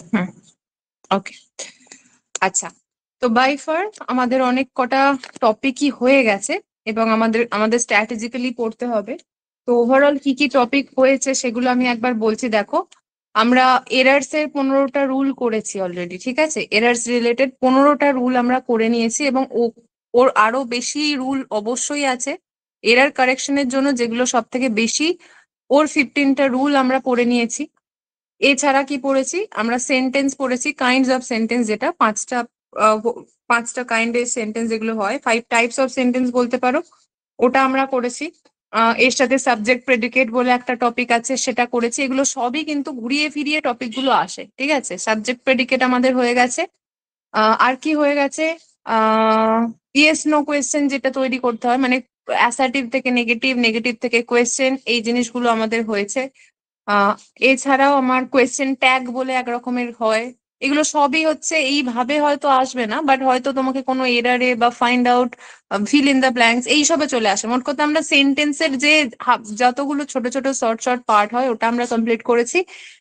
হুম, ওকে। আচ্ছা, তো by far আমাদের অনেক কটা টপিকই হয়ে গেছে এবং আমাদের আমাদের স্ট্র্যাটেজিক্যালি পড়তে হবে। তো ওভারঅল কি কি টপিক হয়েছে সেগুলো আমি একবার বলছি। দেখো, আমরা এরার্স এর 15টা রুল করেছি অলরেডি, ঠিক আছে? এরার্স রিলেটেড 15টা রুল আমরা করে নিয়েছি এবং ওর আরো বেশি রুল অবশ্যই আছে এরার কারেকশনের জন্য, যেগুলো সব থেকে বেশি। ওর 15টা রুল আমরা পড়ে নিয়েছি। এছাড়া কি পড়েছি আমরা? সেন্টেন্স পড়েছি, কাইন্ডস অফ সেন্টেন্স, যেটা আহ, পাঁচটা কাইন্ডের সেন্টেন্স যেগুলো হয়, 5 টাইপস অফ সেন্টেন্স বলতে পারো, ওটা আমরা করেছি। এর সাথে সাবজেক্ট প্রেডিকেট বলে একটা টপিক আছে, সেটা করেছি। এগুলো সবই কিন্তু ঘুরিয়ে ফিরিয়ে টপিক গুলো আসে, ঠিক আছে? সাবজেক্ট প্রেডিকেট আমাদের হয়ে গেছে। আর কি হয়ে গেছে? ইয়েস নো কোয়েশ্চেন যেটা তৈরি করতে হয়, মানে অ্যাসার্টিভ থেকে নেগেটিভ, নেগেটিভ থেকে কোয়েশ্চেন, এই জিনিসগুলো আমাদের হয়েছে। আহ এছাড়াও আমার কোয়েশ্চেন ট্যাগ বলে এক রকমের হয়। এগুলো সবই হচ্ছে এইভাবে হয়তো আসবে না, বাট হয়তো তোমাকে কোনো এরারে বা find out, fill in the blanks এইসবে চলে আসে। মোট কথা আমরা সেন্টেন্সের যে যতগুলো ছোট ছোট শর্ট শর্ট পার্ট হয় ওটা আমরা কমপ্লিট করেছি।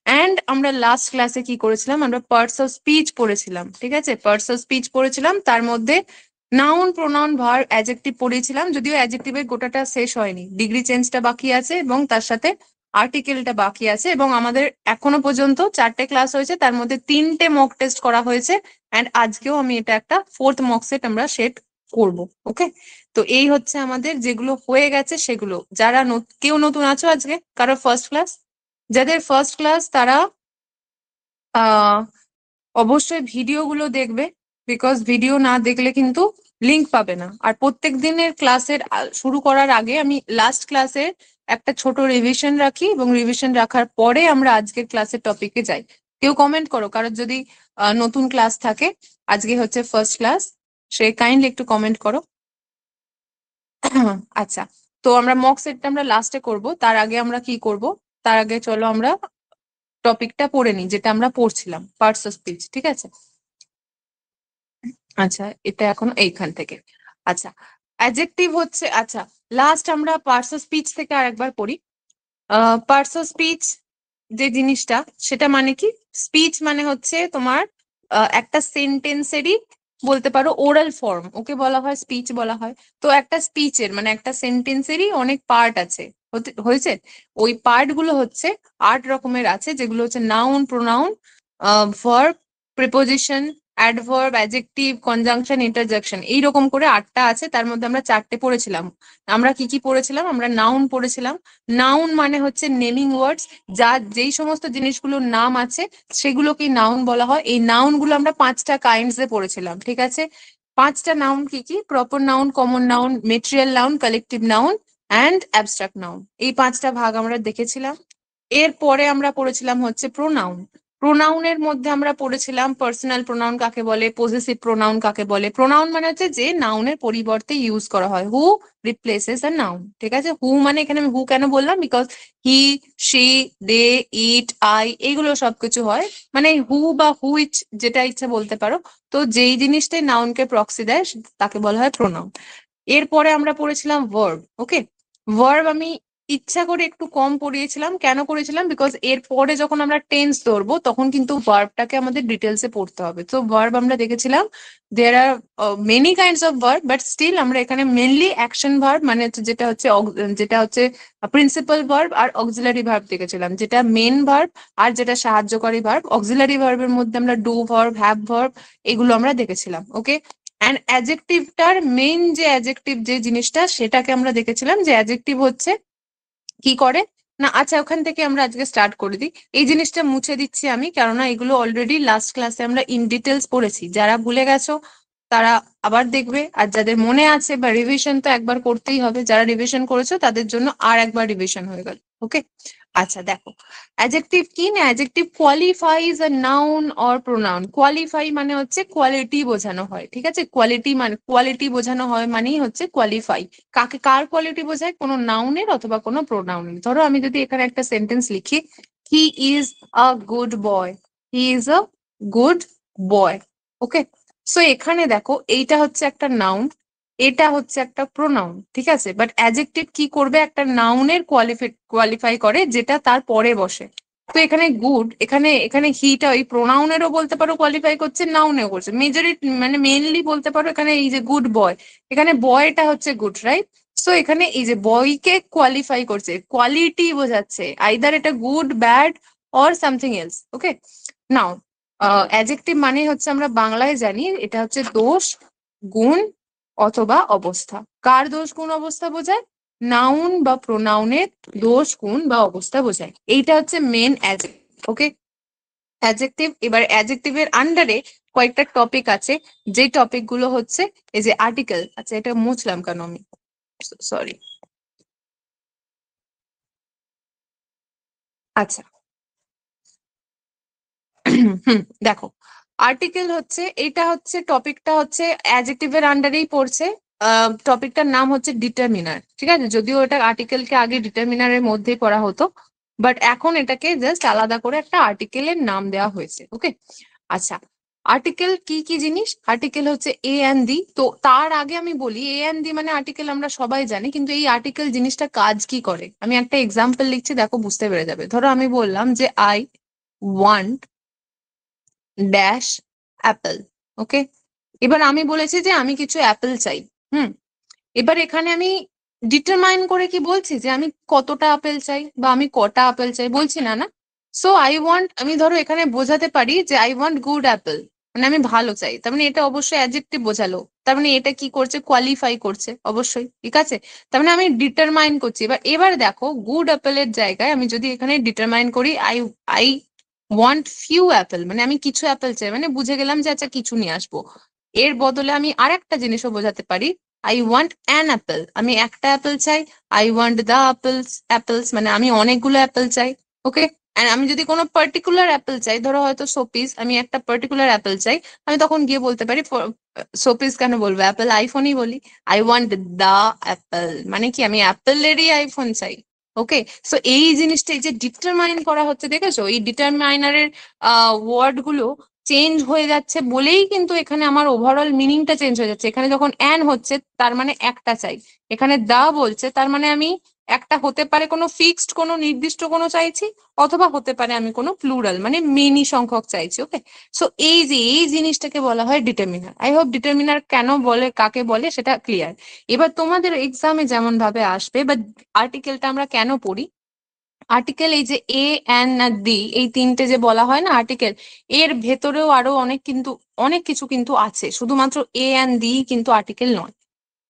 অ্যান্ড আমরা লাস্ট ক্লাসে কি করেছিলাম? আমরা পার্টস অফ স্পিচ পড়েছিলাম, ঠিক আছে? পার্টস অফ স্পিচ পড়েছিলাম, তার মধ্যে নাউন, প্রোনাউন, ভার্ব, অ্যাডজেক্টিভ পড়েছিলাম। যদিও অ্যাডজেক্টিভের গোটাটা শেষ হয়নি, ডিগ্রি চেঞ্জটা বাকি আছে এবং তার সাথে আর্টিকেলটা বাকি আছে। এবং আমাদের এখনো পর্যন্ত 4টে ক্লাস হয়েছে, তার মধ্যে 3টে মক টেস্ট করা হয়েছে। অ্যান্ড আজকেও আমি এটা একটা 4th মক সেট আমরা সেট করব। ওকে, তো এই হচ্ছে আমাদের যেগুলো হয়ে গেছে সেগুলো। যারা কেউ নতুন আছো আজকে, কারো ফার্স্ট ক্লাস? যাদের ফার্স্ট ক্লাস তারা আহ অবশ্যই ভিডিওগুলো দেখবে, বিকজ ভিডিও না দেখলে কিন্তু লিংক পাবে না। আর প্রত্যেক দিনের ক্লাসের শুরু করার আগে আমি লাস্ট ক্লাসের একটা ছোট রিভিশন রাখি এবং রিভিশন রাখার পরে আমরা আজকের ক্লাসের টপিকে যাই। কেউ কমেন্ট করো, কারোর যদি নতুন ক্লাস থাকে, আজকে হচ্ছে ফার্স্ট ক্লাস, সে কাইন্ডলি একটু কমেন্ট করো। আচ্ছা, তো আমরা মক সেটটা আমরা লাস্টে করব, তার আগে আমরা কি করব? তার আগে চলো আমরা টপিকটা পড়ে নিই, যেটা আমরা পড়ছিলাম, পার্টস অফ স্পিচ, ঠিক আছে? আচ্ছা, এটা এখন এইখান থেকে। আচ্ছা, অ্যাডজেক্টিভ হচ্ছে, আচ্ছা, লাস্ট আমরা পার্টস অফ স্পিচ থেকে আরেকবার পড়ি। পার্টস অফ স্পিচ যে জিনিসটা, সেটা মানে কি? স্পিচ মানে হচ্ছে তোমার একটা সেন্টেন্সেরই বলতে পারো ওরাল ফর্ম, ওকে বলা হয় স্পিচ বলা হয়। তো একটা স্পিচের মানে একটা সেন্টেন্সেরই অনেক পার্ট আছে, হয়েছে। ওই পার্ট গুলো হচ্ছে 8 রকমের আছে, যেগুলো হচ্ছে noun, pronoun, verb, preposition, adverb, adjective, conjunction, interjection, এইরকম করে 8টা আছে। তার মধ্যে আমরা 4টে পড়েছিলাম। আমরা কি কি পড়েছিলাম? আমরা নাউন পড়েছিলাম। নাউন মানে হচ্ছে নেমিং ওয়ার্ডস, যা যেই সমস্ত জিনিসগুলোর নাম আছে সেগুলোকেই নাউন বলা হয়। এই নাউন গুলো আমরা 5টা কাইন্ডস এ পড়েছিলাম, ঠিক আছে? 5টা নাউন কি কি? Proper noun, common noun, material noun, collective noun and abstract noun. এই 5টা ভাগ আমরা দেখেছিলাম। এরপরে আমরা পড়েছিলাম হচ্ছে প্রোনাউন। প্রোনাউনের মধ্যে আমরা পড়েছিলাম পার্সোনাল প্রোনাউন কাকে বলে, পজেসিভ প্রোনাউন কাকে বলে। প্রোনাউন মানে হচ্ছে যে নাউনের পরিবর্তে ইউজ করা হয়, হু রিপ্লেসেস আ নাউন, ঠিক আছে? হু মানে এখানে আমি হু কেন বললাম? Because he, she, they, it, I, এগুলো সবকিছু হয়, মানে হু বা হুইচ যেটা ইচ্ছা বলতে পারো। তো যেই জিনিসটাই নাউনকে প্রক্সি দেয় তাকে বলা হয় প্রোনাউন। এরপরে আমরা পড়েছিলাম ভার্ব। ওকে, ভার্ব আমি ইচ্ছা করে একটু কম পড়িয়েছিলাম। কেন করেছিলাম? বিকজ এর পরে যখন আমরা টেন্স ধরবো তখন কিন্তু ভার্বটাকে আমাদের ডিটেলসে পড়তে হবে। তো ভার্ব আমরা দেখেছিলাম, there are many kinds of verb, but still আমরা এখানে মেনলি অ্যাকশন ভার্ব মানে যেটা হচ্ছে প্রিন্সিপাল ভার্ব আর অক্সিলারি ভার্ব দেখেছিলাম, যেটা মেন ভার্ব আর যেটা সাহায্যকারী ভার্ব। অক্সিলারি ভার্বের মধ্যে আমরা ডু ভার্ব, হ্যাভ ভার্ব, এগুলো আমরা দেখেছিলাম। ওকে, অ্যান্ড অ্যাডজেক্টিভটার মেইন যে অ্যাডজেক্টিভ যে জিনিসটা, সেটাকে আমরা দেখেছিলাম যে অ্যাডজেক্টিভ হচ্ছে কি করে না। আচ্ছা, ওখান থেকে আমরা আজকে স্টার্ট করে দিই। এই জিনিসটা মুছে দিচ্ছি আমি, কেননা এগুলো অলরেডি লাস্ট ক্লাসে আমরা ইন ডিটেলস পড়েছি। যারা ভুলে গেছো তারা আবার দেখবে, আর যাদের মনে আছে বা রিভিশন তো একবার করতেই হবে, যারা রিভিশন করেছো তাদের জন্য আর একবার রিভিশন হয়ে গেল। ওকে, আচ্ছা দেখো, অ্যাডজেক্টিভ কি না? Adjective qualifies a noun or pronoun. Qualify মানে হচ্ছে কোয়ালিটি বোঝানো হয়, ঠিক আছে? কোয়ালিটি বোঝানো হয় মানেই হচ্ছে কোয়ালিফাই। কার কোয়ালিটি বোঝায়? কোনো নাউনের অথবা কোনো প্রোনাউনের। ধরো আমি যদি এখানে একটা সেন্টেন্স লিখি, হি is a good boy, he is a good boy. Okay, so এখানে দেখো, এইটা হচ্ছে একটা নাউন, এটা হচ্ছে একটা প্রোনাউন, ঠিক আছে? বাট অ্যাডজেক্টিভ কি করবে? একটা নাউনের কোয়ালিফাই করে যেটা তার পরে বসে। তো এখানে গুড, এখানে এখানে হিটা ওই প্রোনাউনেরও বলতে পারো কোয়ালিফাই করছে, নাউনেও করছে, মেজরিটি মানে মেইনলি বলতে পারো এখানে এই যে গুড বয়, এখানে বয়টা হচ্ছে গুড, রাইট? সো এখানে এই যে বয়কে কোয়ালিফাই করছে, কোয়ালিটি বোঝাচ্ছে, আইদার এটা good bad or something else. Okay, now adjective মানে হচ্ছে আমরা বাংলায় জানি এটা হচ্ছে দোষ, গুণ অথবা অবস্থা। কার দোষ গুণ অবস্থা বোঝায়? নাউন বা প্রোনাউনের দোষ গুণ বা অবস্থা বোঝায়। এইটা হচ্ছে মেন অ্যাডজেক্টিভ। ওকে, অ্যাডজেক্টিভ। এবার অ্যাডজেক্টিভের আন্ডারে কয়েকটা টপিক আছে, যে টপিক গুলো হচ্ছে এই যে আর্টিকেল। আচ্ছা, এটা মুছলাম কেন আমি, সরি। আচ্ছা, হুম, দেখো, আর্টিকেল হচ্ছে, এটা হচ্ছে টপিকটা হচ্ছে অ্যাডজেক্টিভের আন্ডারেই পড়ছে। টপিকটার নাম হচ্ছে ডিটারমিনার, ঠিক আছে? যদিও এটা আর্টিকেলকে আগে ডিটারমিনারের মধ্যেই পড়া হতো, বাট এখন এটাকে জাস্ট আলাদা করে একটা আর্টিকেলের নাম দেওয়া হয়েছে। ওকে, আচ্ছা, আর্টিকেল কি কি জিনিস? আর্টিকেল হচ্ছে এ এন্ড দি। তো তার আগে আমি বলি, এ এন্ড দি মানে আর্টিকেল আমরা সবাই জানি, কিন্তু এই আর্টিকেল জিনিসটা কাজ কি করে আমি একটা এক্সাম্পল লিখছি, দেখো বুঝতে পেরে যাবে। ধরো আমি বললাম যে আই ওয়ান্ট ড্যাশ অ্যাপেল। ওকে, এবার আমি বলেছি যে আমি কিছু অ্যাপেল চাই। হুম, এবার এখানে আমি ডিটারমাইন করে কি বলছি যে আমি কতটা আপেল চাই বা আমি কটা আপেল চাই, বলছি না, না। সো আই ওয়ান্ট, আমি ধরো এখানে বোঝাতে পারি যে আই ওয়ান্ট গুড অ্যাপেল, মানে আমি ভালো চাই, তার মানে এটা অবশ্যই অ্যাডজেক্টিভ বোঝালো, তার মানে এটা কি করছে, কোয়ালিফাই করছে অবশ্যই, ঠিক আছে? তার মানে আমি ডিটারমাইন করছি। এবার এবার দেখো, গুড অ্যাপেলের জায়গায় আমি যদি এখানে ডিটারমাইন করি I I want few Apple, মানে আমি কিছু অ্যাপেল চাই, মানে বুঝে গেলাম যে আচ্ছা কিছু নিয়ে আসবো। এর বদলে আমি আরেকটা জিনিসও বোঝাতে পারি, আই ওয়ান্ট অ্যান অ্যাপেল, আমি একটা অ্যাপেল চাই। আই ওয়ান্ট দ্য অ্যাপেলস মানে আমি অনেকগুলো অ্যাপেল চাই। ওকে, এন্ড আমি যদি কোনো পার্টিকুলার অ্যাপেল চাই, ধরো হয়তো শোপিস, আমি একটা পার্টিকুলার অ্যাপেল চাই, আমি তখন গিয়ে বলতে পারি, শোপিস কেন বলবো, অ্যাপেল আইফোনই বলি। আই ওয়ান্ট দ্য অ্যাপেল, মানে কি আমি অ্যাপেলেরই আইফোন চাই। ওকে, সো এই জিনিসটা, এই যে ডিটারমাইন করা হচ্ছে, দেখেছো এই ডিটারমাইনারের ওয়ার্ড গুলো চেঞ্জ হয়ে যাচ্ছে বলেই কিন্তু এখানে আমার ওভারঅল মিনিংটা চেঞ্জ হয়ে যাচ্ছে। এখানে যখন অ্যান হচ্ছে তার মানে একটা চাই, এখানে দা বলছে তার মানে আমি একটা হতে পারে কোনো ফিক্সড কোনো নির্দিষ্ট কোনো চাইছি, অথবা হতে পারে আমি কোনো প্লুরাল মানে মেনি সংখ্যক চাইছি। ওকে, সো এই যে এই জিনিসটাকে বলা হয় ডিটারমিনার। আই হোপ ডিটারমিনার কেন বলে, কাকে বলে সেটা ক্লিয়ার। এবার তোমাদের এক্সামে যেমন ভাবে আসবে, বা আর্টিকেলটা আমরা কেন পড়ি, আর্টিকেল এই যে এ এন আর দি, এই তিনটে যে বলা হয় না আর্টিকেল, এর ভেতরেও আরো অনেক কিন্তু অনেক কিছু কিন্তু আছে, শুধুমাত্র এ এন দি কিন্তু আর্টিকেল নয়,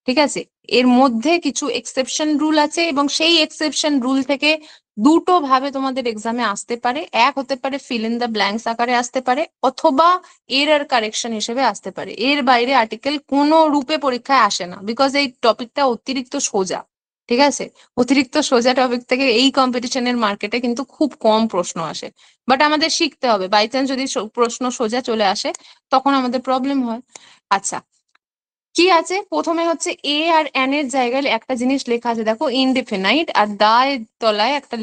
ঠিক আছে? এর মধ্যে কিছু এক্সেপশন রুল আছে, এবং সেই এক্সেপশন রুল থেকে দুটো ভাবে তোমাদের এক্সামে আসতে পারে। এক হতে পারে ফিল ইন দ্য ব্ল্যাঙ্কস আকারে আসতে পারে, অথবা এরর কারেকশন হিসেবে আসতে পারে। এর বাইরে আর্টিকেল কোনো রূপে পরীক্ষায় আসে না, বিকজ এই টপিকটা অতিরিক্ত সোজা, ঠিক আছে? অতিরিক্ত সোজা টপিক থেকে এই কম্পিটিশনের মার্কেটে কিন্তু খুব কম প্রশ্ন আসে, বাট আমাদের শিখতে হবে। বাই চান্স যদি প্রশ্ন সোজা চলে আসে, তখন আমাদের প্রবলেম হয়। আচ্ছা, কি আছে প্রথমে হচ্ছে এ আর এন এর জায়গায় একটা জিনিস লেখা আছে, দেখো ইনডেফিনাইট, আর দায়ের তলায় একটা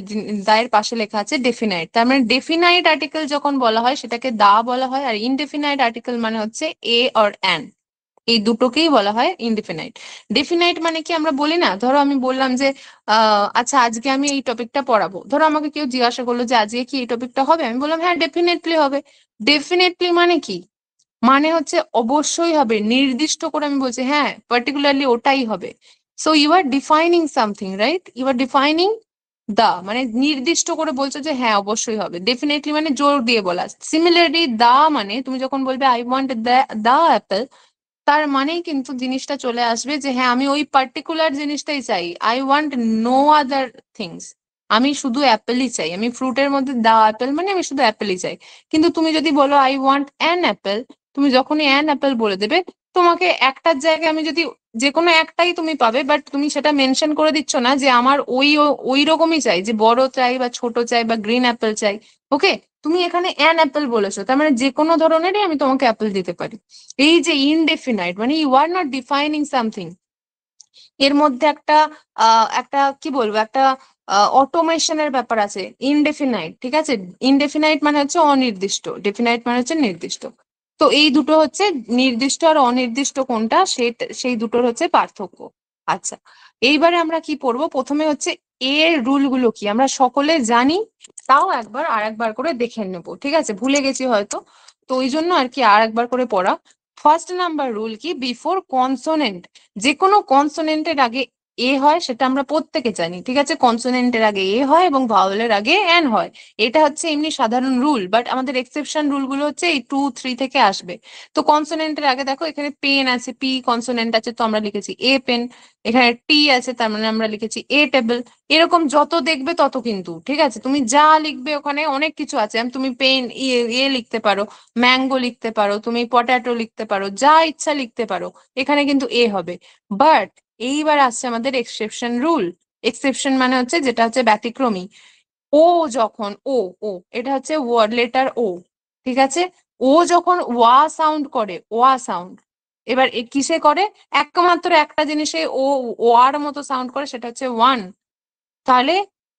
দায়ের পাশে লেখা আছে ডেফিনাইট। তার মানে ডেফিনাইট আর্টিকেল যখন বলা হয় সেটাকে দা বলা হয়, আর ইনডেফিনাইট আর্টিকেল মানে হচ্ছে এ আর এন, এই দুটোকেই বলা হয় ইনডেফিনাইট। ডেফিনাইট মানে কি, আমরা বলি না, ধরো আমি বললাম যে আচ্ছা আজকে আমি এই টপিকটা পড়াবো, ধরো আমাকে কেউ জিজ্ঞাসা করলো যে আজকে কি এই টপিকটা হবে, আমি বললাম হ্যাঁ ডেফিনেটলি হবে। ডেফিনেটলি মানে কি, মানে হচ্ছে অবশ্যই হবে, নির্দিষ্ট করে আমি বলছি হ্যাঁ পার্টিকুলারলি ওটাই হবে। So you are defining something, right? You are defining the, মানে নির্দিষ্ট করে বলছো যে হ্যাঁ অবশ্যই হবে। ডেফিনেটলি মানে জোর দিয়ে বলা। সিমিলারলি দা মানে তুমি যখন বলবে আই ওয়ান্ট দা অ্যাপেল, তার মানেই কিন্তু জিনিসটা চলে আসবে যে হ্যাঁ আমি ওই পার্টিকুলার জিনিসটাই চাই। I want no other things, আমি শুধু অ্যাপেলই চাই, আমি ফ্রুটের মধ্যে দা অ্যাপেল মানে আমি শুধু অ্যাপেলই চাই। কিন্তু তুমি যদি বলো আই ওয়ান্ট অ্যান অ্যাপেল, তুমি যখনই অ্যান অ্যাপেল বলে দেবে, তোমাকে একটার জায়গায় আমি যদি যে কোনো একটাই তুমি পাবে, বাট তুমি সেটা মেনশন করে দিচ্ছ না যে আমার ওই ওই রকমই চাই, যে বড় চাই বা ছোট চাই বা গ্রিন অ্যাপেল চাই। ওকে, তুমি এখানে অ্যান অ্যাপেল বলেছো, তার মানে যে কোনো ধরনেরই আমি তোমাকে অ্যাপেল দিতে পারি। এই যে ইনডেফিনাইট মানে you are not defining something, এর মধ্যে একটা একটা কি বলবো, একটা অটোমেশনের ব্যাপার আছে। ইনডেফিনাইট, ঠিক আছে? ইনডেফিনাইট মানে হচ্ছে অনির্দিষ্ট, ডেফিনাইট মানে হচ্ছে নির্দিষ্ট। তো এই দুটো হচ্ছে নির্দিষ্ট আর অনির্দিষ্ট কোনটা, সেই দুটোর হচ্ছে পার্থক্য। আচ্ছা, এইবারে আমরা কি পড়বো, প্রথমে হচ্ছে এর রুল গুলো কি আমরা সকলে জানি, তাও আর একবার করে দেখে নেব, ঠিক আছে? ভুলে গেছি হয়তো, তো ওই জন্য আর কি আর একবার করে পড়া। ফার্স্ট নাম্বার রুল কি, বিফোর কনসোনেন্ট, যে কোনো কনসোনেন্টের আগে এ হয়, সেটা আমরা প্রত্যেকে জানি, ঠিক আছে? কনসোনেন্টের আগে এ হয় এবং ভাওয়েলের আগে এন হয়, এটা হচ্ছে এমনি সাধারণ রুল। বাট আমাদের এক্সেপশন রুল গুলো হচ্ছে এই 2, 3 থেকে আসবে। তো কনসোনেন্টের আগে দেখো এখানে পেন আছে, পি কনসোনেন্ট আছে, তো আমরা লিখেছি এ পেন। এখানে টি আছে, তার মানে আমরা লিখেছি এ টেবিল। এরকম যত দেখবে তত কিন্তু, ঠিক আছে? তুমি যা লিখবে ওখানে অনেক কিছু আছে, তুমি পেন ইয়ে লিখতে পারো, ম্যাঙ্গো লিখতে পারো, তুমি পটাটো লিখতে পারো, যা ইচ্ছা লিখতে পারো, এখানে কিন্তু এ হবে। বাট এইবার আসছে আমাদের এক্সেপশন রুল। এক্সেপশন মানে হচ্ছে যেটা হচ্ছে ব্যতিক্রমী। ও যখন ও এটা হচ্ছে ওয়ার্ড লেটার ও, ঠিক আছে? ও যখন ওয়া সাউন্ড করে, ওয়া সাউন্ড, এবার কিসে করে? একমাত্র একটা জিনিসে ও ওয়ার মতো সাউন্ড করে, সেটা হচ্ছে ওয়ান। তাহলে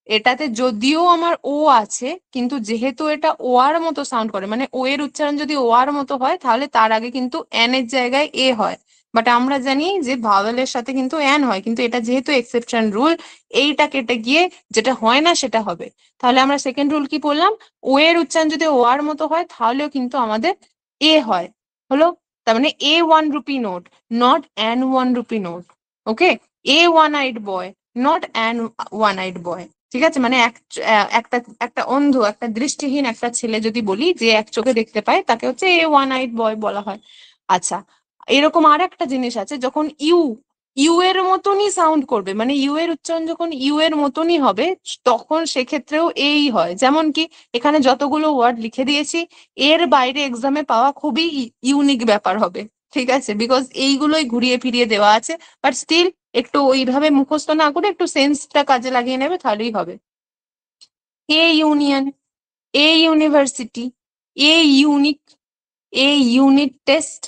এটাতে যদিও আমার ও আছে, কিন্তু যেহেতু এটা ও আর মতো সাউন্ড করে, মানে ও এর উচ্চারণ যদি ও আর মতো হয়, তাহলে তার আগে কিন্তু এন এর জায়গায় এ হয়। বাট আমরা জানি যে ভাওয়েলের সাথে কিন্তু এন হয়, কিন্তু এটা যেহেতু এক্সেপশন রুল, এইটা কেটে গিয়ে যেটা হয় না সেটা হবে। তাহলে আমরা সেকেন্ড রুল কি বললাম, ও এর উচ্চারণ যদি ও আর মতো হয়, তাহলেও কিন্তু আমাদের এ হয়। হলো? তার মানে A1 rupee note, not N1 rupee note. Okay, A1 eyed boy, not N1 eyed বয়। ঠিক আছে? মানে একটা একটা অন্ধ, একটা দৃষ্টিহীন একটা ছেলে যদি বলি যে এক চোখে দেখতে পায়, তাকে হচ্ছে A1 eyed বয় বলা হয়। আচ্ছা, এরকম আর একটা জিনিস আছে, যখন ইউ ইউ এর মতনই সাউন্ড করবে, মানে ইউ এর উচ্চারণ যখন ইউ এর মতনই হবে, তখন সেক্ষেত্রেও এই হয়। যেমন কি এখানে যতগুলো ওয়ার্ড লিখে দিয়েছি, এর বাইরে এক্সামে পাওয়া খুবই ইউনিক ব্যাপার হবে, ঠিক আছে? বিকজ এইগুলোই ঘুরিয়ে ফিরিয়ে দেওয়া আছে। বাট স্টিল একটু ওইভাবে মুখস্থ না করে একটু সেন্সটা কাজে লাগিয়ে নেবে, তাহলেই হবে। এ union, a university, a unique, A unit test,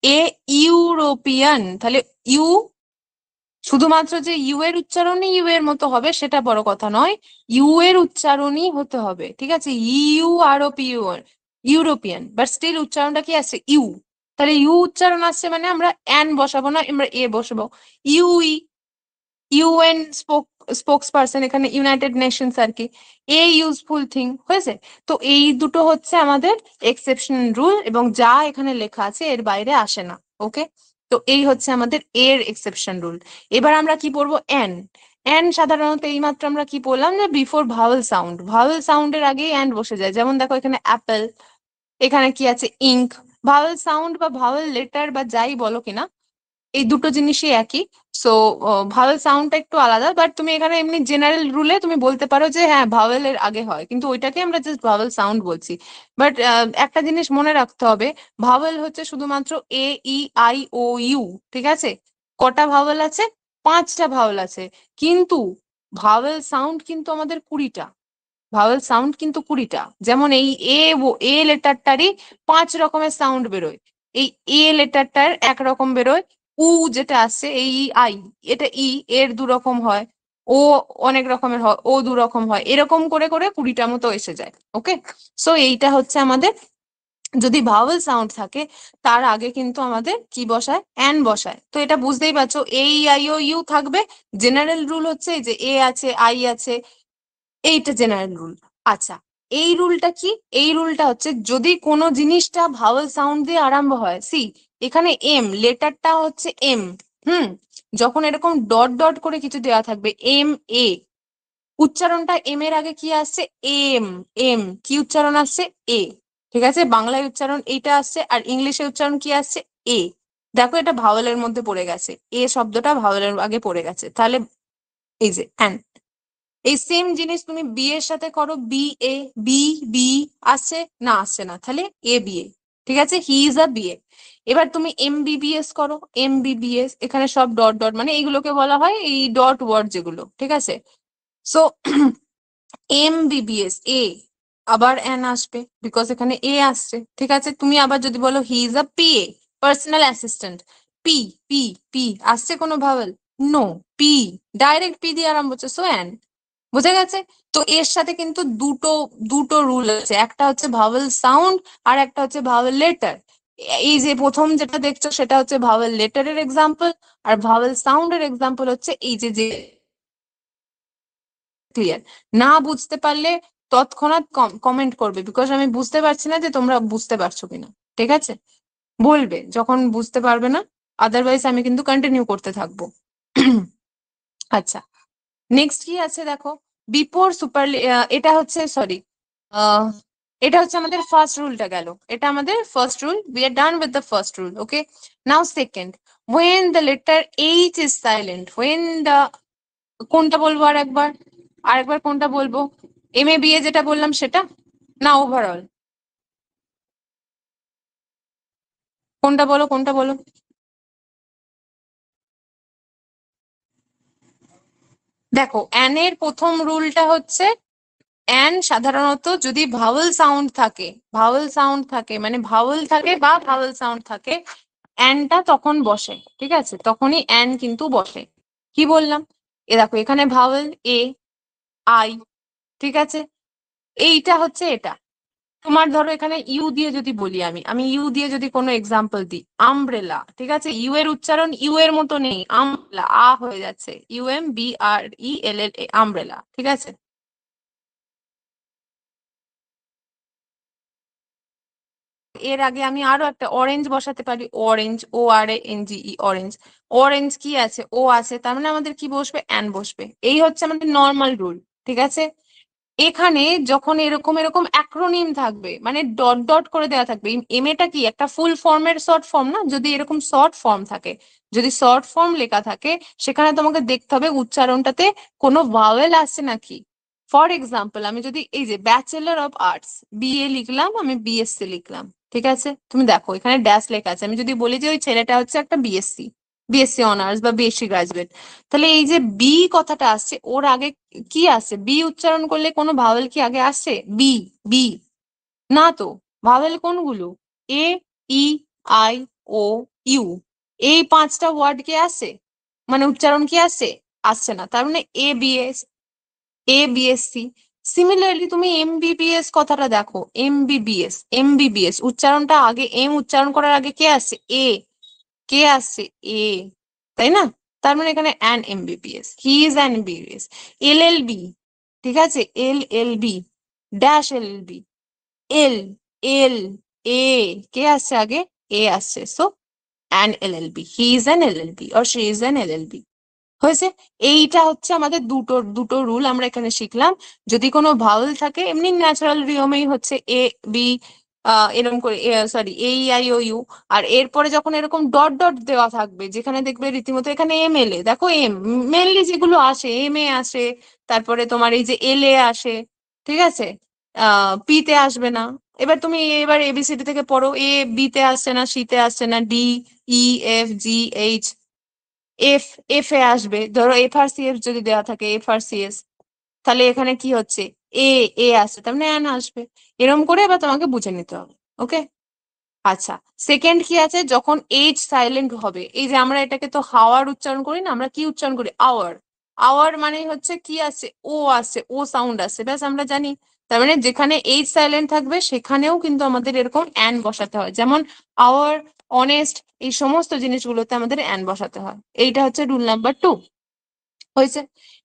a European. তাহলে ইউ, শুধুমাত্র যে ইউ এর উচ্চারণই ইউ এর মতো হবে সেটা বড় কথা নয়, ইউ এর উচ্চারণই হতে হবে, ঠিক আছে? ইউ আরোপিয়ান, ইউরোপিয়ান, বাট স্টিল উচ্চারণটা কি আসছে? ইউ। তাহলে ইউ উচ্চারণ আসছে মানে আমরা এন বসাবো না, আমরা এ বসাবো। ইউই, ইউএন স্পোক্স পার্সন, এখানে ইউনাইটেড নেশনস আর কি। এ ইউজফুল থিং হয়েছে। তো এই দুটো হচ্ছে আমাদের এক্সেপশন রুল, এবং যা এখানে লেখা আছে এর বাইরে আসে না। ওকে, তো এই হচ্ছে আমাদের এর এক্সেপশন রুল। এবার আমরা কি পড়বো? এন। এন সাধারণত এইমাত্র আমরা কি বললাম, যে বিফোর ভাওয়েল সাউন্ড, ভাওয়েল সাউন্ডের আগেই এন্ড বসে যায়। যেমন দেখো এখানে অ্যাপেল, এখানে কি আছে? ইঙ্ক। ভাওয়েল সাউন্ড বা ভাওয়েল লেটার বা যাই বলো কিনা, এই দুটো জিনিসই একই। সো ভাওয়েল সাউন্ডটা একটু আলাদা, বাট তুমি এখানে এমনি জেনারেল রুলে তুমি বলতে পারো যে হ্যাঁ ভাওয়েল এর আগে হয়, কিন্তু ওইটাকে আমরা জাস্ট ভাওয়েল সাউন্ড বলছি। বাট একটা জিনিস মনে রাখতে হবে, ভাওয়েল হচ্ছে শুধুমাত্র A E I O U, ঠিক আছে? কটা ভাওয়েল আছে? 5টা ভাওয়েল আছে। কিন্তু ভাওয়েল সাউন্ড কিন্তু আমাদের 20টা। ভাওয়েল সাউন্ড কিন্তু 20টা। যেমন এই এ লেটারটারই 5 রকমের সাউন্ড বেরোয়, এই এ লেটারটার একরকম বেরোয়। উ যেটা আসছে এই আই, এটা এর 2 রকম হয়। ও অনেক রকমের হয়, ও 2 রকম হয়, এরকম করে করে 20টা মতো এসে যায়। ওকে, সো এইটা হচ্ছে আমাদের, যদি ভাওয়েল সাউন্ড থাকে তার আগে কিন্তু আমাদের কি বসায়? এন বসায়। তো এটা বুঝতেই পারছো, A E I O U থাকবে। জেনারেল রুল হচ্ছে এই যে এ আছে, আই আছে, এইটা জেনারেল রুল। আচ্ছা, এই রুলটা কি? এই রুলটা হচ্ছে যদি কোনো জিনিসটা ভাওয়েল সাউন্ড দিয়ে আরম্ভ হয়, সি এখানে এম লেটারটা হচ্ছে এম, হুম, যখন এরকম ডট ডট করে কিছু দেওয়া থাকবে, এম এ, উচ্চারণটা এম এর আগে কি আসছে? এম। এম কি উচ্চারণ আসছে? এ। ঠিক আছে, বাংলায় উচ্চারণ এইটা আসছে, আর ইংলিশে উচ্চারণ কি আসছে? এ। দেখো এটা ভাওয়েলের মধ্যে পড়ে গেছে, এ শব্দটা ভাওয়েলের আগে পড়ে গেছে। তাহলে এই যে অ্যান্ড, এই সেম জিনিস তুমি বি এর সাথে করো, বি এ, বি বি আসছে না? আসছে না, তাহলে এ বি এ। ঠিক আছে, হি ইজ আ বি এ। এবার তুমি MBBS করো, MBBS, এখানে সব ডট ডট, মানে এইগুলোকে বলা হয় এই ডট ওয়ার্ড যেগুলো, ঠিক আছে? সো MBBS এ, আবার এন আসবে বিকজ এখানে এ আসছে। ঠিক আছে, তুমি আবার যদি বলো he is a PA, personal assistant, P P P আসছে কোনো vowel? No, P, direct P দিয়ে আরম্ভ হচ্ছে, সো এন। বুঝে গেছে? তো এর সাথে কিন্তু দুটো দুটো রুল আছে, একটা হচ্ছে ভাওয়েল সাউন্ড আর একটা হচ্ছে ভাওয়েল লেটার। এই যে প্রথম যেটা দেখছো সেটা হচ্ছে ভাওয়েল লেটারের এক্সাম্পল, আর ভাওয়েল সাউন্ডের এক্সাম্পল হচ্ছে এই যে যে ক্লিয়ার। না বুঝতে পারলে তৎক্ষণাৎ কমেন্ট করবে, বিকজ আমি বুঝতে পারছি না যে তোমরা বুঝতে পারছো কিনা। ঠিক আছে, বলবে যখন বুঝতে পারবে না, আদারওয়াইজ আমি কিন্তু কন্টিনিউ করতে থাকবো। আচ্ছা, নেক্সট কি আছে দেখো, বিফোর সুপার, এটা হচ্ছে সরি, এটা হচ্ছে আমাদের ফার্স্ট রুলটা গেল, এটা আমাদের first rule, we are done with the first rule. Okay, now second, when the letter H is silent, when the, কোনটা বলবো আরেকবার কোনটা বলবো, এম এ বি এ যেটা বললাম সেটা, না ওভারঅল, কোনটা বলো। দেখো অ্যান এর প্রথম রুলটা হচ্ছে, অ্যান সাধারণত যদি ভাওয়েল সাউন্ড থাকে মানে ভাওয়েল থাকে বা ভাওয়েল সাউন্ড থাকে, অ্যানটা তখন বসে। ঠিক আছে, তখনই অ্যান কিন্তু বসে। কি বললাম, এ দেখো এখানে ভাওয়েল এ, আই, ঠিক আছে, এইটা হচ্ছে এটা। তোমার ধরো এখানে ইউ দিয়ে যদি বলি, আমি ইউ দিয়ে যদি কোনো এক্সাম্পল দিই, আমব্রেলা, ঠিক আছে, ইউ এর উচ্চারণ ইউ এর মতো নেই, আমব্রেলা আ হয়ে যাচ্ছে, ইউ এম বি আর ই এল এল এ, আমব্রেলা। ঠিক আছে, এর আগে আমি আরো একটা অরেঞ্জ বসাতে পারি, orange, O R A N G E, orange. Orange কি আছে, ও আছে, তার মানে আমাদের কি বসবে, অ্যান বসবে। এই হচ্ছে আমাদের নর্মাল রুল। ঠিক আছে, এখানে যখন এরকম এরকম অ্যাক্রোনিম থাকবে, মানে ডট ডট করে দেওয়া থাকবে, এম এটা কি একটা ফুল ফর্মের শর্ট ফর্ম না, যদি এরকম শর্ট ফর্ম থাকে, যদি শর্ট ফর্ম লেখা থাকে, সেখানে তোমাকে দেখতে হবে উচ্চারণটাতে কোনো ভাওয়েল আসছে নাকি। ফর এক্সাম্পল, আমি যদি এই যে ব্যাচেলর অফ আর্টস বিএ লিখলাম, আমি বিএসসি লিখলাম, ঠিক আছে, তুমি দেখো এখানে ড্যাশ লেখা আছে, আমি যদি বলি যে ওই ছেলেটা হচ্ছে একটা বিএসসি অনার্স বা বিএসসি গ্রাজুয়েট, তাহলে এই যে বি কথাটা আসছে, ওর আগে কি আসছে, বি উচ্চারণ করলে কোনো ভাওয়েল কি আগে আসছে, বি, বি, না তো। ভাওয়েল কোনগুলো, এ, ই, আই, ও, ইউ, এই পাঁচটা ওয়ার্ড কি আসছে, মানে উচ্চারণ কি আসছে, আসছে না, তার মানে এ বিএসসি। সিমিলারলি তুমি এমবিবিএস কথাটা দেখো, এমবিবিএস উচ্চারণটা আগে, এম উচ্চারণ করার আগে কে আসছে, কে আসছে, এ, তাই না, তার মানে এখানে an MBBS, he is an MBBS. LLB, ঠিক আছে, এলএলবি, ড্যাশ এলএলবি, এল, এল, এ, কে আসছে আগে, এ আসছে, so an LLB, he is an LLB or she is an LLB. হয়েছে, এইটা হচ্ছে আমাদের দুটো দুটো রুল আমরা এখানে শিখলাম। যদি কোনো ভাওয়েল থাকে, এমনি ন্যাচারাল রিয়মেই হচ্ছে এ বি, এরকম করে, sorry, A E I O U, আর এরপরে যখন এরকম ডট ডট দেওয়া থাকবে, যেখানে দেখবে রীতিমতো এখানে এম এল এ, দেখো এম মেনলি যেগুলো আসে, এম এ আসে, তারপরে তোমার এই যে এল এ আসে, ঠিক আছে, পি তে আসবে না। এবার তুমি এবার এবিসিডি থেকে পড়ো, এ বি তে আসছে না, সি তে আসছে না, ডি, ই, এফ, জি, এইচ, এফ, এফ এ আসবে, ধরো এফ আর সি এফ যদি দেওয়া থাকে, এফ আর সি এস, তাহলে এখানে কি হচ্ছে, এ, এ আসছে, তার মানে অ্যান আসবে। এরকম করে এবার তোমাকে বুঝে নিতে হবে। ওকে, আচ্ছা, সেকেন্ড কি আছে, যখন এইচ সাইলেন্ট হবে, এই যে আমরা এটাকে তো হাওয়ার উচ্চারণ করি না, আমরা কি উচ্চারণ করি, আওয়ার। আওয়ার মানে হচ্ছে কি আছে, ও আছে, ও সাউন্ড আছে, ব্যাস আমরা জানি। তার মানে যেখানে এইচ সাইলেন্ট থাকবে সেখানেও কিন্তু আমাদের এরকম অ্যান বসাতে হয়, যেমন আওয়ার, অনেস্ট, এই সমস্ত জিনিসগুলোতে আমাদের অ্যান বসাতে হয়। এইটা হচ্ছে রুল নাম্বার 2। হয়েছে,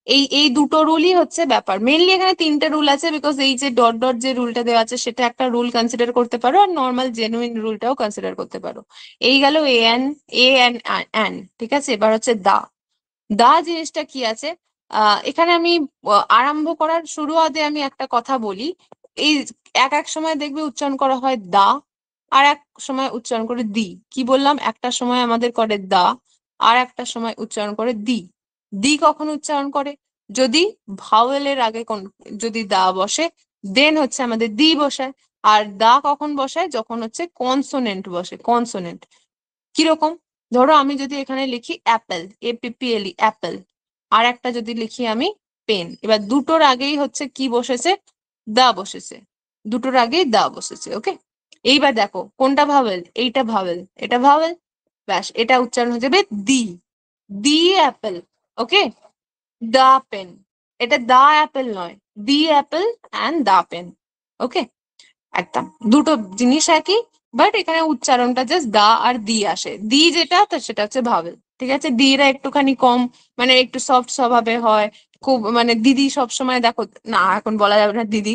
এই এই দুটো রুলই হচ্ছে ব্যাপার, মেনলি এখানে তিনটে রুল আছে, বিকজ এই যে ডট ডট যে রুলটা দেওয়া আছে সেটা একটা রুল কনসিডার করতে পারো, আর নর্মাল জেনুইন রুলটাও কনসিডার করতে পারো। এই গেল এ অ্যান, ঠিক আছে, এবার হচ্ছে দা। দা জিনিসটা কি আছে, এখানে আমি আরম্ভ করার শুরু আগে আমি একটা কথা বলি, এই এক এক সময় দেখবে উচ্চারণ করা হয় দা, আর এক সময় উচ্চারণ করে দি। কি বললাম, একটা সময় আমাদের করে দা, আর একটা সময় উচ্চারণ করে দি। দি কখন উচ্চারণ করে, যদি ভাওয়েলের আগে কোন, যদি দা বসে, দেন হচ্ছে আমাদের দি বসায়। আর দা কখন বসায়, যখন হচ্ছে কনসোনেন্ট বসে, কনসোনেন্ট। কিরকম, ধরো আমি যদি এখানে লিখি অ্যাপেল, এপিপিএলই, অ্যাপেল, আর একটা যদি লিখি আমি পেন, এবার দুটোর আগেই হচ্ছে কি বসেছে, দা বসেছে, দুটোর আগেই দা বসেছে। ওকে, এইবার দেখো কোনটা ভাওয়েল, এইটা ভাওয়েল, এটা ভাওয়েল, ব্যাস এটা উচ্চারণ হয়ে যাবে দি, দি অ্যাপেল। ওকে, দা পেন, এটা দা অ্যাপেল নয়, দি অ্যাপেল অ্যান্ড দা পেন। ওকে, একদম দুটো জিনিস একই, বাট এখানে উচ্চারণটা জাস্ট দা আর দি আসে, দি যেটা, তো সেটা হচ্ছে ভাওয়েল। ঠিক আছে, দি রা একটুখানি কম, মানে একটু সফট স্বভাবে হয়, খুব মানে দিদি সবসময় দেখো, না এখন বলা যাবে না দিদি,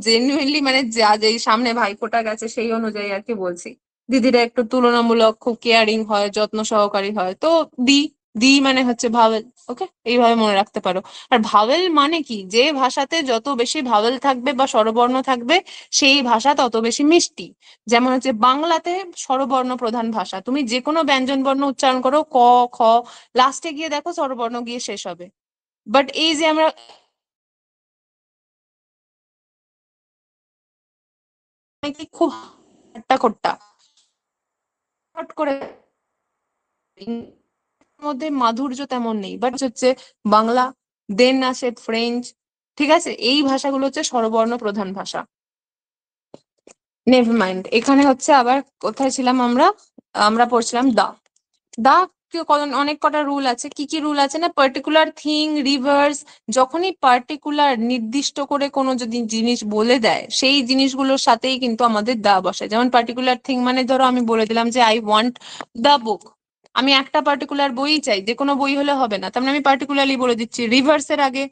জেনুইনলি মানে যা যেই সামনে ভাইফোঁটা গেছে সেই অনুযায়ী আর কি বলছি, দিদিরা একটু তুলনামূলক খুব কেয়ারিং হয়, যত্ন সহকারী হয়, তো দি, দি মানে হচ্ছে ভাওয়েল। ওকে, এইভাবে মনে রাখতে পারো। আর ভাওয়েল মানে কি, যে ভাষাতে যত বেশি ভাওয়েল থাকবে বা স্বরবর্ণ থাকবে সেই ভাষা তত বেশি মিষ্টি। যেমন হচ্ছে বাংলাতে স্বরবর্ণ প্রধান ভাষা, তুমি যে কোনো ব্যঞ্জন বর্ণ উচ্চারণ করো, ক, খ, লাস্টে গিয়ে দেখো স্বরবর্ণ গিয়ে শেষ হবে। বাট এই যে আমরা কি খুব হাট্টা খোট্টা হট করে, মধ্যে মাধুর্য তেমন নেই, বাট হচ্ছে বাংলা, দেন আসে ফ্রেঞ্চ, ঠিক আছে, এই ভাষাগুলো হচ্ছে স্বরবর্ণ প্রধান ভাষা। নেভার মাইন্ড, এখানে হচ্ছে আবার কোথায় ছিলাম আমরা, আমরা পড়ছিলাম দা। দা অনেক কটা রুল আছে, কি কি রুল আছে না, পার্টিকুলার থিং, রিভার্স, যখনই পার্টিকুলার নির্দিষ্ট করে কোনো যদি জিনিস বলে দেয় সেই জিনিসগুলোর সাথেই কিন্তু আমাদের দা বসে। যেমন পার্টিকুলার থিং মানে ধরো আমি বলে দিলাম যে আই ওয়ান্ট দা বুক, আমি একটা পার্টিকুলার বই চাই, যে কোনো বই হলে হবে না, তার মানে আমি পার্টিকুলারলি বলে দিচ্ছি। রিভার্সের আগে,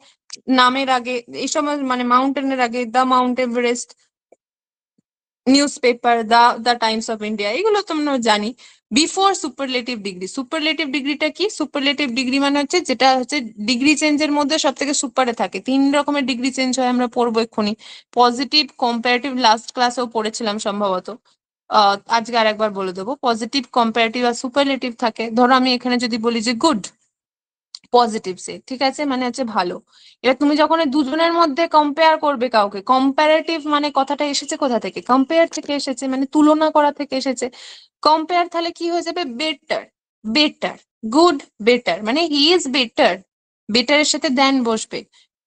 নামের আগে, এই সময় মানে মাউন্টেনের আগে the mount Everest, news paper the Times of India, এগুলো তো আমরা জানি। বিফোর সুপারলেটিভ ডিগ্রি, সুপারলেটিভ ডিগ্রিটা কি, সুপারলেটিভ ডিগ্রি মানে হচ্ছে যেটা হচ্ছে ডিগ্রি চেঞ্জের মধ্যে সব থেকে সুপারে থাকে। তিন রকমের ডিগ্রি চেঞ্জ হয়, আমরা পড়বো এক্ষুনি। পজিটিভ, কম্পারেটিভ, লাস্ট ক্লাসেও পড়েছিলাম সম্ভবত, আজকে আর একবার বলে দেবো। পজিটিভ, কম্পারেটিভ আর সুপারলেটিভ থাকে। ধরো আমি এখানে যদি বলি যে গুড, পজিটিভ সে, ঠিক আছে, মানে হচ্ছে ভালো। এবার তুমি যখন এই দুজনের মধ্যে কম্পেয়ার করবে কাউকে, কম্পারেটিভ মানে কথাটা এসেছে কোথা থেকে, কম্পেয়ার থেকে এসেছে, মানে তুলনা করা থেকে এসেছে। কম্পেয়ার তাহলে কি হয়ে যাবে, বেটার, বেটার, গুড, বেটার, মানে হি ইজ বেটার, বেটারের সাথে দেন বসবে।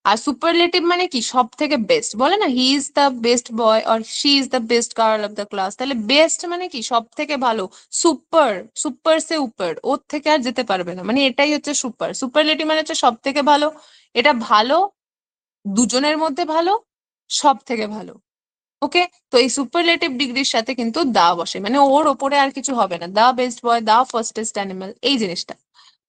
আর সুপারলেটিভ মানে কি, সব থেকে বেস্ট, বলে না he is the best boy or she is the best girl of the class, তাহলে বেস্ট মানে কি সব থেকে ভালো। সুপার, সুপার সে উপর, ওর থেকে আর যেতে পারবে না, মানে এটাই হচ্ছে সুপার। সুপারলেটিভ মানে হচ্ছে সব থেকে ভালো, এটা ভালো, দুজনের মধ্যে ভালো, সব থেকে ভালো। ওকে, তো এই সুপারলেটিভ ডিগ্রির সাথে কিন্তু দা বসে, মানে ওর ওপরে আর কিছু হবে না, the best boy, the fastest animal, এই জিনিসটা।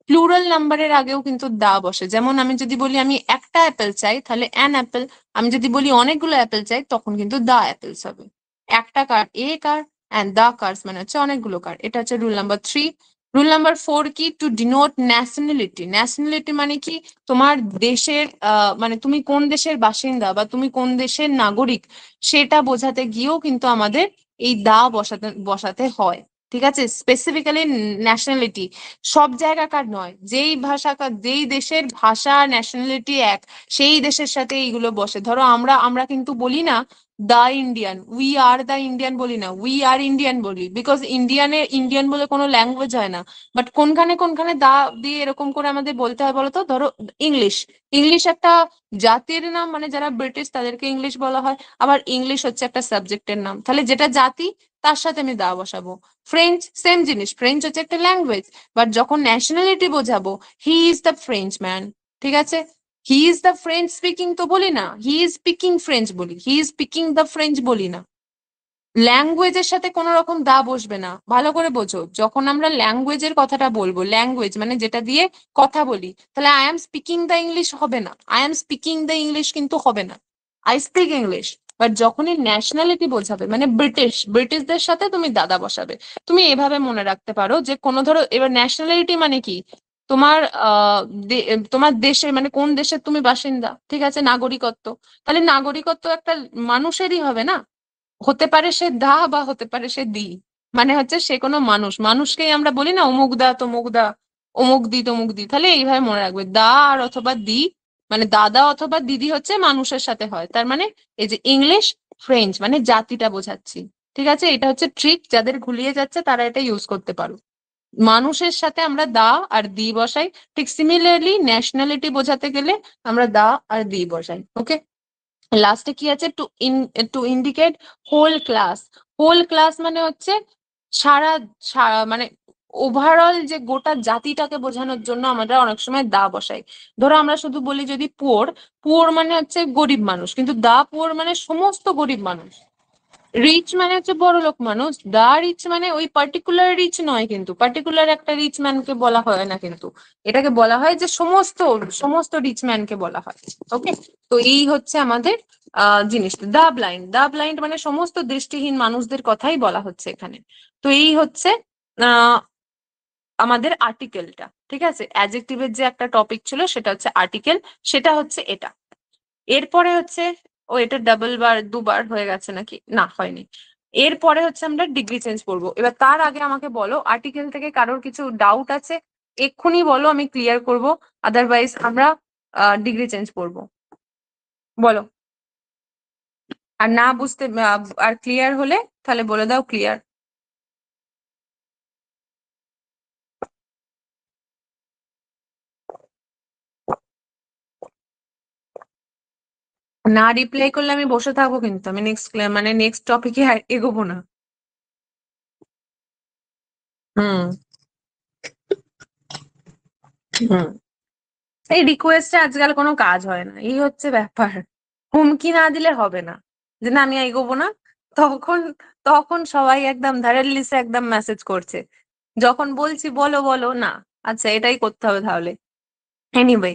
প্লুরাল নাম্বারের আগেও কিন্তু দা বসে, যেমন আমি যদি বলি আমি একটা অ্যাপেল চাই তাহলে অ্যান অ্যাপেল, আমি যদি বলি অনেকগুলো অ্যাপেল চাই তখন কিন্তু দা অ্যাপেলস হবে। একটা কার, এ কার, অ্যান্ড দা কার্স মানে হচ্ছে অনেকগুলো কার। এটা হচ্ছে রুল নাম্বার 3। রুল নাম্বার 4 কি, টু ডিনোট ন্যাশনালিটি। ন্যাশনালিটি মানে কি, তোমার দেশের মানে তুমি কোন দেশের বাসিন্দা বা তুমি কোন দেশের নাগরিক সেটা বোঝাতে গিয়েও কিন্তু আমাদের এই দা বসাতে বসাতে হয়। ঠিক আছে, স্পেসিফিক্যালি ন্যাশনালিটি, সব জায়গাকার নয়, যেই ভাষাকার, যেই দেশের ভাষা ন্যাশনালিটি এক, সেই দেশের সাথে এইগুলো বসে। ধরো আমরা আমরা কিন্তু বলি না the Indian, we are the Indian বলি না, উই আর ইন্ডিয়ান বলি, বিকজ ইন্ডিয়ানে ইন্ডিয়ান বলে কোনো ল্যাঙ্গুয়েজ হয় না। বাট কোনখানে কোনখানে দা দিয়ে এরকম করে আমাদের বলতে হয় বলতো, ধরো ইংলিশ, ইংলিশ একটা জাতির নাম, মানে যারা ব্রিটিশ তাদেরকে ইংলিশ বলা হয়, আবার ইংলিশ হচ্ছে একটা সাবজেক্টের নাম, তাহলে যেটা জাতি তার সাথে আমি দা বসাবো। ফ্রেঞ্চ সেম জিনিস, ফ্রেঞ্চ হচ্ছে একটা ল্যাঙ্গুয়েজ, বাট যখন ন্যাশনালিটি বোঝাবো, he is the French man, ঠিক আছে, he is the French speaking তো বলি না, হি ইজ স্পিকিং ফ্রেঞ্চ বলি, he is speaking the French বলি না। ল্যাঙ্গুয়েজের সাথে কোনো রকম দা বসবে না, ভালো করে বোঝো, যখন আমরা ল্যাঙ্গুয়েজের কথাটা বলবো, ল্যাঙ্গুয়েজ মানে যেটা দিয়ে কথা বলি, তাহলে I am speaking the English হবে না, I am speaking the English কিন্তু হবে না, আই স্পিক ইংলিশ। বাট যখনই ন্যাশনালিটি বোঝাবে, মানে ব্রিটিশ, ব্রিটিশদের সাথে তুমি দাদা বসাবে। তুমি এভাবে মনে রাখতে পারো যে কোনো, ধরো এবার ন্যাশনালিটি মানে কি, তোমার তোমার দেশের মানে কোন দেশের তুমি বাসিন্দা, ঠিক আছে, নাগরিকত্ব, তাহলে নাগরিকত্ব একটা মানুষেরই হবে না, হতে পারে সে দা বা হতে পারে সে দি, মানে হচ্ছে সে কোনো মানুষ, মানুষকেই আমরা বলি না অমুক দা তমুক দা, অমুক দি তমুক দি, তাহলে এইভাবে মনে রাখবে দা আর অথবা দি, মানে দাদা অথবা দিদি হচ্ছে মানুষের সাথে হয়, তার মানে এই যে ইংলিশ, ফ্রেঞ্চ মানে জাতিটা বোঝাচ্ছি। ঠিক আছে, এটা হচ্ছে ট্রিক, যাদের ঘুলিয়ে যাচ্ছে তারা এটা ইউজ করতে পারো। মানুষের সাথে আমরা দা আর দি বসাই, ঠিক সিমিলারলি ন্যাশনালিটি বোঝাতে গেলে আমরা দা আর দি বসাই। ওকে, লাস্টে কি আছে, to indicate whole class. Whole class মানে হচ্ছে সারা মানে ওভারঅল যে গোটা জাতিটাকে বোঝানোর জন্য আমরা অনেক সময় দা বসাই। ধরো আমরা শুধু বলি যদি পুয়ার, পুয়ার মানে হচ্ছে গরিব মানুষ, কিন্তু দা পুয়ার মানে সমস্ত গরিব মানুষ, রিচ মানে হচ্ছে বড় লোক মানুষ, দা রিচ মানে ওই পার্টিকুলার রিচ নয়, কিন্তু পার্টিকুলার একটা রিচ ম্যানকে বলা হয় না, কিন্তু এটাকে বলা হয় যে সমস্ত সমস্ত রিচ ম্যানকে বলা হয়। ওকে, তো এই হচ্ছে আমাদের জিনিস। দা ব্লাইন্ড মানে সমস্ত দৃষ্টিহীন মানুষদের কথাই বলা হচ্ছে এখানে। তো এই হচ্ছে আহ আমাদের আর্টিকেলটা। ঠিক আছে, অ্যাডজেক্টিভের যে একটা টপিক ছিল সেটা হচ্ছে আর্টিকেল, সেটা হচ্ছে এটা। এরপরে হচ্ছে, ও এটা ডাবল বার দুবার হয়ে গেছে নাকি, না হয়নি। এরপরে হচ্ছে আমরা ডিগ্রি চেঞ্জ করবো। এবার তার আগে আমাকে বলো, আর্টিকেল থেকে কারোর কিছু ডাউট আছে এক্ষুনি বলো, আমি ক্লিয়ার করব, আদারওয়াইজ আমরা ডিগ্রি চেঞ্জ করব। বলো। আর না বুঝতে আর ক্লিয়ার হলে তাহলে বলে দাও ক্লিয়ার। না রিপ্লাই করলে আমি বসে থাকবো, কিন্তু আমি নেক্সট মানে নেক্সট টপিকে এগোবো না। হুম হুম। এই রিকোয়েস্টে আজকাল কোনো কাজ হয় না, এই হচ্ছে ব্যাপার। হুমকি না দিলে হবে না যে না আমি এগোবো না। তখন তখন সবাই একদম ধারের লিস্টে একদম মেসেজ করছে, যখন বলছি বলো বলো না। আচ্ছা, এটাই করতে হবে তাহলে। এনিওয়ে,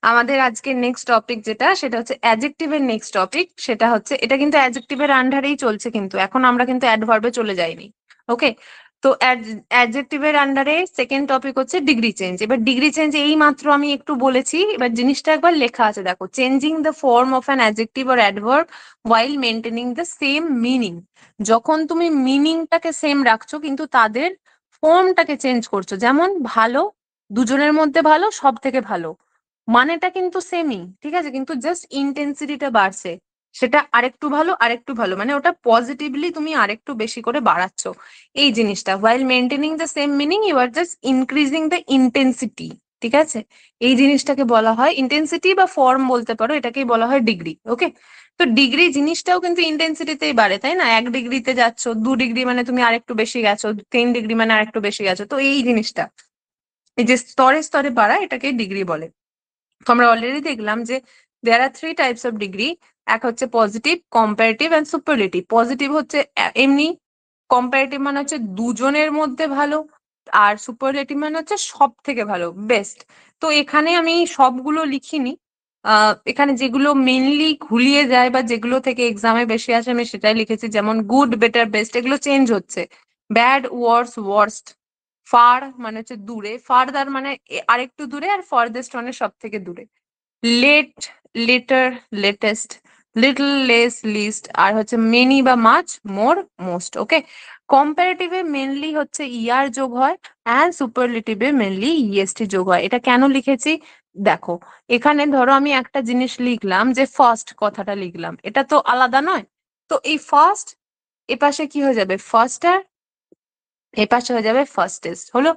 আমাদের আজকে নেক্সট টপিক যেটা, সেটা হচ্ছে অ্যাডজেক্টিভের নেক্সট টপিক। সেটা হচ্ছে, এটা কিন্তু অ্যাডজেক্টিভের আন্ডারেই চলছে, কিন্তু এখন আমরা কিন্তু অ্যাডভার্বে চলে যাইনি। ওকে, তো অ্যাডজেক্টিভের আন্ডারে সেকেন্ড টপিক হচ্ছে ডিগ্রি চেঞ্জ। এবার ডিগ্রি চেঞ্জ এই মাত্র আমি একটু বলেছি, এবার জিনিসটা একবার লেখা আছে দেখো, changing the form of an adjective or adverb while maintaining the same meaning. যখন তুমি মিনিংটাকে সেম রাখছো কিন্তু তাদের ফর্মটাকে চেঞ্জ করছো, যেমন ভালো, দুজনের মধ্যে ভালো, সব থেকে ভালো, মানেটা কিন্তু সেমই, ঠিক আছে, কিন্তু জাস্ট ইন্টেন্সিটিটা বাড়ছে। সেটা আরেকটু ভালো, আরেকটু ভালো, মানে ওটা পজিটিভলি তুমি আরেকটু বেশি করে বাড়াচ্ছ। এই জিনিসটা, while maintaining the same meaning you are just increasing the intensity। ঠিক আছে, এই জিনিসটাকে বলা হয় ইন্টেন্সিটি বা ফর্ম বলতে পারো, এটাকেই বলা হয় ডিগ্রি। ওকে, তো ডিগ্রি জিনিসটাও কিন্তু ইন্টেন্সিটিতেই বাড়ে, তাই না? 1 ডিগ্রিতে যাচ্ছ, 2 ডিগ্রি মানে তুমি আরেকটু বেশি গেছো, 3 ডিগ্রি মানে আরেকটু বেশি গেছো। তো এই জিনিসটা, এই যে স্তরে স্তরে বাড়া, এটাকে ডিগ্রি বলে। তো আমরা অলরেডি দেখলাম যে there are 3 types of degree. এক হচ্ছে positive, comparative and superlative. Positive হচ্ছে এমনি, কম্পারেটিভ মানে হচ্ছে দুজনের মধ্যে ভালো, আর সুপারলেটিভ মানে হচ্ছে সব থেকে ভালো, বেস্ট। তো এখানে আমি সবগুলো লিখিনি, এখানে যেগুলো মেনলি ঘুলিয়ে যায় বা যেগুলো থেকে এক্সামে বেশি আসে আমি সেটাই লিখেছি, যেমন গুড, বেটার, বেস্ট, এগুলো চেঞ্জ হচ্ছে। ব্যাড, ওয়ার্স, ওয়ার্স্ট। ফার মানে হচ্ছে দূরে, ফারদার মানে আরেকটু দূরে, আর ফারদেস্ট মানে সব থেকে দূরে। Late, later, latest, little, less, least, আর হচ্ছে মেনি বা মাচ, মোর, মোস্ট। ওকে, কম্পারেটিভে মেনলি হচ্ছে ইয়ার যোগ হয়, অ্যান্ড সুপারলেটিভে মেনলি ইএসটি যোগ হয়। এটা কেন লিখেছি দেখো, এখানে ধরো আমি একটা জিনিস লিখলাম যে ফার্স্ট, কথাটা লিখলাম, এটা তো আলাদা নয়। তো এই ফার্স্ট এপাশে কি হয়ে যাবে, ফার্স্ট, আর এপাশে হয়ে যাবে ফার্স্টেস্ট। হলো,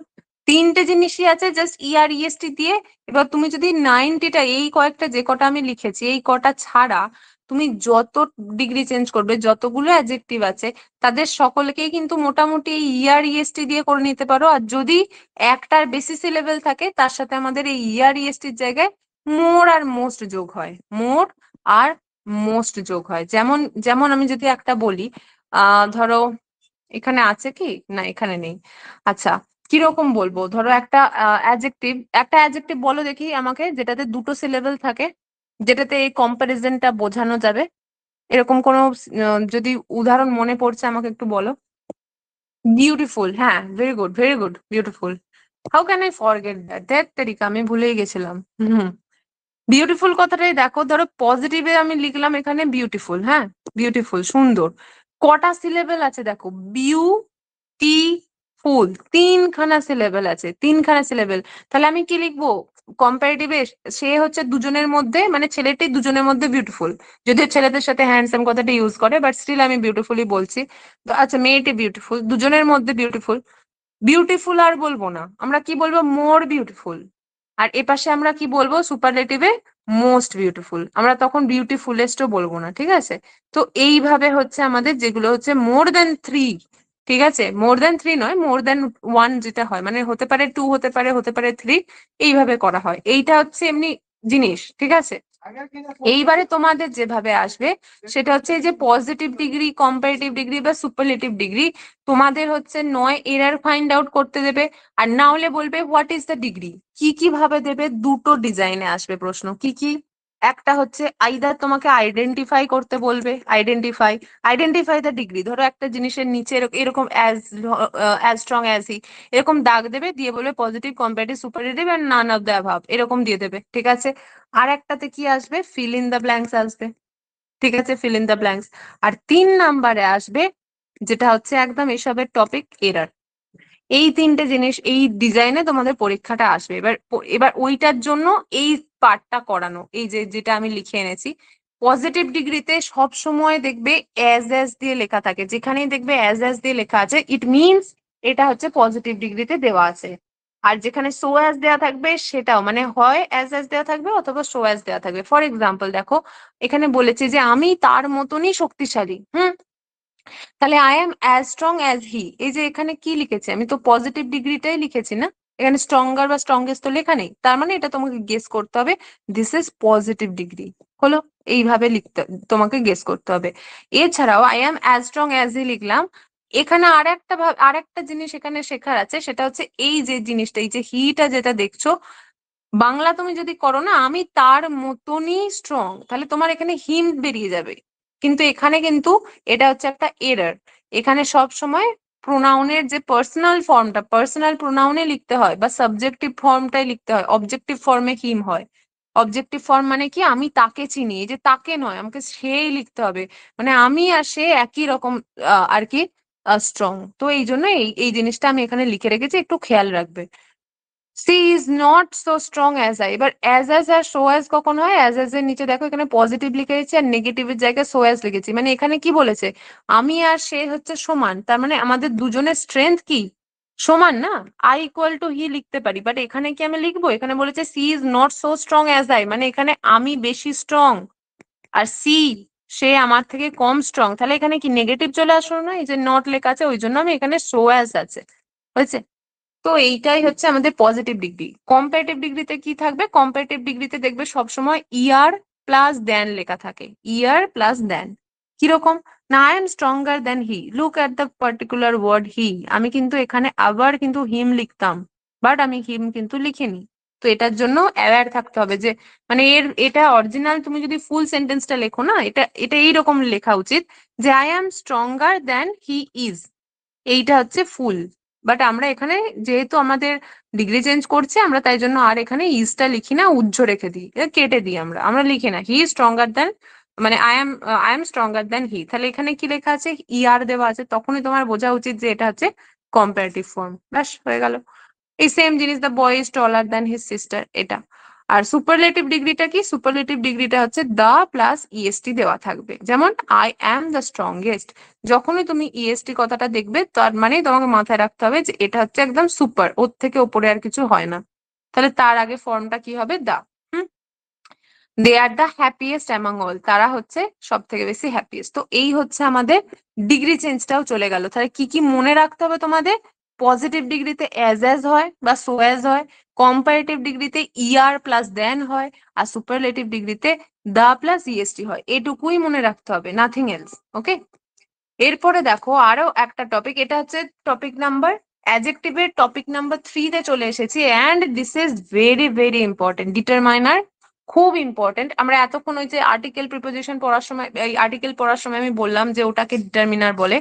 তিনটে জিনিসই আছে জাস্ট ইআর ইএসটি দিয়ে। এবার তুমি যদি 90টা, এই কয়েকটা যে কটা আমি লিখেছি এই কটা ছাড়া তুমি যত ডিগ্রি চেঞ্জ করবে, যতগুলো অ্যাডজেক্টিভ আছে তাদের সকলকেই কিন্তু মোটামুটি এই ইআর ইএসটি দিয়ে করে নিতে পারো। আর যদি একটার বেশি সিলেবেল থাকে তার সাথে আমাদের এই ইআর ইএসটির জায়গায় মোর আর মোস্ট যোগ হয়, মোর আর মোস্ট যোগ হয়। যেমন যেমন আমি যদি একটা বলি, ধরো এখানে আছে কি, না এখানে নেই। আচ্ছা, কিরকম বলবো, ধরো একটা অ্যাডজেক্টিভ, একটা অ্যাডজেক্টিভ বলো দেখি আমাকে যেটাতে দুটো সিলেবেল থাকে, যেটাতে এই কম্পারিজনটা বোঝানো যাবে, এরকম কোনো যদি উদাহরণ মনে পড়ছে আমাকে একটু বলো। বিউটিফুল, হ্যাঁ, very good, very good, beautiful. How can I forget that, that তারিকা আমি ভুলেই গেছিলাম। হুম, বিউটিফুল কথাটাই দেখো, ধরো পজিটিভে আমি লিখলাম এখানে বিউটিফুল, হ্যাঁ, বিউটিফুল, সুন্দর। কটা সিলেবেল আছে দেখো, বিউটিফুল, তিনখানা সিলেবেল আছে, তিনখানা সিলেবেল। তাহলে আমি কি লিখবো কম্পারেটিভে, সে হচ্ছে দুজনের মধ্যে, মানে ছেলেটি দুজনের মধ্যে বিউটিফুল, যদিও ছেলেদের সাথে হ্যান্ডসাম কথাটা ইউজ করে, বাট স্টিল আমি বিউটিফুলি বলছি। তো আচ্ছা, মেয়েটি বিউটিফুল, দুজনের মধ্যে বিউটিফুল। বিউটিফুল আর বলবো না, আমরা কি বলবো, মোর বিউটিফুল। আর এপাশে আমরা কি বলবো, সুপারলেটিভে মোস্ট বিউটিফুল, আমরা তখন বিউটিফুলেস্টও বলবো না, ঠিক আছে? তো এইভাবে হচ্ছে আমাদের যেগুলো হচ্ছে মোর দেন 3, ঠিক আছে, মোর দেন 3 নয়, মোর দেন 1 যেটা হয়, মানে হতে পারে 2, হতে পারে 3, এইভাবে করা হয়। এইটা হচ্ছে এমনি জিনিস, ঠিক আছে? এইবারে তোমাদের যেভাবে আসবে সেটা হচ্ছে এই যে পজিটিভ ডিগ্রি, কম্পারেটিভ ডিগ্রি বা সুপারলেটিভ ডিগ্রি, তোমাদের হচ্ছে নয় এরার ফাইন্ড আউট করতে দেবে, আর না হলে বলবে হোয়াট ইজ দ্য ডিগ্রি। কি কি ভাবে দেবে? দুটো ডিজাইনে আসবে প্রশ্ন। কি কি? একটা হচ্ছে আইদার তোমাকে আইডেন্টিফাই করতে বলবে, আইডেন্টিফাই দ্য ডিগ্রি। ধরো একটা জিনিসের নিচে এরকম অ্যাজ স্ট্রং অ্যাজ হি এরকম দাগ দেবে, দিয়ে বলবে positive, comparative, superlative and none of the above, এরকম দিয়ে দেবে। ঠিক আছে। আর একটাতে কি আসবে? ফিল ইন দ্য ব্ল্যাঙ্কস আসবে। ঠিক আছে, ফিল ইন দ্য ব্ল্যাঙ্কস। আর 3 নম্বরে আসবে যেটা হচ্ছে একদম এসবের টপিক, এরার। এই 3টে জিনিস এই ডিজাইনে তোমাদের পরীক্ষাটা আসবে। এবার এবার ওইটার জন্য এই পার্টটা করানো, এই যে যেটা আমি লিখে এনেছি। পজিটিভ ডিগ্রিতে সব সময় দেখবে অ্যাজ দিয়ে লেখা থাকে, যেখানেই দেখবে অ্যাজ দিয়ে লেখা আছে ইট মিনস এটা হচ্ছে পজিটিভ ডিগ্রিতে দেওয়া আছে। আর যেখানে সো অ্যাজ দেওয়া থাকবে সেটাও মানে হয় অ্যাজ দেওয়া থাকবে অথবা সো অ্যাজ দেওয়া থাকবে। ফর এক্সাম্পল দেখো, এখানে বলেছে যে আমি তার মতনই শক্তিশালী। তাহলে I am as strong as he, এই যে এখানে কি লিখেছি? আমি তো পজিটিভ ডিগ্রিটাই লিখেছি না, এখানে স্ট্রঙ্গার বা স্ট্রংগেস্ট তো লেখা নেই। তার মানে এটা তোমাকে গেস করতে হবে দিস ইজ পজিটিভ ডিগ্রি। হলো? এইভাবে লিখতে তোমাকে গেস করতে হবে। এছাড়াও I am as strong as he লিখলাম, এখানে আরেকটা জিনিস এখানে শেখার আছে, সেটা হচ্ছে এই যে জিনিসটা, এই যে হিটা যেটা দেখছো, বাংলা তুমি যদি করো না আমি তার মতনই স্ট্রং, তাহলে তোমার এখানে হিম বেরিয়ে যাবে। কিন্তু এখানে কিন্তু এটা হচ্ছে একটা এরর। এখানে সব সময় প্রোনাউনের যে পার্সোনাল প্রোনাউনে লিখতে হয় বা সাবজেক্টিভ ফর্মটাই লিখতে হয়, অবজেক্টিভ ফর্মে হিম হয়। অবজেক্টিভ ফর্ম মানে কি? আমি তাকে চিনি, এই যে তাকে নয়, আমাকে সেই লিখতে হবে। মানে আমি আর সে একই রকম আর কি স্ট্রং। তো এই জন্য এই জিনিসটা আমি এখানে লিখে রেখেছি, একটু খেয়াল রাখবে। She is not so strong as I. এবার অ্যাজ আর সো অ্যাজ কখন হয়? অ্যাজ এর নিচে দেখো এখানে পজিটিভ লিখেছি আর নেগেটিভের জায়গায় সো অ্যাজ লিখেছি। মানে এখানে কি বলেছে? আমি আর সে হচ্ছে সমান, তার মানে আমাদের দুজনের স্ট্রেংথ কি? সমান না? আই ইকুয়াল টু হি লিখতে পারি, বাট এখানে কি আমি লিখবো? এখানে বলেছে she is not so strong as I, মানে এখানে আমি বেশি স্ট্রং আর সে আমার থেকে কম স্ট্রং। তাহলে এখানে কি নেগেটিভ চলে আসলো না? এই যে নট লেখা আছে ওই জন্য আমি এখানে সো অ্যাজ আছে। হয়েছে? তো এইটাই হচ্ছে আমাদের পজিটিভ ডিগ্রি। কম্পারেটিভ ডিগ্রিতে কি থাকবে? কম্পারেটিভ ডিগ্রিতে দেখবে সবসময় ইয়ার প্লাস দেন লেখা থাকে, ইয়ার প্লাস দেন। কিরকম? না, I am stronger than he, look at the particular word he. আমি কিন্তু এখানে আবার কিন্তু হিম লিখতাম, বাট আমি হিম কিন্তু লিখিনি। তো এটার জন্য অ্যাওয়্যার থাকতে হবে যে মানে এটা অরিজিনাল তুমি যদি ফুল সেন্টেন্সটা লেখো না, এটা এটা এইরকম লেখা উচিত যে I am stronger than he is. এইটা হচ্ছে ফুল। বাট আমরা এখানে যেহেতু আমাদের ডিগ্রি চেঞ্জ করছে, আমরা তাই জন্য আর এখানে ইজটা লিখি না, উজ্জ্ব রেখে দিই, এটা কেটে দিই। আমরা লিখি না হি ইজ স্ট্রঙ্গার দেন, মানে আই এম স্ট্রঙ্গার দেন হি। তাহলে এখানে কি লেখা আছে? ইয়ার দেওয়া আছে, তখনই তোমার বোঝা উচিত যে এটা হচ্ছে কম্পারেটিভ ফর্ম। ব্যাস হয়ে গেল। এই সেম জিনিস the boy is taller than his sister, এটা। আর সুপারলেটিভ ডিগ্রিটা কি? সুপারলেটিভ ডিগ্রিটা হচ্ছে দা প্লাস ইএসটি দেওয়া থাকবে, যেমন আই অ্যাম দ্য স্ট্রংগেস্ট। যখনই তুমি ইএসটি কথাটা দেখবে তার মানে তোমাকে মাথায় রাখতে হবে যে এটা হচ্ছে একদম সুপার, ওর থেকে ওপরে আর কিছু হয় না। তাহলে তার আগে ফর্মটা কি হবে? The. Hmm. They are the happiest among all, তারা হচ্ছে সব থেকে বেশি হ্যাপিয়েস্ট। তো এই হচ্ছে আমাদের ডিগ্রি চেঞ্জটাও চলে গেল। তাহলে কি কি মনে রাখতে হবে তোমাদের? পজিটিভ ডিগ্রিতে অ্যাজ হয় বা সো অ্যাজ হয়, কম্পারেটিভ ডিগ্রিতে ইয়ার প্লাস দেন হয়, আর সুপারলেটিভ ডিগ্রিতে দা প্লাস ইএসটি হয়। এটুকুই মনে রাখতে হবে, নাথিং এলস। ওকে। এরপরে দেখো আরো একটা টপিক, এটা হচ্ছে টপিক নাম্বার অ্যাডজেক্টিভের টপিক নাম্বার 3 তে চলে এসেছি। And this is very very important, determiner খুব ইম্পর্টেন্ট। আমরা এতক্ষণ ওই যে আর্টিকেল প্রিপোজিশন পড়ার সময়, এই আর্টিকেল পড়ার সময় আমি বললাম যে ওটাকে ডিটারমিনার বলে,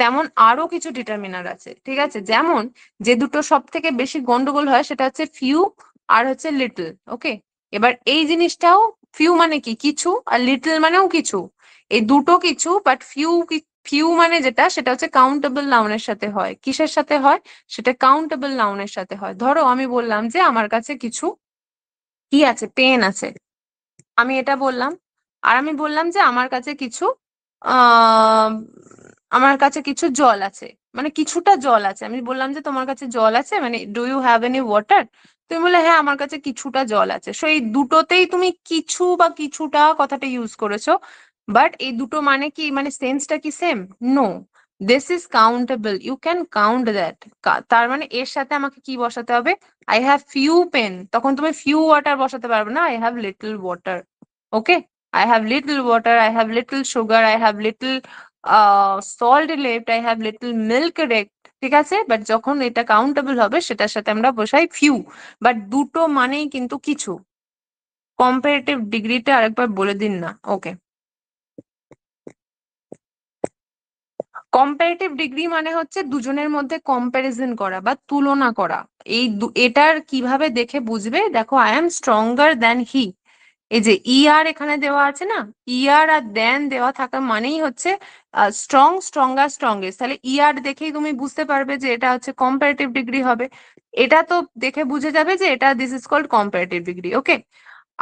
তেমন আরো কিছু ডিটারমিনার আছে। ঠিক আছে, যেমন যে দুটো সব থেকে বেশি গন্ডগোল হয় সেটা হচ্ছে ফিউ আর হচ্ছে লিটল। ওকে। এবার এই জিনিসটাও, ফিউ মানে কি? কিছু, আর লিটল মানেও কিছু। এই দুটো কিছু, বাট ফিউ মানে যেটা সেটা হচ্ছে কাউন্টেবল নাউনের সাথে হয়। কিসের সাথে হয়? সেটা কাউন্টেবল নাউনের সাথে হয়। ধরো আমি বললাম যে আমার কাছে কিছু কি আছে? পেন আছে, আমি এটা বললাম। আর আমি বললাম যে আমার কাছে কিছু আহ আমার কাছে কিছু জল আছে, মানে কিছুটা জল আছে। আমি বললাম যে তোমার কাছে জল আছে, মানে do you have any water? তুমি বলে হ্যাঁ আমার কাছে কিছুটা জল আছে। সো এই দুটোতেই তুমি কিছু বা কিছুটা কথাটা ইউজ করেছো, বাট এই দুটো মানে কি, মানে সেন্সটা কি same? No. This is countable, you can count that. তার মানে এর সাথে আমাকে কি বসাতে হবে? আই হ্যাভ ফিউ পেন, তখন তুমি ফিউ ওয়াটার বসাতে পারবে না, I have little water. Okay, I have little water, I have little sugar, I have little salt left, I have little milk left, ঠিক আছে? বাট যখন এটা কাউন্টেবল হবে সেটার সাথে আমরা বসাই ফিউ, বাট দুটো মানেই কিন্তু কিছু। কম্পারেটিভ ডিগ্রিটা আরেকবার বলে দিন না। ওকে, কম্পারেটিভ ডিগ্রি মানে হচ্ছে দুজনের মধ্যে কম্প্যারিজন করা বা তুলনা করা। এটার কিভাবে দেখে বুঝবে, দেখো I am stronger than he, এই যে আর এখানে দেওয়া আছে না, আর দেন দেওয়া থাকা মানেই হচ্ছে স্ট্রং, স্ট্রঙ্গার, স্ট্রংগেস্ট। তাহলে আর দেখেই তুমি বুঝতে পারবে যে এটা হচ্ছে কম্পারেটিভ ডিগ্রি হবে। এটা তো দেখে বুঝে যাবে যে এটা this is called comparative degree. Okay,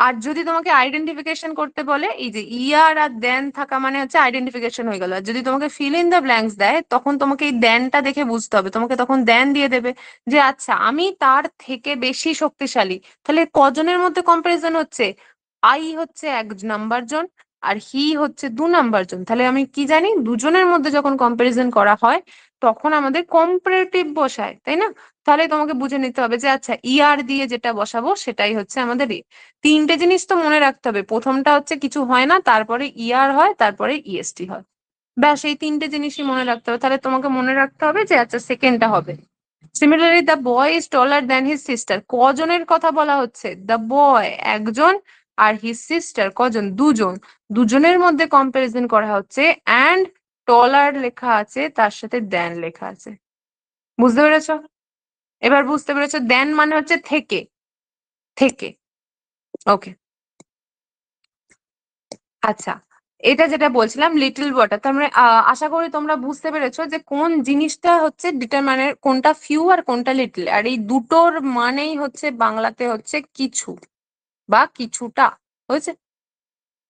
আর যদি তোমাকে আইডেন্টিফিকেশন করতে বলে, এই যে আর দেন থাকা মানে হচ্ছে আইডেন্টিফিকেশন হয়ে গেল। আর যদি তোমাকে ফিল ইন দ্য ব্ল্যাঙ্কস দেয়, তখন তোমাকে এই দেনটা দেখে বুঝতে হবে, তোমাকে তখন দেন দিয়ে দেবে যে আচ্ছা আমি তার থেকে বেশি শক্তিশালী। তাহলে কজনের মধ্যে কম্পারিজন হচ্ছে, আই হচ্ছে 1 নাম্বার জন আর হি হচ্ছে 2 নাম্বার জন। তাহলে আমি কি জানি, দুজনের মধ্যে যখন কম্পারিজন করা হয় তখন আমাদের কম্পারেটিভ বসায়, তাই না? তাহলে তোমাকে বুঝে নিতে হবে যে আচ্ছা দিয়ে যেটা বসাবো সেটাই হচ্ছে আমাদের তিনটে জিনিস তো মনে রাখতে হবে। প্রথমটা হচ্ছে কিছু হয় না, তারপরে হয়, তারপরে ইএসটি হয়। ব্যাস এই তিনটে জিনিসই মনে রাখতে হবে। তাহলে তোমাকে মনে রাখতে হবে যে আচ্ছা সেকেন্ডটা হবে। Similarly the boy is taller than his sister, কজনের কথা বলা হচ্ছে, দ্য বয় একজন আর হিজ সিস্টার কজন, দুজন, দুজনের মধ্যে কম্পারিজন করা হচ্ছে অ্যান্ড টলার লেখা আছে, তার সাথে দেন লেখা আছে। বুঝতে পেরেছো? এবার বুঝতে পেরেছো দেন মানে হচ্ছে থেকে, থেকে। ওকে, আচ্ছা, এটা যেটা বলছিলাম লিটল ওয়াটার, তার মানে আশা করি তোমরা বুঝতে পেরেছো যে কোন জিনিসটা হচ্ছে ডিটারমাইনের, কোনটা ফিউ আর কোনটা লিটল। আর এই দুটোর মানেই হচ্ছে বাংলাতে হচ্ছে কিছু বা কিছুটা, হয়েছে?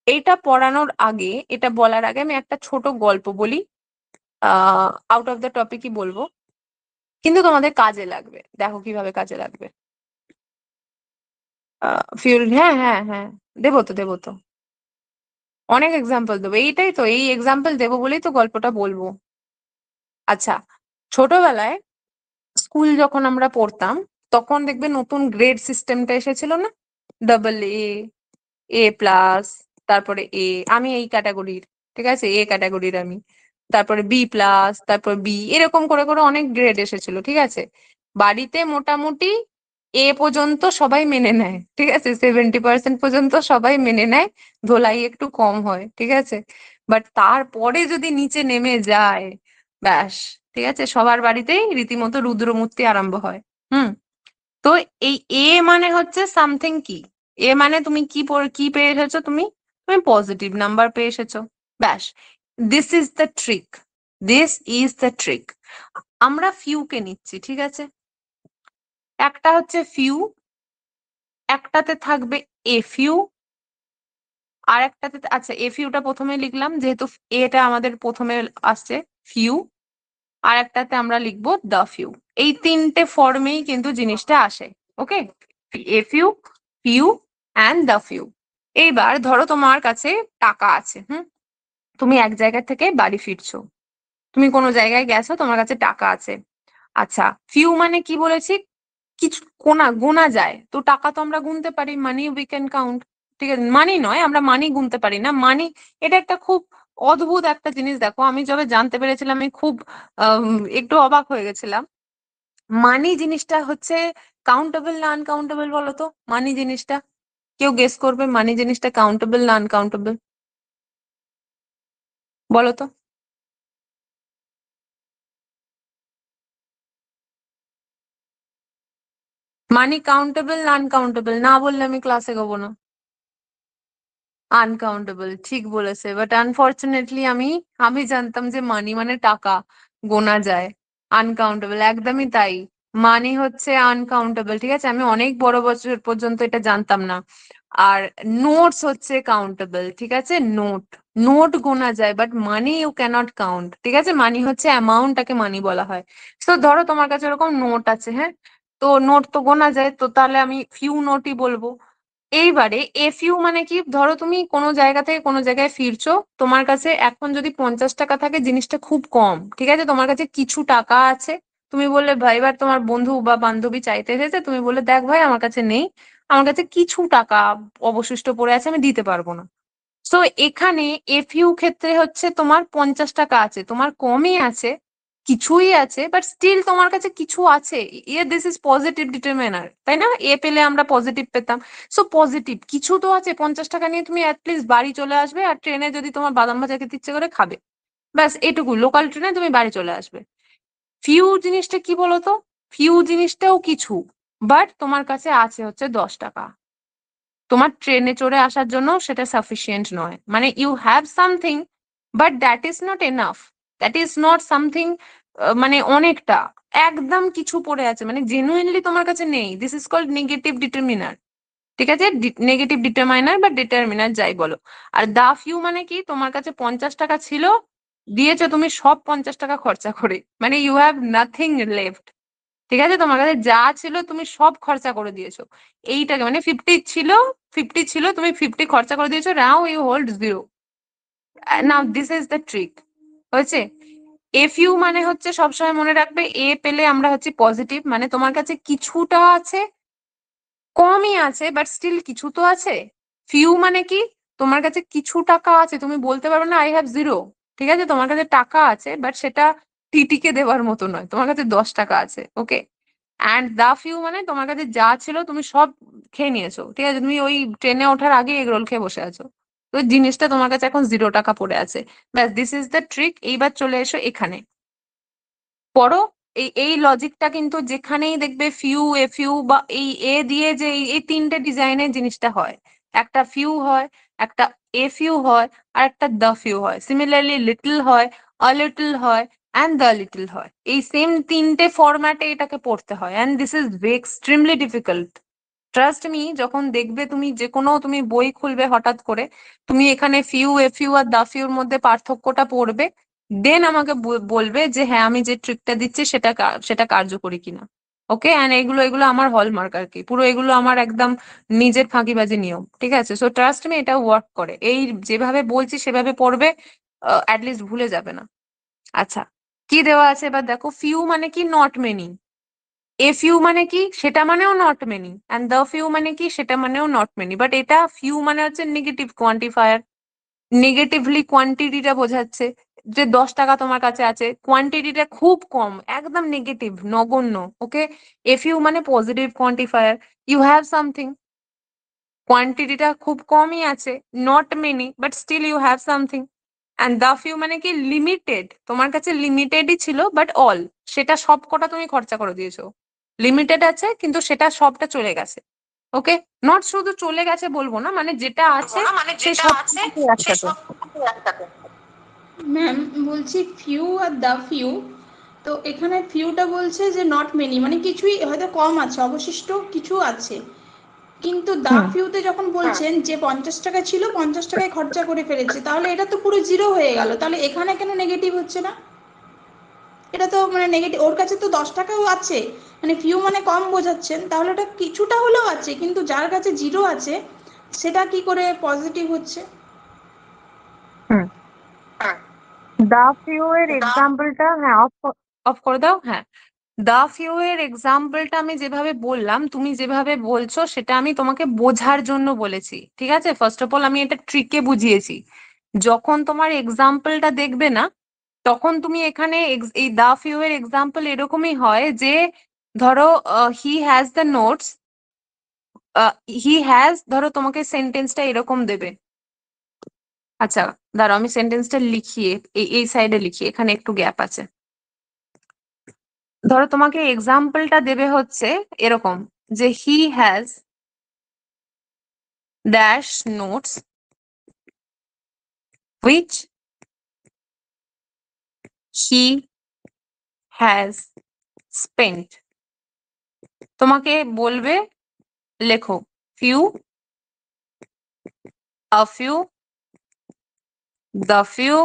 এইটা পড়ানোর আগে, এটা বলার আগে আমি একটা ছোট গল্প বলি, আউট অফ দ্য টপিকই বলবো, কিন্তু তোমাদের কাজে লাগবে, দেখো কিভাবে কাজে লাগবে। ফিউল, হ্যাঁ হ্যাঁ হ্যাঁ, দেবো তো দেবো তো, অনেক এক্সাম্পল দেবো, এইটাই তো, এই এক্সাম্পল দেবো বলেই তো গল্পটা বলবো। আচ্ছা, ছোটবেলায় স্কুল যখন আমরা পড়তাম তখন দেখবে নতুন গ্রেড সিস্টেমটা এসেছিল না, ডাবল এ প্লাস, তারপরে আমি এই ক্যাটাগরির, ঠিক আছে, ক্যাটাগরির আমি, তারপরে বি+, তারপর বি, এরকম করে করে অনেক গ্রেড এসেছিল, ঠিক আছে। বাড়িতে মোটামুটি পর্যন্ত সবাই মেনে নেয়, ঠিক আছে, 70% পর্যন্ত সবাই মেনে নেয়, ধোলাই একটু কম হয়, ঠিক আছে। বাট তারপরে যদি নিচে নেমে যায়, ব্যাস, ঠিক আছে, সবার বাড়িতেই রীতিমতো রুদ্রমূর্তি আরম্ভ হয়। হুম। তো এই মানে হচ্ছে সামথিং কি, মানে তুমি কি পেয়ে এসেছো, তুমি তুমি পজিটিভ নাম্বার পেয়ে এসেছো, ব্যাস। This is the trick, this is the trick. আমরা ফিউ কে নিচ্ছি, ঠিক আছে, একটা হচ্ছে ফিউ, একটাতে থাকবে ফিউ, আর একটাতে, আচ্ছা ফিউটা প্রথমে লিখলাম যেহেতু এটা আমাদের প্রথমে আসছে ফিউ, আর একটাতে আমরা লিখবো দ্য ফিউ। এই তিনটে ফর্মেই কিন্তু জিনিসটা আসে। Okay, few, few and the few. এইবার ধরো তোমার কাছে টাকা আছে, তুমি এক জায়গা থেকে বাড়ি ফিরছো, তুমি কোনো জায়গায় গেছো, তোমার কাছে টাকা আছে। আচ্ছা, ফিউ মানে কি বলেছি, কিছু গোনা যায় তো, টাকা তো আমরা গুনতে পারি, মানি উই ক্যান কাউন্ট, ঠিক আছে, মানি নয়, আমরা মানি গুনতে পারি না, মানি, এটা একটা খুব অদ্ভুত একটা জিনিস। দেখো আমি যবে জানতে পেরেছিলাম আমি খুব একটু অবাক হয়ে গেছিলাম। মানি জিনিসটা হচ্ছে কাউন্টেবল না আনকাউন্টেবল, বলো তো মানি জিনিসটা, কেউ গেস করবে মানি জিনিসটা কাউন্টেবল না আনকাউন্টেবল, বলো তো। মানি কাউন্টেবল না আনকাউন্টেবল, না বললে আমি ক্লাসে গবো না। আনকাউন্টেবল, ঠিক বলেছে, বাট আনফরচুনেটলি আমি আমি জানতাম যে মানি মানে টাকা, গোনা যায়। আনকাউন্টেবল, একদমই তাই, মানি হচ্ছে আনকাউন্টেবল, ঠিক আছে, আমি অনেক বড় বছর পর্যন্ত এটা জানতাম না। আর নোটস হচ্ছে কাউন্টেবল, ঠিক আছে, নোট, নোট গোনা যায়, but money you cannot count, ঠিক আছে, মানি হচ্ছে অ্যামাউন্টটাকে মানি বলা হয়। তো ধরো তোমার কাছে এরকম নোট আছে, হ্যাঁ, তো নোট তো গোনা যায়, তো তাহলে আমি ফিউ নোটই বলবো। এইবারে এফইউ মানে কি, ধরো তুমি কোনো জায়গা থেকে কোনো জায়গায় ফিরছো, তোমার কাছে এখন যদি 50 টাকা থাকে জিনিসটা খুব কম, ঠিক আছে, তোমার কাছে কিছু টাকা আছে, তুমি বললে ভাই, এবার তোমার বন্ধু বা বান্ধবী চাইতে এসেছে, তুমি বললে দেখ ভাই আমার কাছে নেই, আমার কাছে কিছু টাকা অবশিষ্ট পড়ে আছে, আমি দিতে পারবো না। সো এখানে এফইউ ক্ষেত্রে হচ্ছে তোমার 50 টাকা আছে, তোমার কমই আছে, কিছুই আছে, বাট স্টিল তোমার কাছে কিছু আছে। দিস ইজ পজিটিভ ডিটারমিনার, তাই না? এ পেলে আমরা পজিটিভ পেতাম। সো পজিটিভ কিছু তো আছে, 50 টাকা নিয়ে তুমি অ্যাটলিস্ট বাড়ি চলে আসবে, আর ট্রেনে যদি তোমার বাদাম ভাজা খেতে ইচ্ছে করে খাবে, ব্যাস এটুকু, লোকাল ট্রেনে তুমি বাড়ি চলে আসবে। ফিউ জিনিসটা কি বলতো? ফিউ জিনিসটাও কিছু, বাট তোমার কাছে আছে হচ্ছে 10 টাকা। তোমার ট্রেনে চড়ে আসার জন্য সেটা সাফিসিয়েন্ট নয়, মানে you have something but that is not enough, that is not something, মানে অনেকটা, একদম কিছু পড়ে আছে, মানে জেনুইনলি তোমার কাছে নেই। This is called negative determiner, ঠিক আছে? নেগেটিভ ডিটারমাইনার বা ডিটারমিনার যাই বলো। আর দা ফিউ মানে কি, তোমার কাছে 50 টাকা ছিল, দিয়েছো তুমি সব 50 টাকা খরচা করে, মানে ইউ হ্যাভ নাথিং লেফট, ঠিক আছে? তোমার কাছে যা ছিল তুমি সব খরচা করে দিয়েছো। এইটাকে মানে 50 ছিল, তুমি 50 খরচা করে দিয়েছো, now you hold 0। Now this is the trick, হয়েছে? এফ ইউ মানে হচ্ছে সবসময় মনে রাখবে, এ পেলে আমরা হচ্ছে পজিটিভ, মানে তোমার কাছে কিছুটা আছে, কমই আছে, বাট স্টিল কিছু তো আছে। ফিউ মানে কি, তোমার কাছে কিছু টাকা আছে, তুমি বলতে পারবে না আই হ্যাভ 0, ঠিক আছে? তোমার কাছে টাকা আছে, বাট সেটা টিটিকে দেওয়ার মতো নয়, তোমার কাছে 10 টাকা আছে, ওকে? অ্যান্ড দা ফিউ মানে তোমার কাছে যা ছিল তুমি সব খেয়ে নিয়েছো, ঠিক আছে? তুমি ওই ট্রেনে ওঠার আগে এগ রোল খেয়ে বসে আছো, তো ওই জিনিসটা তোমার কাছে এখন 0 টাকা পড়ে আছে। ব্যাস, দিস ইজ দ্য ট্রিক। এইবার চলে এসো এখানে, পড়ো। এই লজিকটা কিন্তু যেখানেই দেখবে ফিউ, এ ফিউ বা এই এ দিয়ে যে এই তিনটে ডিজাইনের জিনিসটা হয়, একটা ফিউ হয়, একটা এ ফিউ হয়, আর একটা দ্য ফিউ হয়। সিমিলারলি লিটল হয়, আ লিটল হয়, অ্যান্ড দ্য লিটল হয়। এই সেম তিনটে ফরম্যাটে এটাকে পড়তে হয়, and this is extremely difficult. Trust me, যখন দেখবে তুমি যে কোনো তুমি বই খুলবে হঠাৎ করে, তুমি এখানে ফিউ, এ ফিউ আর দা ফিউর মধ্যে পার্থক্যটা পড়বে, দেন আমাকে বলবে যে হ্যাঁ আমি যে ট্রিকটা দিচ্ছি সেটা সেটা কার্যকরী কিনা। ওকে? অ্যান্ড এগুলো আমার হলমার্ক আর কি, পুরো এগুলো আমার একদম নিজের ফাঁকিবাজি নিয়ম, ঠিক আছে? সো ট্রাস্ট মি, এটা ওয়ার্ক করে। এই যেভাবে বলছি সেভাবে পড়বে, অ্যাটলিস্ট ভুলে যাবে না। আচ্ছা, কি দেওয়া আছে এবার দেখো। ফিউ মানে কি, নট মেনি। এ ফিউ মানে কি, সেটা মানেও not many. And the few মানে কি, সেটা মানেও নট মেনি। বাট এটা ফিউ মানে হচ্ছে নেগেটিভ কোয়ান্টিফায়ার, নেগেটিভলি কোয়ান্টিটিটা বোঝাচ্ছে, যে 10 টাকা তোমার কাছে আছে, কোয়ান্টিটিটা খুব কম, একদম নেগেটিভ, নগণ্য, ওকে? এফ ইউ মানে positive quantifier, you have something, কোয়ান্টিটিটা খুব কমই আছে, not many, but still you have something. And the few মানে কি, লিমিটেড, তোমার কাছে লিমিটেডই ছিল, বাট অল, সেটা সব কটা তুমি খরচা করে দিয়েছো। লিমিটেড আছে কিন্তু সেটা সবটা চলে গেছে, ওকে? নট শুধু চলে গেছে বলবো না, মানে যেটা আছে সেই সব একসাথে। ম্যাম বলছি ফিউ আর দ্য ফিউ, তো এখানে ফিউটা বলছে যে নট মেনি, মানে কিছুই হয়তো কম আছে, অবশিষ্ট কিছু আছে। কিন্তু দা হুম। ফিউতে যখন বলছেন যে 50 টাকা ছিল, 50 টাকায় খরচা করে ফেলেছে, তাহলে এটা তো পুরো জিরো হয়ে গেল, তাহলে এখানে কেন নেগেটিভ হচ্ছে না? এটা তো মানে নেগেটিভ, ওর কাছে তো 10 টাকাও আছে, মানে ফিউ মানে কম বোঝাচ্ছেন, তাহলে ওটা কিছুটা হলেও আছে, কিন্তু যার কাছে জিরো আছে সেটা কি করে পজিটিভ হচ্ছে? হুম। দা ফিউ এর এক্সাম্পলটা, হ্যাঁ, অফ অফ করে দাও। হ্যাঁ, দা ফিউ এর এক্সাম্পলটা আমি যেভাবে বললাম, তুমি যেভাবে বলছো সেটা আমি তোমাকে বোঝার জন্য বলেছি, ঠিক আছে? ফার্স্ট অফ অল আমি এটা ট্রিকে বুঝিয়েছি। যখন তোমার এক্সাম্পলটা দেখবে না, তখন তুমি এখানে এই দা ফিউ এর এক্সাম্পল এরকমই হয় যে, ধরো he has the notes, he has, ধরো তোমাকে সেন্টেন্সটা এরকম দেবে। আচ্ছা, দাঁড়াও আমি সেন্টেন্সটা লিখিয়ে এই সাইডে লিখি, এখানে একটু গ্যাপ আছে। ধরো তোমাকে এক্সাম্পলটা দেবে হচ্ছে এরকম, যে he has dash notes which he has spent. তোমাকে বলবে লেখো few, a few, the few,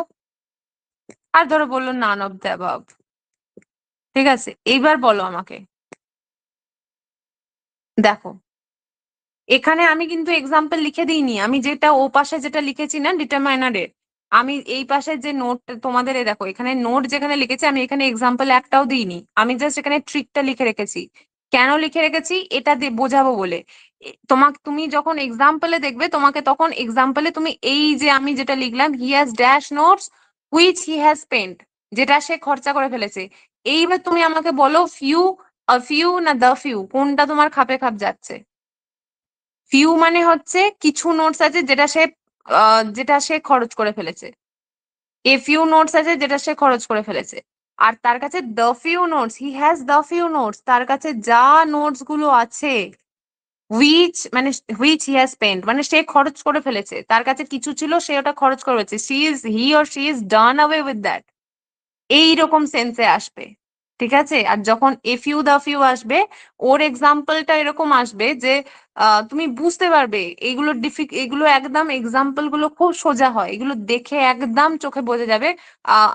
আর ধরো বললো নান অফ দ্য অ্যাবাভ। ঠিক আছে, এইবার বলো আমাকে, দেখো এখানে আমি কিন্তু এক্সাম্পল লিখে দিইনি, আমি যেটা ও পাশে যেটা লিখেছি না ডিটারমাইনারের, আমি এই পাশে যে নোট তোমাদের দেখো এখানে নোট যেখানে লিখেছি, আমি এখানে এক্সাম্পল একটাও দিইনি, আমি জাস্ট এখানে ট্রিকটা লিখে রেখেছি। কেন লিখে রেখেছি? এটা বোঝাবো বলে। তুমি যখন এক্সাম্পলে দেখবে তোমাকে তখন এক্সাম্পলে তুমি এই যে আমি যেটা লিখলাম হি has dash notes which he has spent, যেটা সে খরচা করে ফেলেছে, এইবার তুমি আমাকে বলো ফিউ, ফিউ না দ্য ফিউ, কোনটা তোমার খাপে খাপ যাচ্ছে? ফিউ মানে হচ্ছে কিছু নোটস আছে যেটা সে খরচ করে ফেলেছে, এ ফিউ নোটস আছে যেটা সে খরচ করে ফেলেছে, আর তার কাছে the few notes, he has the few notes, তার কাছে যা নোটস গুলো আছে, হুইচ হি হ্যাজ স্পেন্ট মানে সে খরচ করে ফেলেছে, তার কাছে কিছু ছিল সে ওটা খরচ করে ফেলেছে, he or she is done away with that, এইরকম সেন্সে আসবে। ঠিক আছে, আর যখন এ ফিউ দা ফিউ আসবে, ওর এক্সাম্পলটা এরকম আসবে যে তুমি বুঝতে পারবে এগুলো একদম এক্সাম্পল গুলো খুব সোজা হয়, এগুলো দেখে একদম চোখে বোঝা যাবে।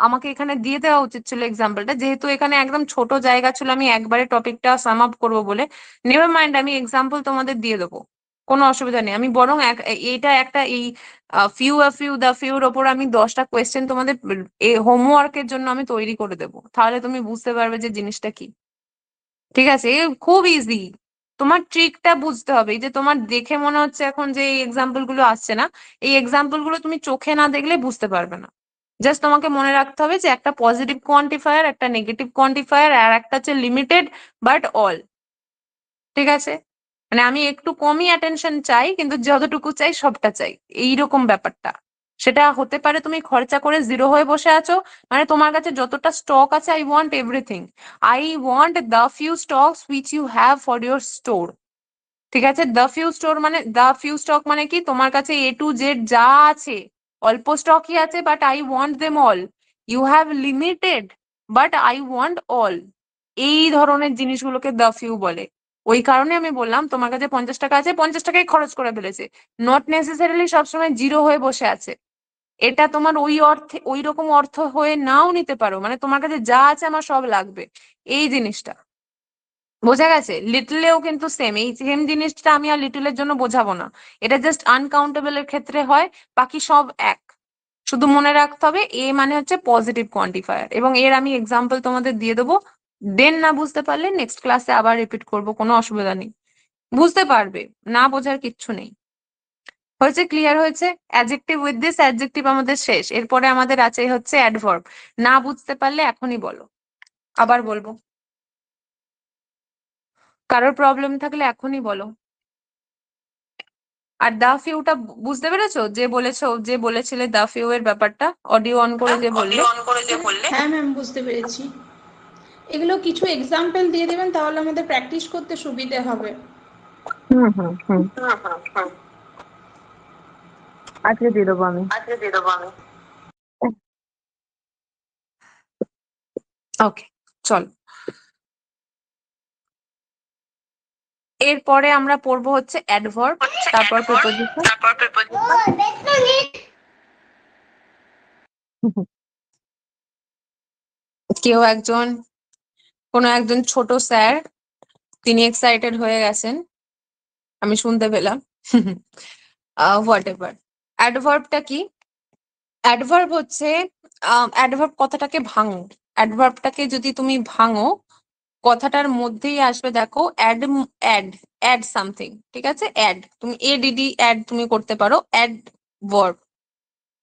আমাকে এখানে দিয়ে দেওয়া উচিত ছিল এক্সাম্পলটা, যেহেতু এখানে একদম ছোট জায়গা ছিল, আমি একবারে টপিকটা সাম আপ করবো বলে, নেভার মাইন্ড, আমি এক্সাম্পল তোমাদের দিয়ে দেবো, কোনো অসুবিধা নেই। আমি বরং এইটা একটা এই দা ফিউর ওপর আমি 10টা কোয়েশ্চেন তোমাদের হোমওয়ার্কের জন্য আমি তৈরি করে দেবো, তাহলে তুমি বুঝতে পারবে যে জিনিসটা কি। ঠিক আছে, খুব ইজি। তোমার ট্রিকটা বুঝতে হবে, এই যে তোমার দেখে মনে হচ্ছে এখন যে এই এক্সাম্পল গুলো আসছে না, এই এক্সাম্পল গুলো তুমি চোখে না দেখলে বুঝতে পারবে না। জাস্ট তোমাকে মনে রাখতে হবে যে একটা পজিটিভ কোয়ান্টিফায়ার, একটা নেগেটিভ কোয়ান্টিফায়ার, আর একটা হচ্ছে লিমিটেড বাট অল। ঠিক আছে, মানে আমি একটু কমই অ্যাটেনশন চাই, কিন্তু যতটুকু চাই সবটা চাই, এইরকম ব্যাপারটা। সেটা হতে পারে তুমি খরচা করে জিরো হয়ে বসে আছো, মানে তোমার কাছে যতটা স্টক আছে, I want everything, I want the few stocks which you have for your store. ঠিক আছে, দ্য ফিউ স্টক মানে কি, তোমার কাছে এ টু জেড যা আছে, অল্প স্টকই আছে, but I want them all. You have limited but I want all. এই ধরনের জিনিসগুলোকে দ্য ফিউ বলে। ওই কারণে আমি বললাম তোমার কাছে 50 টাকা আছে, 50 টাকাই খরচ করে ফেলেছে, নট নেসেসারিলি সবসময় জিরো হয়ে বসে আছে। এটা তোমার ওই অর্থে ওই রকম অর্থ হয়ে নাও নিতে পারো, মানে তোমার কাছে যা আছে আমার সব লাগবে, এই জিনিসটা। বোঝা গেছে? লিটলেও কিন্তু সেম, এই সেম জিনিসটা আমি আর লিটলের জন্য বোঝাবো না, এটা জাস্ট আনকাউন্টেবল এর ক্ষেত্রে হয়, বাকি সব এক। শুধু মনে রাখতে হবে এ মানে হচ্ছে পজিটিভ কোয়ান্টিফায়ার, এবং এর আমি এক্সাম্পল তোমাদের দিয়ে দেবো। দেন না বুঝতে পারলে নেক্সট ক্লাসে আবার রিপিট করব, কোনো অসুবিধা নেই, বুঝতে পারবে, না বোঝার কিচ্ছু নেই। হয়েছে? ক্লিয়ার হয়েছে? অ্যাডজেক্টিভ উইথ দিস অ্যাডজেক্টিভ আমাদের শেষ, এরপরে আমাদের আছে হচ্ছে অ্যাডভার্ব। না বুঝতে পারলে এখনই বলো, আবার বলবো। কারোর প্রবলেম থাকলে এখনই বলো। আর দা ফিউটা বুঝতে পেরেছো? যে বলেছিলে দা ফিউ এর ব্যাপারটা, অডিও অন করে যে বললে। হ্যাঁ ম্যাম, বুঝতে পেরেছি। এগুলো কিছু এক্সাম্পল দিয়ে দেবেন, তাহলে আমাদের প্র্যাকটিস করতে সুবিধে হবে। হুম হুম হুম, আজকে দিয়ে দেবো আমি। ওকে, চলো। এরপরে আমরা পড়বো হচ্ছে অ্যাডভার্ব, তারপর প্রিপোজিশন। কেউ একজন, কোনো একজন ছোট স্যার, তিনি এক্সাইটেড হয়ে গেছেন, আমি শুনতে পেলাম। What ever. অ্যাডভার্বটা কি? অ্যাডভার্ব হচ্ছে, অ্যাডভার্ব কথাটাকে ভাঙো, অ্যাডভার্বটাকে যদি তুমি ভাঙো, কথাটার মধ্যেই আসবে, দেখো অ্যাড, অ্যাড, অ্যাড সামথিং। ঠিক আছে, অ্যাড, তুমি এডিডি অ্যাড তুমি করতে পারো, অ্যাড ভার্ব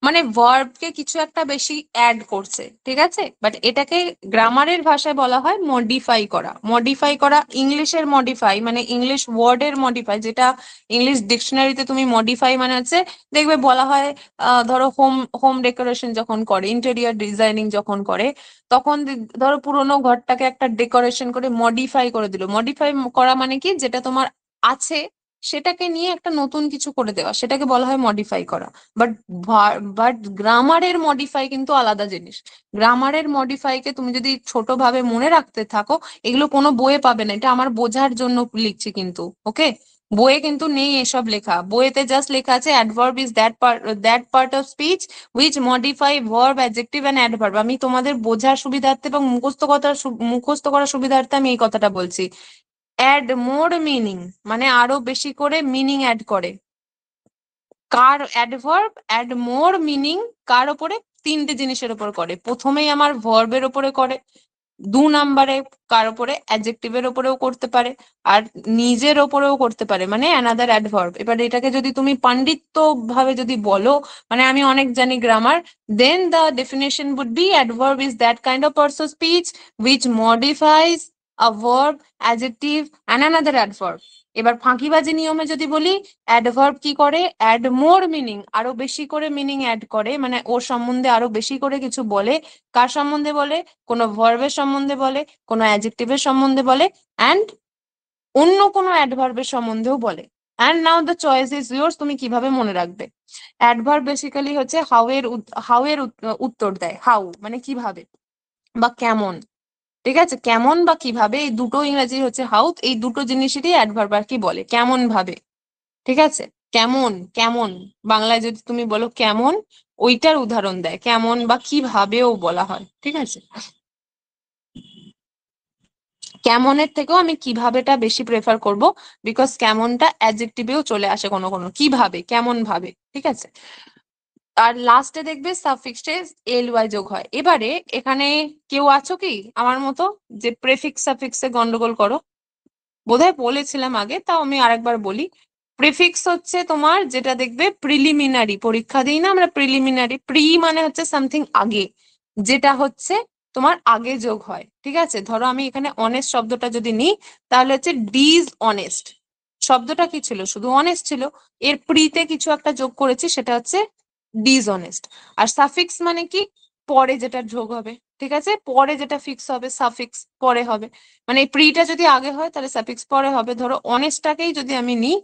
মানে ভার্বকে কিছু একটা বেশি অ্যাড করছে। ঠিক আছে, বাট এটাকে গ্রামারের ভাষায় বলা হয় মডিফাই করা। মডিফাই করা, ইংলিশের মডিফাই মানে ইংলিশ ওয়ার্ডের মডিফাই, যেটা ইংলিশ ডিকশনারিতে তুমি মডিফাই মানে হচ্ছে, দেখবে বলা হয়, ধরো হোম হোম ডেকোরেশন যখন করে, ইন্টেরিয়ার ডিজাইনিং যখন করে, তখন ধরো পুরোনো ঘরটাকে একটা ডেকোরেশন করে মডিফাই করে দিল। মডিফাই করা মানে কি, যেটা তোমার আছে সেটাকে নিয়ে একটা নতুন কিছু করে দেওয়া, সেটাকে বলা হয় মডিফাই করা। বাট বাট গ্রামারের মডিফাই কিন্তু আলাদা জিনিস। গ্রামারের মডিফাইকে তুমি যদি ছোটভাবে মনে রাখতে থাকো, এগুলো কোনো বইয়ে পাবে না, এটা আমার বোঝার জন্য লিখছি কিন্তু, ওকে? বইয়ে কিন্তু নেই এসব লেখা, বইয়েতে জাস্ট লেখা আছে adverb is that part of speech which modify verb, adjective and adverb. আমি তোমাদের বোঝার সুবিধার্থে এবং মুখস্থ করার সুবিধার্থে আমি এই কথাটা বলছি। অ্যাড মোর মিনিং মানে আরো বেশি করে মিনিং অ্যাড করে। কার অ্যাডভার্ব অ্যাড মোর মিনিং কার ওপরে? তিনটে জিনিসের ওপর করে। প্রথমেই আমার ভার্বের ওপরে করে, 2 নম্বরে কার উপরে, অ্যাডজেক্টিভের ওপরেও করতে পারে আর নিজের ওপরেও করতে পারে, মানে অ্যানাদার অ্যাডভার্ব। এবার এটাকে যদি তুমি পাণ্ডিত্য ভাবে যদি বলো, মানে আমি অনেক জানি grammar, then the definition would be adverb is that kind of person speech which modifies a verb, adjective and another adverb. এবার ফাঁকিবাজি নিয়মে যদি বলি, অ্যাডভার্ব কি করে, অ্যাড মোর মিনিং, আরো বেশি করে মিনিং অ্যাড করে, মানে ওর সম্বন্ধে আরো বেশি করে কিছু বলে। কার সম্বন্ধে বলে, কোনো ভার্বের সম্বন্ধে বলে, কোনো অ্যাডজেক্টিভের সম্বন্ধে বলে, অ্যান্ড অন্য কোনো অ্যাডভার্বের সম্বন্ধেও বলে। And now the choice is yours, তুমি কিভাবে মনে রাখবে। অ্যাডভার্ব বেসিক্যালি হচ্ছে হাউ এর উত্তর দেয়, হাউ মানে কিভাবে বা কেমন, ঠিক আছে, কেমন বা কিভাবে, এই দুটো ইংরেজি হচ্ছে হাউ, এই দুটো জিনিসেরই অ্যাডভার্ব আর কি বলে, কেমন ভাবে, ঠিক আছে। কেমন, কেমন বাংলায় যদি তুমি বলো কেমন, ওইটার উদাহরণ দেয়, কেমন বা কিভাবেও বলা হয়, ঠিক আছে। কেমনের থেকেও আমি কিভাবেটা বেশি প্রেফার করব, বিকজ কেমনটা অ্যাডজেক্টিভেও চলে আসে কোনো কোনো, কিভাবে, কেমন ভাবে, ঠিক আছে। আর লাস্টে দেখবে সাফিক্সে এল ওয়াই যোগ হয়। এবারে এখানে কেউ আছো কি আমার মতো যে প্রেফিক্স সাফিক্সে গন্ডগোল করো? বোধহয় বলেছিলাম আগে, তাও আমি আরেকবার বলি। প্রিফিক্স হচ্ছে তোমার যেটা দেখবে প্রিলিমিনারি, পরীক্ষা দিই না আমরা প্রিলিমিনারি, প্রি মানে হচ্ছে সামথিং আগে, যেটা হচ্ছে তোমার আগে যোগ হয়, ঠিক আছে। ধরো আমি এখানে অনেস্ট শব্দটা যদি নিই, তাহলে হচ্ছে ডিজ অনেস্ট, শব্দটা কি ছিল, শুধু অনেস্ট ছিল, এর প্রিতে কিছু একটা যোগ করেছি, সেটা হচ্ছে ডিজ অনেস্ট। আর সাফিক্স মানে কি, পরে যেটা যোগ হবে, ঠিক আছে, পরে যেটা ফিক্স হবে সাফিক্স পরে হবে, মানে এই প্রিটা যদি আগে হয় তাহলে সাফিক্স পরে হবে। ধরো অনেস্টটাকেই যদি আমি নিই,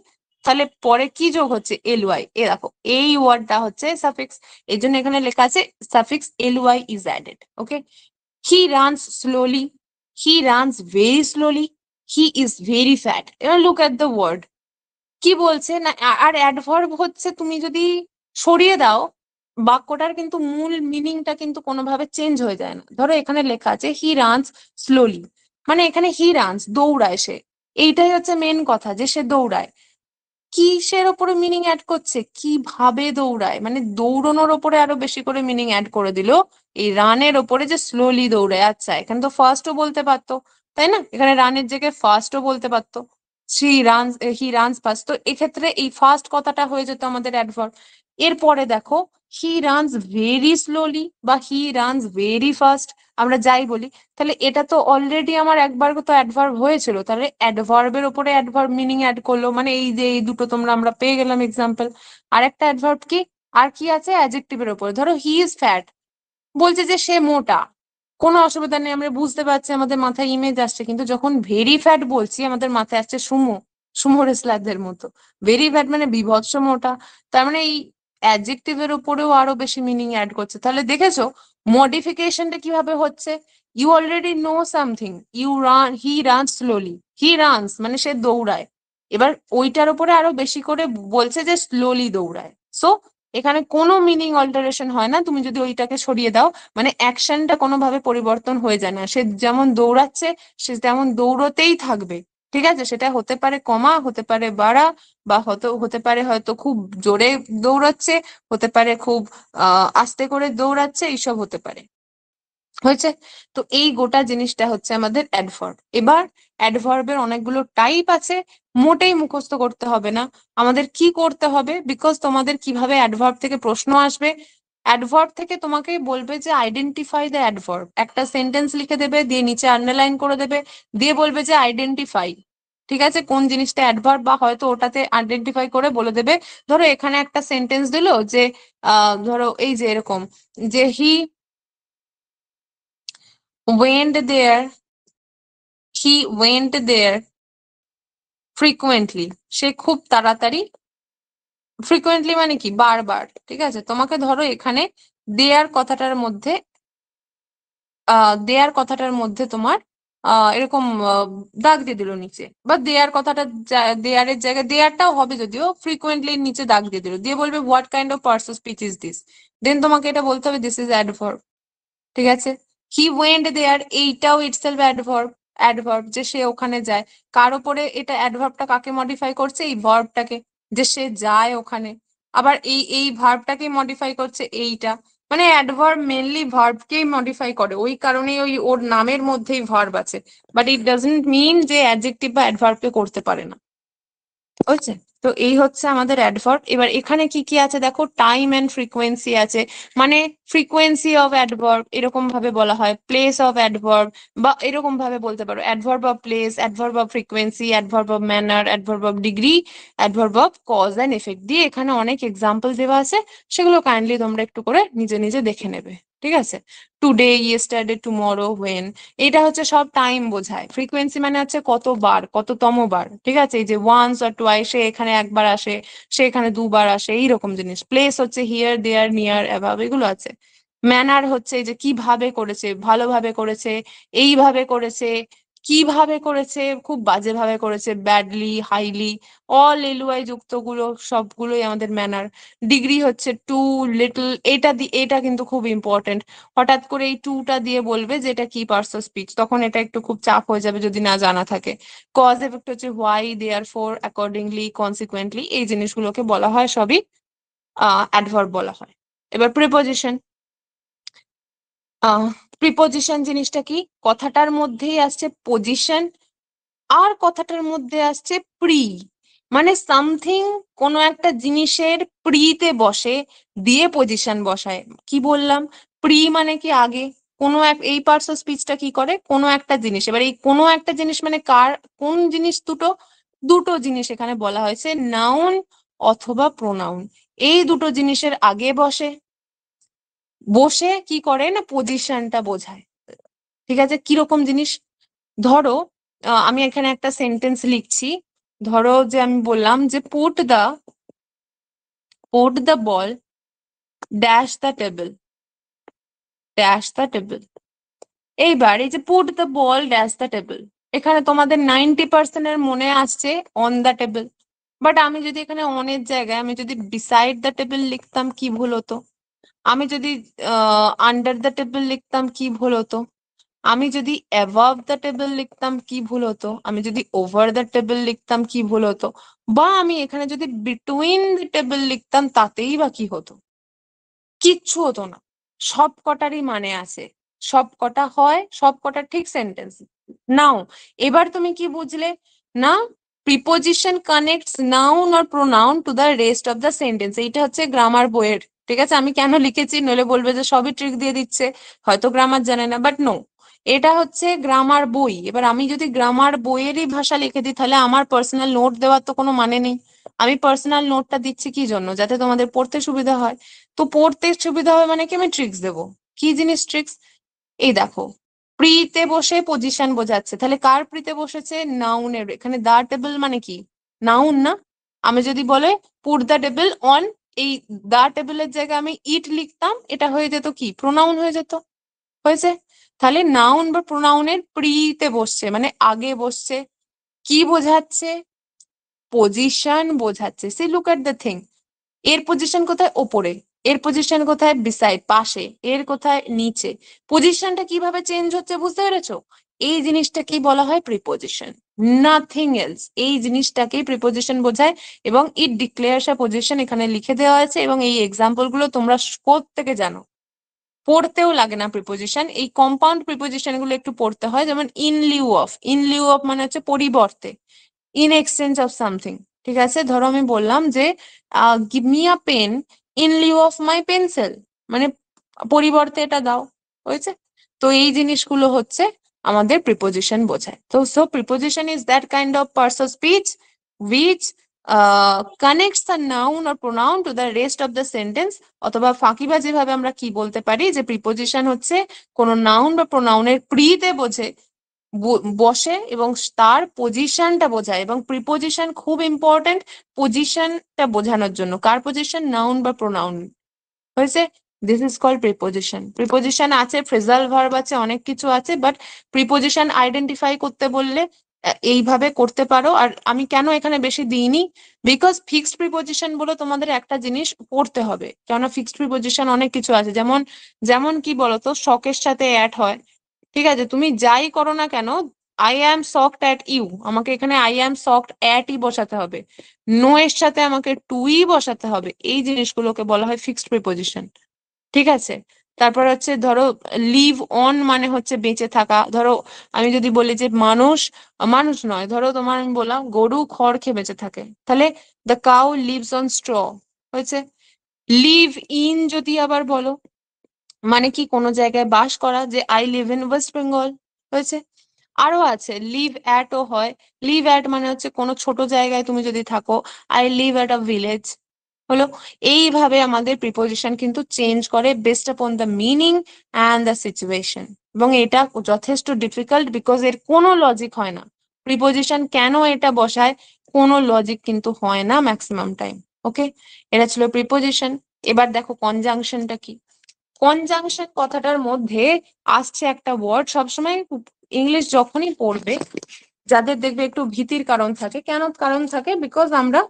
তাহলে পরে কি যোগ হচ্ছে, এল ওয়াই, এ দেখো এই ওয়ার্ডটা হচ্ছে সাফিক্স, এই জন্য এখানে লেখা আছে suffix L Y is added, okay. He runs slowly, he runs very slowly, he is very fat. এবার লুক এট দ্য ওয়ার্ড, কি বলছে না, আর অ্যাডভার্ব হচ্ছে তুমি যদি সরিয়ে দাও, বাক্যটার কিন্তু মূল মিনিংটা কিন্তু কোনোভাবে চেঞ্জ হয়ে যায় না। ধরো এখানে লেখা আছে হি রানস স্লোলি, মানে এখানে হি রানস দৌড়ায় সে, এইটাই হচ্ছে মেন কথা, যে সে দৌড়ায়। কিসের ওপরে মিনিং অ্যাড করছে, কিভাবে দৌড়ায়, মানে দৌড়ানোর ওপরে আরো বেশি করে মিনিং অ্যাড করে দিল, এই রানের ওপরে যে স্লোলি দৌড়ায়। আচ্ছা এখানে তো ফার্স্টও বলতে পারতো, তাই না, এখানে রানের জায়গায় ফার্স্টও বলতে পারতো, Shri runs, he runs first, তো এক্ষেত্রে এই ফার্স্ট কথাটা হয়ে যেত আমাদের অ্যাডভার্ব। এরপরে দেখো হি রানস ভেরি স্লোলি বা হি রানস ভেরি ফাস্ট, আমরা যাই বলি, তাহলে এটা তো অলরেডি আমার একবার তো অ্যাডভার্ব হয়েছিল, তাহলে অ্যাডভার্বের উপরে অ্যাডভার্ব মিনিং অ্যাড করলো, মানে এই যে এই দুটো তোমরা আমরা পেয়ে গেলাম এক্সাম্পল। আর একটা অ্যাডভার্ব কি, আর কি আছে অ্যাডজেক্টিভের উপরে, ধরো হি ইজ ফ্যাট, বলছে যে সে মোটা, কোনো অসুবিধা নেই, আমরা বুঝতে পারছি, আমাদের মাথায় ইমেজ আসছে, কিন্তু যখন ভেরি ফ্যাট বলছি আমাদের মাথায় আসছে সুমো, সুমো রেসলারদের মতো। ভেরি ফ্যাট মানে বিভৎস মোটা, তার মানে এই অ্যাডজেক্টিভের উপরেও আরো বেশি মিনিং অ্যাড করছে। তাহলে দেখেছো মডিফিকেশনটা কিভাবে হচ্ছে, you already know something, you run, he run slowly, he runs মানে সে দৌড়ায়, এবার ওইটার উপরে আরো বেশি করে বলছে যে স্লোলি দৌড়ায়। সো এখানে কোনো মিনিং অল্টারেশন হয় না, তুমি যদি ওইটাকে সরিয়ে দাও, মানে অ্যাকশনটা কোনোভাবে পরিবর্তন হয়ে যায় না, সে যেমন দৌড়াচ্ছে সে তেমন দৌড়তেই থাকবে, ঠিক আছে। সেটা হতে পারে কমা, হতে পারে বাড়া, বা হতে পারে হয়তো খুব জোরে দৌড়াচ্ছে, হতে পারে খুব আস্তে করে দৌড়াচ্ছে, এইসব হতে পারে, হয়েছে। তো এই গোটা জিনিসটা হচ্ছে আমাদের অ্যাডভার্ব। এবার অ্যাডভার্বের অনেকগুলো টাইপ আছে, মোটেই মুখস্থ করতে হবে না, আমাদের কি করতে হবে, বিকজ তোমাদের কিভাবে অ্যাডভার্ব থেকে প্রশ্ন আসবে, অ্যাডভার্ব থেকে তোমাকে বলবে যে আইডেন্টিফাই দ্য অ্যাডভার্ব, একটা সেন্টেন্স লিখে দেবে, দিয়ে নিচে আন্ডারলাইন করে দেবে, দিয়ে বলবে যে আইডেন্টিফাই, ঠিক আছে, কোন জিনিসটা অ্যাডভার্ব, বা হয়তো ওটাতে আইডেন্টিফাই করে বলে দেবে। ধরো এখানে একটা সেন্টেন্স দিলো যে ধরো এই যে এরকম, যে হি went there, he went there frequently, সে খুব তাড়াতাড়ি, ফ্রিকোয়েন্টলি মানে কি বারবার, ঠিক আছে। তোমাকে ধরো এখানে দেয়ার কথাটার মধ্যে দেয়ার কথাটার মধ্যে তোমার এরকম দাগ দিয়ে দিল নিচে, বা দেয়ার কথাটা দেয়ারের জায়গায়, দেয়ারটাও হবে যদিও, ফ্রিকোয়েন্টলি নিচে দাগ দিয়ে দিল, দিয়ে বলবে what kind of person speech is this, then তোমাকে এটা বলতে হবে দিস ইজ অ্যাডভার্ব, ঠিক আছে। হি ওয়েন্ট দেয়ার, এইটাও ইটসেলফ অ্যাডভার্ব, অ্যাডভার্ব যে সে ওখানে যায়, কার ওপরে এটা অ্যাডভার্বটা কাকে মডিফাই করছে, এই ভার্বটাকে, যে সে যায় ওখানে, আবার এই ভার্বটাকে মডিফাই করছে এইটা, মানে অ্যাডভার্ব মেনলি ভার্বকেই মডিফাই করে, ওই কারণেই ওই ওর নামের মধ্যেই ভার্ব আছে, বাট ইট ডাজন্ট মিন যে অ্যাডজেক্টিভ বা অ্যাডভার্বকে করতে পারে না। বুঝছে? তো এই হচ্ছে আমাদের অ্যাডভার্ব। এবার এখানে কি কি আছে দেখো, টাইম এন্ড ফ্রিকোয়েন্সি আছে, মানে ফ্রিকোয়েন্সি অফ অ্যাডভার্ব এরকম ভাবে বলা হয়, প্লেস অফ অ্যাডভার্ব বা এরকম ভাবে বলতে পারো adverb of place, adverb of frequency, adverb of manner, adverb of degree, adverb of cause and effect দিয়ে এখানে অনেক এক্সাম্পল দেওয়া আছে, সেগুলো কাইন্ডলি তোমরা একটু করে নিজে নিজে দেখে নেবে। ঠিক আছে? টুডে, ইয়েস্টারডে, টুমরো, হোয়েন, এটা হচ্ছে সব টাইম বোঝায়। ফ্রিকোয়েন্সি মানে হচ্ছে কতবার, কততম বার। ঠিক আছে? এই যে ওয়ান্স অর টুয়াইস, সে এখানে একবার আসে, সে এখানে দুবার আসে, এইরকম জিনিস। প্লেস হচ্ছে হিয়ার, দেয়ার, নিয়ার, অ্যাভাব, এগুলো আছে। ম্যানার হচ্ছে এই যে কিভাবে করেছে, ভালোভাবে করেছে, এইভাবে করেছে, কিভাবে করেছে, খুব বাজেভাবে করেছে, ব্যাডলি, হাইলি, অল এলুয়াই যুক্ত গুলো সবগুলোই আমাদের ম্যানার। ডিগ্রি হচ্ছে টু, লিটল, এটা কিন্তু খুব ইম্পর্টেন্ট। হঠাৎ করে এই টুটা দিয়ে বলবে যে এটা কি পার্টস অফ স্পিচ, তখন এটা একটু খুব চাপ হয়ে যাবে যদি না জানা থাকে। কজ এফেক্ট হচ্ছে why, therefore, accordingly, consequently, এই জিনিসগুলোকে বলা হয় সবই অ্যাডভার্ব বলা হয়। এবার প্রিপোজিশন। প্রিপোজিশন জিনিসটা কি, কথাটার মধ্যেই আসছে পজিশন, আর কথাটার মধ্যে আসছে প্রি, মানে সামথিং, কোনো একটা জিনিসের প্রিতে বসে, দিয়ে পজিশন বসায়। কি বললাম? প্রি মানে কি আগে, কোনো এক, এই পার্টস অফ স্পিচটা কি করে, কোনো একটা জিনিস, এবার এই কোনো একটা জিনিস মানে কার, কোন জিনিস, দুটো, দুটো জিনিস এখানে বলা হয়েছে, নাউন অথবা প্রোনাউন, এই দুটো জিনিসের আগে বসে, বসে কি করে না পজিশনটা বোঝায়। ঠিক আছে? কিরকম জিনিস, ধরো আমি এখানে একটা সেন্টেন্স লিখছি, ধরো যে আমি বললাম যে put the ball dash the table, dash the table. এইবার এই যে put the ball dash the table, এখানে তোমাদের 90% এর মনে আসছে অন দ্য টেবিল, বাট আমি যদি এখানে অনের জায়গায় আমি যদি বিসাইড দ্য টেবিল লিখতাম কি ভুল হতো, আমি যদি আন্ডার দ্য টেবিল লিখতাম কি ভুল হতো, আমি যদি অ্যাভাব দ্য টেবিল লিখতাম কি ভুল হতো, আমি যদি ওভার দ্য টেবিল লিখতাম কি ভুল হতো, বা আমি এখানে যদি বিটুইন দ্য টেবিল লিখতাম তাতেই বা কি হতো? কিচ্ছু হতো না। সব কটারই মানে আছে, সব কটা হয়, সব কটা ঠিক সেন্টেন্স। নাও এবার তুমি কি বুঝলে না, preposition connects noun or pronoun to the rest of the sentence, এইটা হচ্ছে গ্রামার বইয়ের। ঠিক আছে? আমি কেন লিখেছি, নইলে বলবে যে সবই ট্রিক দিয়ে দিচ্ছে, হয়তো গ্রামার জানে না, বাট নো, এটা হচ্ছে গ্রামার বই। এবার আমি যদি গ্রামার বইয়েরই ভাষা লিখে দিই তাহলে আমার পার্সোনাল নোট দেওয়ার তো কোনো মানে নেই। আমি পার্সোনাল নোটটা দিচ্ছি কি জন্য, যাতে তোমাদের পড়তে সুবিধা হয়। তো পড়তে সুবিধা হবে মানে কি, আমি ট্রিক্স দেবো। কি জিনিস ট্রিক্স? এই দেখো, প্রিতে বসে পজিশন বোঝাচ্ছে, তাহলে কার প্রিতে বসেছে, নাউনের। এখানে দা টেবিল মানে কি, নাউন না? আমি যদি বলে পুট দ্য টেবিল অন, এই দা টেবিলের জায়গায় আমি ইট লিখতাম, এটা হয়ে যেত কি, প্রোনাউন হয়ে যেত। হয়েছে? তাহলে নাউন বা প্রোনাউনের প্রিতে বসছে মানে আগে বসছে, কি বোঝাচ্ছে, পজিশন বোঝাচ্ছে। See look at the thing, এর পজিশন কোথায়, ওপরে, এর পজিশন কোথায়, বিসাইড, পাশে, এর কোথায়, নিচে। পজিশনটা কিভাবে চেঞ্জ হচ্ছে বুঝতে পেরেছো? এই জিনিসটাকেই বলা হয় প্রিপোজিশন, নাথিং এলস। এই জিনিসটাকেই প্রিপোজিশন বোঝায়, এবং ইট ডিক্লেয়ার্স আ পজিশন এখানে লিখে দেওয়া আছে, এবং এই এক্সাম্পল গুলো তোমরা কোত্থেকে জানো, পড়তেও লাগে না প্রিপোজিশন। এই কম্পাউন্ড প্রিপোজিশন গুলো একটু পড়তে হয়, যেমন in lieu of, in lieu of মানে হচ্ছে পরিবর্তে, ইন এক্সচেঞ্জ অফ সামথিং। ঠিক আছে? ধরো আমি বললাম যে give me a pen in lieu of my pencil, মানে পরিবর্তে এটা দাও। হয়েছে? তো এই জিনিসগুলো হচ্ছে আমাদের প্রিপোজিশন বোঝায়। তো so preposition is that kind of parts of speech which connects the noun or pronoun to the rest of the sentence. অথবা ফাঁকিবাজি ভাবে আমরা কি বলতে পারি, যে প্রিপোজিশন হচ্ছে কোনো নাউন বা প্রোনাউনের প্রিতে বোঝে, বসে, এবং তার পজিশনটা বোঝায়। এবং প্রিপোজিশন খুব ইম্পর্টেন্ট পজিশনটা বোঝানোর জন্য, কার পজিশন, নাউন বা প্রোনাউন। হয়েছে? This is called preposition. Preposition আছে, ফ্রেজাল ভার্ব আছে, অনেক কিছু আছে, বাট প্রিপোজিশন আইডেন্টিফাই করতে বললে এইভাবে করতে পারো। আর আমি কেন এখানে বেশি দিইনি, বিকজ ফিক্সড প্রিপোজিশন বলে তোমাদের একটা জিনিস পড়তে হবে, কেননা ফিক্সড প্রিপোজিশন অনেক কিছু আছে, যেমন যেমন কি বলতো, শকের সাথে অ্যাট হয়। ঠিক আছে? তুমি যাই করো না কেন, I am shocked at you, আমাকে এখানে আই অ্যাম শকড অ্যাট ই বসাতে হবে, নো এর সাথে আমাকে টু ই বসাতে হবে। এই জিনিসগুলোকে বলা হয় ফিক্সড প্রিপোজিশন। ঠিক আছে। তারপর হচ্ছে ধরো লিভ অন মানে হচ্ছে বেঁচে থাকা। ধরো আমি যদি বলি যে মানুষ, মানুষ নয়, ধরো তোমার আমি বললাম গরু খড় খেয়ে বেঁচে থাকে, তাহলে the cow lives on straw হয়েছে। লিভ ইন যদি আবার বলো মানে কি কোনো জায়গায় বাস করা, যে I live in West Bengal হয়েছে। আরো আছে লিভ অ্যাট ও হয়। লিভ অ্যাট মানে হচ্ছে কোনো ছোট জায়গায় তুমি যদি থাকো, I live at a village হলো। এইভাবে আমাদের প্রিপোজিশন কিন্তু চেঞ্জ করে based upon the meaning and the situation, এবং এটা যথেষ্ট ডিফিকাল্ট বিকজ এর কোনো লজিক হয় না। প্রিপোজিশন কেন এটা বসায়, কোনো লজিক কিন্তু হয় না ম্যাক্সিমাম টাইম। ওকে, এটা ছিল প্রিপোজিশন। এবার দেখো কনজাংশনটা কি। কনজাংশন কথাটার মধ্যে আসছে একটা ওয়ার্ড, সবসময় ইংলিশ যখনই পড়বে যাদের দেখবে একটু ভীতির কারণ থাকে, কেন কারণ থাকে, বিকজ আমরা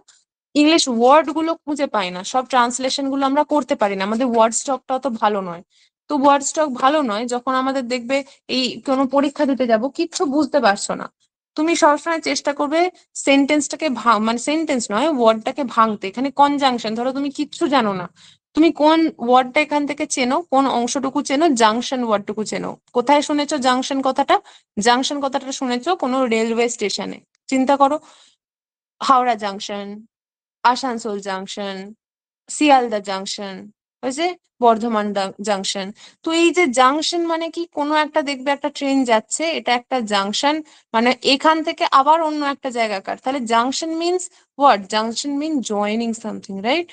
ইংলিশ ওয়ার্ড গুলো খুঁজে পাই না, সব ট্রান্সলেশন গুলো আমরা করতে পারি না, আমাদের ওয়ার্ড স্টকটা অত ভালো নয়। তো ওয়ার্ড স্টক ভালো নয় যখন আমাদের দেখবে এই কোনো পরীক্ষা দিতে যাব কিচ্ছু বুঝতে পারছো না, তুমি সবসময় চেষ্টা করবে সেন্টেন্সটাকে মানে সেন্টেন্স নয় ওয়ার্ডটাকে ভাঙতে। এখানে কনজাংশন, ধরো তুমি কিচ্ছু জানো না, তুমি কোন ওয়ার্ডটা এখান থেকে চেনো, কোন অংশটুকু চেনো, জাংশন ওয়ার্ডটুকু চেনো। কোথায় শুনেছো জাংশন কথাটা? জাংশন কথাটা শুনেছো কোনো রেলওয়ে স্টেশনে। চিন্তা করো, Howrah junction, Asansol junction, Sealdah junction হয়েছে, বর্ধমান জাংশন। তো এই যে জাংশন মানে কি, কোনো একটা দেখবে একটা ট্রেন যাচ্ছে, এটা একটা জাংশন, মানে এখান থেকে আবার অন্য একটা জায়গাকার, তাহলে junction means what, junction mean joining something, right?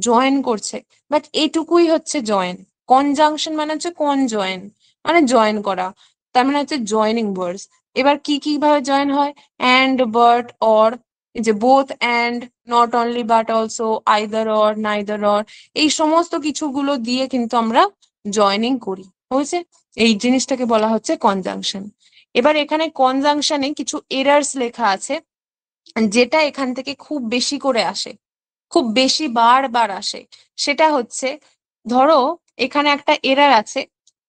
Join করছে, বাট এটুকুই হচ্ছে জয়েন। কনজাংশন মানে হচ্ছে কনজয়েন, মানে জয়েন করা, তার মানে হচ্ছে জয়েনিং ওয়ার্ডস। এবার কি কি ভাবে জয়েন হয়, অ্যান্ড, বাট, অর, এই যে both and, not only but also, either or, neither or, এই সমস্ত কিছুগুলো দিয়ে কিন্তু আমরা জয়েনিং করি, হয়েছে। এই জিনিসটাকে বলা হচ্ছে কনজাংশন। এবার এখানে কনজাংশনে কিছু এরার্স লেখা আছে, যেটা এখান থেকে খুব বেশি করে আসে, খুব বেশি বারবার আসে। সেটা হচ্ছে, ধরো এখানে একটা এরার আছে,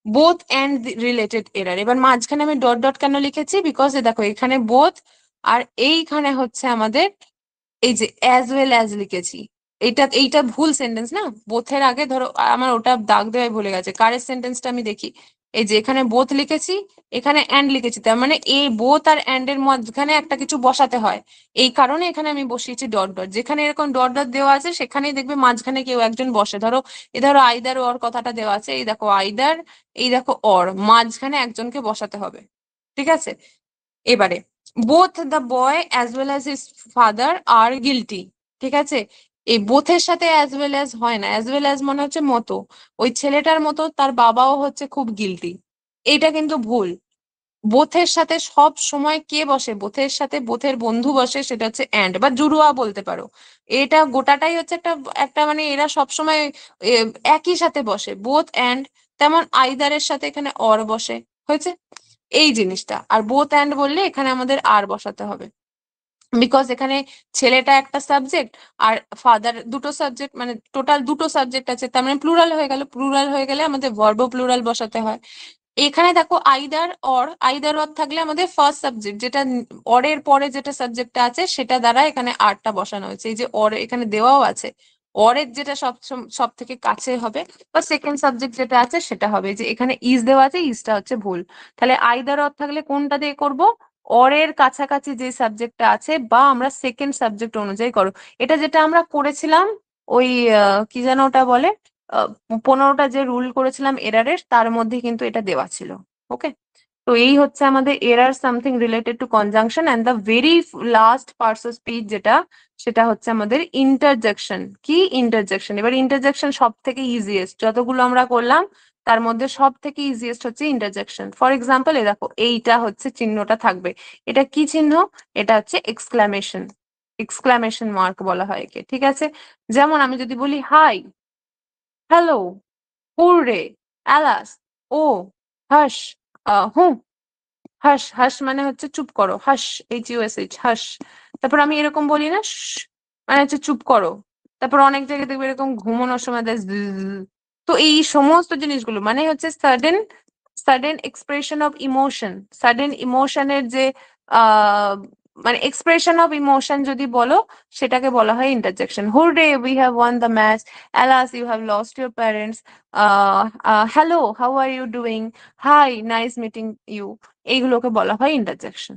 বোথ অ্যান্ড রিলেটেড এরার। এবার মাঝখানে আমি ডট ডট কেন লিখেছি, বিকজ দেখো এখানে বোথ, আর এইখানে হচ্ছে আমাদের এই যে অ্যাজ ওয়েল অ্যাজ লিখেছি, এইটা ভুল সেন্টেন্স না। বোথের আগে ধরো আমার ওটা দাগ দেওয়াই ভুলে গেছে, কারেক্ট সেন্টেন্সটা আমি দেখি। এই যে এখানে বোথ লিখেছি, এখানে অ্যান্ড লিখেছি, তার মানে এই বোথ আর অ্যান্ড এর মাঝখানে একটা কিছু বসাতে হয়, এই কারণে এখানে আমি বসিয়েছি ডট ডট। যেখানে এরকম ডট ডট দেওয়া আছে সেখানেই দেখবে মাঝখানে কেউ একজন বসে। ধরো ধরো আইদার অর কথাটা দেওয়া আছে, এই দেখো আইদার, এই দেখো অর, মাঝখানে একজনকে বসাতে হবে, ঠিক আছে। এবারে both the boy as well as his father R guilty, ঠিক আছে। এই বোথের সাথে অ্যাজ ওয়েল অ্যাজ হয় না, অ্যাজ ওয়েল অ্যাজ মনে হচ্ছে মতো, ওই ছেলেটার মতো তার বাবাও হচ্ছে খুব গিলটি, এইটা কিন্তু ভুল। বোথের সাথে সব সময় কে বসে, বোথের সাথে বোথের বন্ধু বসে, সেটা হচ্ছে অ্যান্ড বা জুড়ুয়া বলতে পারো। এটা গোটাটাই হচ্ছে একটা একটা মানে এরা সব সময় একই সাথে বসে, বোথ অ্যান্ড। তেমন আইদারের সাথে এখানে অর বসে, হয়েছে এই জিনিসটা। আর বোথ অ্যান্ড বললে এখানে আমাদের আর বসাতে হবে, বিকজ এখানে ছেলেটা একটা সাবজেক্ট আর ফাদার দুটো সাবজেক্ট, মানে টোটাল দুটো সাবজেক্ট আছে, তার মানে প্লুরাল হয়ে গেল, প্লুরাল হয়ে গেলে আমাদের ভার্ব প্লুরাল বসাতে হয়। এখানে দেখো আইদার অর, আইদার অর থাকলে আমাদের ফার্স্ট সাবজেক্ট যেটা, অরের পরে যেটা সাবজেক্টটা আছে সেটা দ্বারা এখানে আরটা বসানো হয়েছে। এই যে অর এখানে দেওয়াও আছে, অরের যেটা সব থেকে কাছে হবে বা সেকেন্ড সাবজেক্ট যেটা আছে সেটা হবে, যে এখানে ইজ দেওয়া আছে, ইজটা হচ্ছে ভুল। তাহলে আইদার অর থাকলে কোনটা দিয়ে করব, অরের কাছাকাছি যে সাবজেক্টটা আছে বা আমরা সেকেন্ড সাবজেক্ট অনুযায়ী করো। এটা যেটা আমরা করেছিলাম ওই কি যেন ওটা বলে, 15টা যে রুল করেছিলাম এরারের, তার মধ্যে কিন্তু এটা দেওয়া ছিল। ওকে, তো এই হচ্ছে আমাদের error something related to conjunction. And the very last parts of speech যেটা, সেটা হচ্ছে আমাদের ইন্টারজেকশন। কি ইন্টারজেকশন? এবার ইন্টারজেকশন সব থেকে ইজিয়েস্ট, যতগুলো আমরা করলাম তার মধ্যে সব থেকে ইজিয়েস্ট হচ্ছে ইন্টারজেকশন। ফর এক্সাম্পল এ দেখো এইটা হচ্ছে চিহ্নটা থাকবে, এটা কি চিহ্ন? এটা হচ্ছে এক্সক্লামেশন, এক্সক্লামেশন মার্ক বলা হয় একে, ঠিক আছে। যেমন আমি যদি বলি হাই, হ্যালো, হুররে, অ্যালাস, ও, হাস, হুঁ, হাস, হাস মানে হচ্ছে চুপ করো, হাস, HUSH, হাস। তারপর আমি এরকম বলি না, মানে হচ্ছে চুপ করো। তারপর অনেক জায়গায় দেখবে এরকম ঘুমানোর সময় দেয় zzz। তো এই সমস্ত জিনিসগুলো মানে হচ্ছে sudden, sudden expression of emotion, sudden ইমোশনের যে মানে এক্সপ্রেশন অফ ইমোশন যদি বলো সেটাকে বলা হয় interjection. Hurrah we have won the match, alas you have lost your parents, hello how are you doing, hi nice meeting you, এইগুলোকে বলা হয় ইন্টারজেকশন।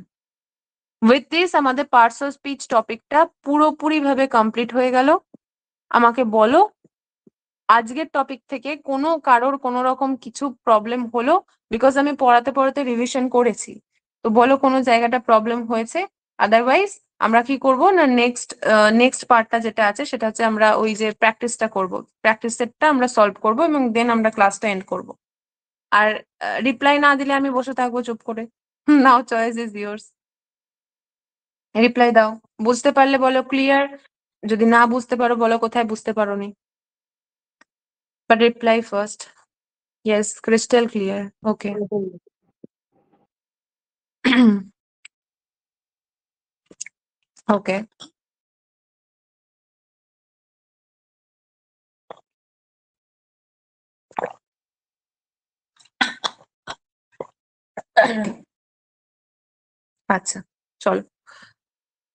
উইথ দিস আমাদের পার্টস অফ স্পিচ টপিকটা পুরোপুরি ভাবে কমপ্লিট হয়ে গেল। আমাকে বলো আজকের টপিক থেকে কোনো কারোর কোনো রকম কিছু প্রবলেম হলো? বিকজ আমি পড়াতে পড়াতে রিভিশন করেছি, তো বলো কোনো জায়গাটা প্রবলেম হয়েছে। আদারওয়াইজ আমরা কি করব না, নেক্সট পার্টটা যেটা আছে সেটা হচ্ছে আমরা ওই যে প্র্যাকটিসটা করব, প্র্যাকটিস সেটটা আমরা সলভ করব এবং দেন আমরা ক্লাসটা এন্ড করব। আর রিপ্লাই না দিলে আমি বসে থাকবো চুপ করে। নাও চয়েস ইজ ইয়োর্স, রিপ্লাই দাও। বুঝতে পারলে বলো ক্লিয়ার, যদি না বুঝতে পারো বলো কোথায় বুঝতে পারোনি, but reply first. Yes, crystal clear. Okay. Okay. আচ্ছা চলো,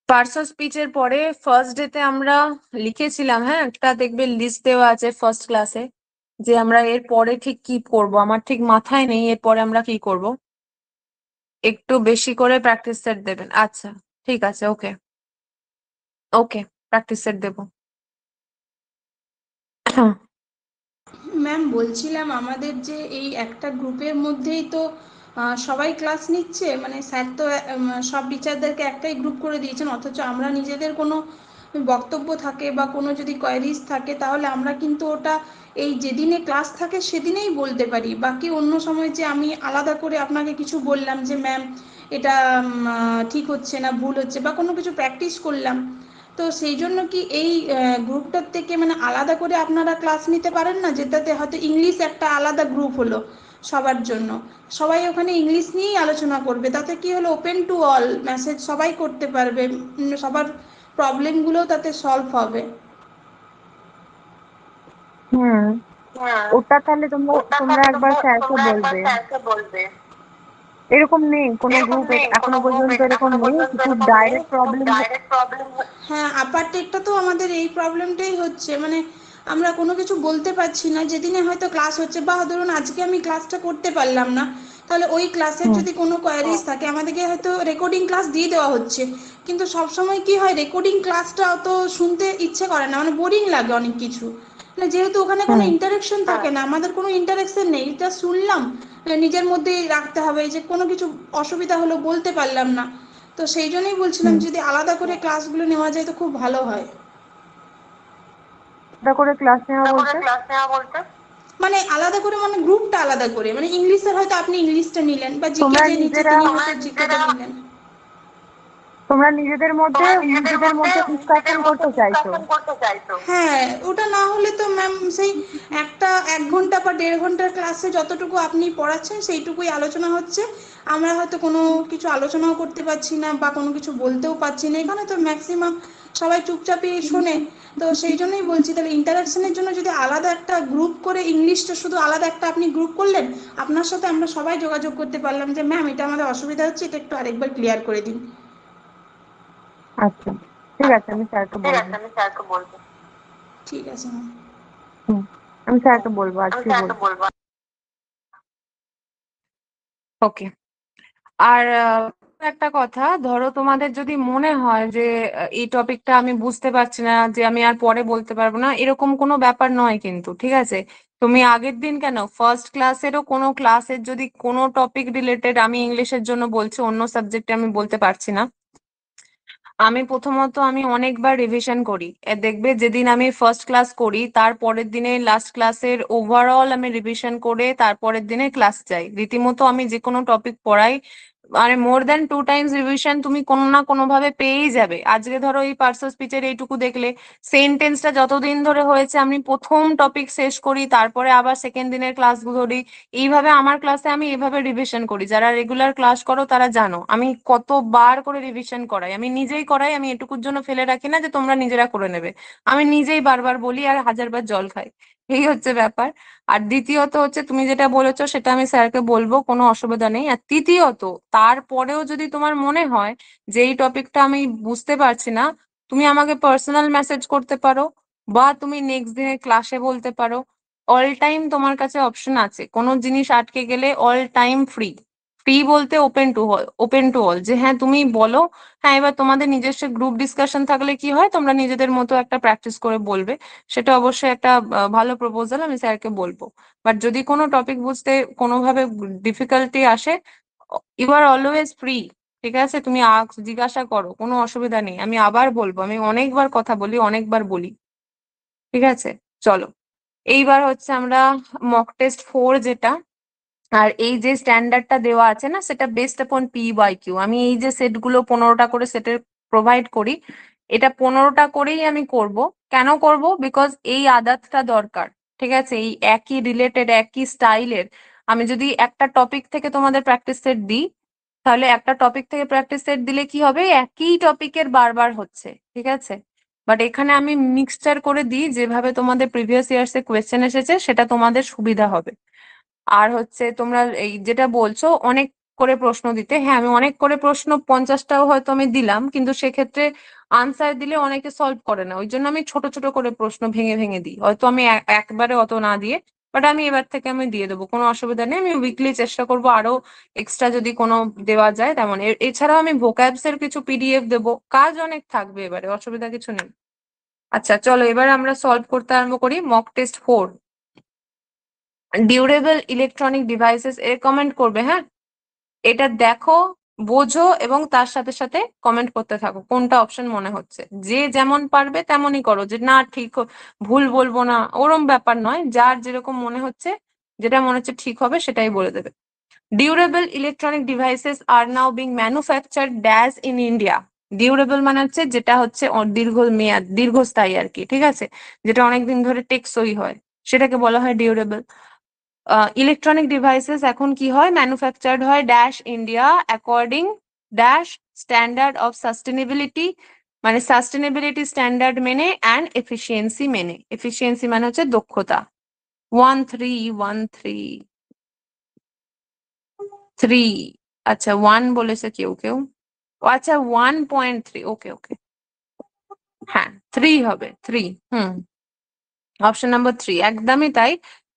পার্টস অফ স্পিচের পরে ফার্স্ট ডেতে আমরা লিখেছিলাম, হ্যাঁ একটা দেখবে লিস্ট দেওয়া আছে ফার্স্ট ক্লাসে, যে আমরা এর পরে ঠিক কি করব, আমার ঠিক মাথায় নেই এরপরে আমরা কি করব। একটু বেশি করে প্র্যাকটিস সেট দেবেন। আচ্ছা ঠিক আছে, ওকে ওকে, প্র্যাকটিস সেট দেবো। ম্যাম বলছিলাম আমাদের যে এই একটা গ্রুপের মধ্যেই তো সবাই ক্লাস নিচ্ছে, মানে স্যার তো সব টিচারদেরকে একটাই গ্রুপ করে দিয়েছেন, অথচ আমরা নিজেদের কোনো বক্তব্য থাকে বা কোনো যদি কোয়ারিজ থাকে তাহলে আমরা কিন্তু ওটা এই যেদিনে ক্লাস থাকে সেদিনেই বলতে পারি। বাকি অন্য সময় যে আমি আলাদা করে আপনাকে কিছু বললাম যে ম্যাম এটা ঠিক হচ্ছে না, ভুল হচ্ছে, বা কোনো কিছু প্র্যাকটিস করলাম, তো সেই জন্য কি এই গ্রুপটার থেকে মানে আলাদা করে আপনারা ক্লাস নিতে পারেন না, যেটাতে হয়তো ইংলিশ একটা আলাদা গ্রুপ হলো সবার জন্য, সবাই ওখানে ইংলিশ নিয়েই আলোচনা করবে, তাতে কি হলো ওপেন টু অল মেসেজ সবাই করতে পারবে, সবার প্রবলেমগুলো তাতে সলভ হবে। হুম, হ্যাঁ, ওটা তাহলে তোমরা ওটা তোমরা তাহলে একবার স্যারকে তোমরা একবার বলবে। স্যারকে বলবে। এরকম নেই কোনো এরকম গ্রুপ, নেই এখনো কোনো গ্রুপ, পর্যন্ত এরকম এখনো নেই, পর্যন্ত কিছু এরকম নেই, ডাইরেক্ট শুধু প্রবলেম। Direct problem. হ্যাঁ, আপার টেকটা তো আমাদের এই প্রবলেমটাই হচ্ছে, মানে আমরা কোনো কিছু বলতে পারছি না, যেদিনে হয়তো ক্লাস হচ্ছে বা ধরুন আজকে আমি ক্লাসটা করতে পারলাম না, তাহলে ওই ক্লাসের হুম যদি কোনো কোয়ারিজ থাকে আমাদেরকে হয়তো রেকর্ডিং ক্লাস দিয়ে দেওয়া হচ্ছে, কিন্তু সবসময় কি হয় রেকর্ডিং ক্লাসটা অত শুনতে ইচ্ছে করে না, মানে বোরিং লাগে অনেক কিছু, মানে যেহেতু ওখানে কোনো হুম ইন্টারাকশন থাকে না, আমাদের কোনো ইন্টারাকশন নেই, এটা শুনলাম নিজের মধ্যেই রাখতে হবে, যে কোনো কিছু অসুবিধা হলো বলতে পারলাম না, তো সেই জন্যই বলছিলাম হুম যদি আলাদা করে ক্লাসগুলো নেওয়া যায় তো খুব ভালো হয়। ওটা করে ক্লাস নেওয়া আলাদা করে বলতে ক্লাস নেওয়া বলতে মানে আলাদা করে, মানে গ্রুপটা আলাদা করে, মানে ইংলিশের হয়তো আপনি ইংলিশটা নিলেন বা জিকে তোমরা যে নিচ্ছে নিজেরা, তিনি হয়তো জিকেটা নিলেন। তোমরা নিজেদের মধ্যে তোমরা নিজেদের মধ্যে ডিসকাশন নিজেদের মধ্যে করতে চাইছো। ডিসকাশন করতে চাইছো। হ্যাঁ, ওটা না হলে তো ম্যাম সেই একটা 1 ঘন্টা বা 1.5 ঘন্টার ক্লাসে যতটুকু আপনি পড়াচ্ছেন সেইটুকুই আলোচনা হচ্ছে, আমরা হয়তো কোনো কিছু আলোচনাও করতে পারছি না বা কোনো কিছু বলতেও পারছি না, এখানে তো ম্যাক্সিমাম সবাই চুপচাপই শোনে, তো সেই জন্যই বলছি তাহলে ইন্টারাকশনের জন্য যদি আলাদা একটা গ্রুপ করে ইংলিশটা শুধু আলাদা একটা আপনি গ্রুপ করলেন, আপনার সাথে আমরা সবাই যোগাযোগ করতে পারলাম যে ম্যাম এটা আমাদের অসুবিধা হচ্ছে, এটা একটু আরেকবার ক্লিয়ার করে দিন। আচ্ছা ঠিক আছে, আচ্ছা আমি স্যারকে ঠিক বলবো। আছে, আমি স্যারকে বলবো। ঠিক আছে ম্যাম। হুম, আমি স্যারকে বলবো, আমি আজকে স্যারকে বলবো। বলবো। ওকে। আর একটা কথা, ধরো তোমাদের যদি মনে হয় যে এই টপিকটা আমি বুঝতে পারছি না, যে আমি আর পরে বলতে পারবো না, এরকম কোনো ব্যাপার নয় কিন্তু, ঠিক আছে। তুমি আগের দিন কেন, ফার্স্ট ক্লাসেরও কোনো ক্লাসের যদি কোনো টপিক রিলেটেড, আমি ইংলিশের জন্য বলছি, অন্য সাবজেক্টে আমি বলতে পারছি না, আমি প্রথমত আমি অনেকবার রিভিশন করি। দেখবে যেদিন আমি ফার্স্ট ক্লাস করি তার পরের দিনে লাস্ট ক্লাসের ওভারঅল আমি রিভিশন করে তারপরের দিনে ক্লাস যাই, রীতিমতো আমি যে কোনো টপিক পড়াই, মানে মোর দ্যান 2 টাইমস রিভিশন তুমি কোনো না কোনো ভাবে পেয়েই যাবে। আজকে ধরো এই পার্সোনাল স্পিচের এইটুকু দেখলে, সেন্টেন্সটা যতদিন ধরে হয়েছে আমি প্রথম টপিক শেষ করি, তারপরে আবার সেকেন্ড দিনের ক্লাস ধরি, এইভাবে আমার ক্লাসে আমি এভাবে রিভিশন করি। যারা রেগুলার ক্লাস করো তারা জানো আমি কতবার করে রিভিশন করাই, আমি নিজেই করাই, আমি এটুকুর জন্য ফেলে রাখি না যে তোমরা নিজেরা করে নেবে, আমি নিজেই বারবার বলি আর 1000 বার জল খাই। এই হচ্ছে ব্যাপার। আর দ্বিতীয়ত হচ্ছে তুমি যেটা বলেছো সেটা আমি স্যারকে বলবো, কোনো অসুবিধা নেই। আর তৃতীয়ত, তারপরেও যদি তোমার মনে হয় যে এই টপিকটা আমি বুঝতে পারছি না, তুমি আমাকে পার্সোনাল মেসেজ করতে পারো, বা তুমি নেক্সট দিনের ক্লাসে বলতে পারো। অল টাইম তোমার কাছে অপশন আছে, কোনো জিনিস আটকে গেলে অল টাইম ফ্রি। ফ্রি বলতে ওপেন টু অল, যে হ্যাঁ তুমি বলো। হ্যাঁ, এবার তোমাদের নিজস্ব গ্রুপ ডিসকাশন থাকলে কি হয়, তোমরা নিজেদের মতো একটা প্র্যাকটিস করে বলবে। সেটা অবশ্যই একটা ভালো প্রপোজাল, আমি স্যারকে বলবো। বাট যদি কোনো টপিক বুঝতে কোনোভাবে ডিফিকাল্টি আসে, ইউ আর অলওয়েজ ফ্রি। ঠিক আছে, তুমি জিজ্ঞাসা করো, কোনো অসুবিধা নেই। আমি আবার বলবো, আমি অনেকবার কথা বলি, অনেকবার বলি। ঠিক আছে, চলো। এইবার হচ্ছে আমরা মক টেস্ট 4 যেটা, আর এই যে স্ট্যান্ডার্ডটা দেওয়া আছে না, সেটা বেসড আপন PYQ। আমি এই যে সেটগুলো 15টা করে সেটের প্রোভাইড করি, এটা 15টা করেই আমি করব। কেন করব? বিকজ এই আদাতটা দরকার। ঠিক আছে, এই একই রিলেটেড, একই স্টাইলের আমি যদি একটা টপিক থেকে তোমাদের প্র্যাকটিস সেট দিই, তাহলে একটা টপিক থেকে প্র্যাকটিস সেট দিলে কি হবে, একই টপিকের বারবার হচ্ছে। ঠিক আছে, বাট এখানে আমি মিক্সচার করে দিই, যেভাবে তোমাদের প্রিভিয়াস ইয়ার্স এ কোয়েশ্চেন এসেছে সেটা তোমাদের সুবিধা হবে। আর হচ্ছে তোমরা এই যেটা বলছো অনেক করে প্রশ্ন দিতে, হ্যাঁ আমি অনেক করে প্রশ্ন 50টাও হয়তো আমি দিলাম, কিন্তু সেক্ষেত্রে আনসার দিলে অনেকে সলভ করে না। ওই জন্য আমি ছোট ছোট করে প্রশ্ন ভেঙে ভেঙে দিই, হয়তো আমি একবারে অত না দিয়ে, বাট আমি এবার থেকে আমি দিয়ে দেবো, কোনো অসুবিধা নেই। আমি উইকলি চেষ্টা করবো আরো এক্সট্রা যদি কোনো দেওয়া যায় তেমন। এছাড়াও আমি ভোক্যাবস এর কিছু PDF দেবো, কাজ অনেক থাকবে, এবারে অসুবিধা কিছু নেই। আচ্ছা চলো, এবার আমরা সলভ করতে আরম্ভ করি। Mock test 4, durable electronic devices এর কমেন্ট করবে। হ্যাঁ, এটা দেখো, বোঝো, এবং তার সাথে সাথে কমেন্ট করতে থাকো কোনটা অপশন মনে হচ্ছে। যে যেমন পারবে তেমনই করো, যে না ঠিক ভুল বলবো না ওরম ব্যাপার নয়, যার যেরকম মনে হচ্ছে, যেটা মনে হচ্ছে ঠিক হবে সেটাই বলে দেবে। Durable electronic devices are now being manufactured dash in India. Durable মানে হচ্ছে যেটা হচ্ছে দীর্ঘমেয়াদ, দীর্ঘস্থায়ী আর কি। ঠিক আছে, যেটা অনেকদিন ধরে টেকসই হয়, সেটাকে বলা হয় ডিউরেবল। ইলেকট্রনিক ডিভাইসেস এখন কি হয়, ম্যানুফ্যাকচার্ড হয় dash India according dash standard of sustainability, মানে সাস্টেনেবিলিটি স্ট্যান্ডার্ড মেনে, অ্যান্ড এফিসিয়েন্সি মেনে। এফিসিয়েন্সি মানে হচ্ছে দক্ষতা। 1 3 1 3 3। আচ্ছা 1 বলেছে কেউ কেউ, ও আচ্ছা 1.3, ওকে ওকে, হ্যাঁ 3 হবে, 3। হুম, অপশন নাম্বার 3 একদমই তাই।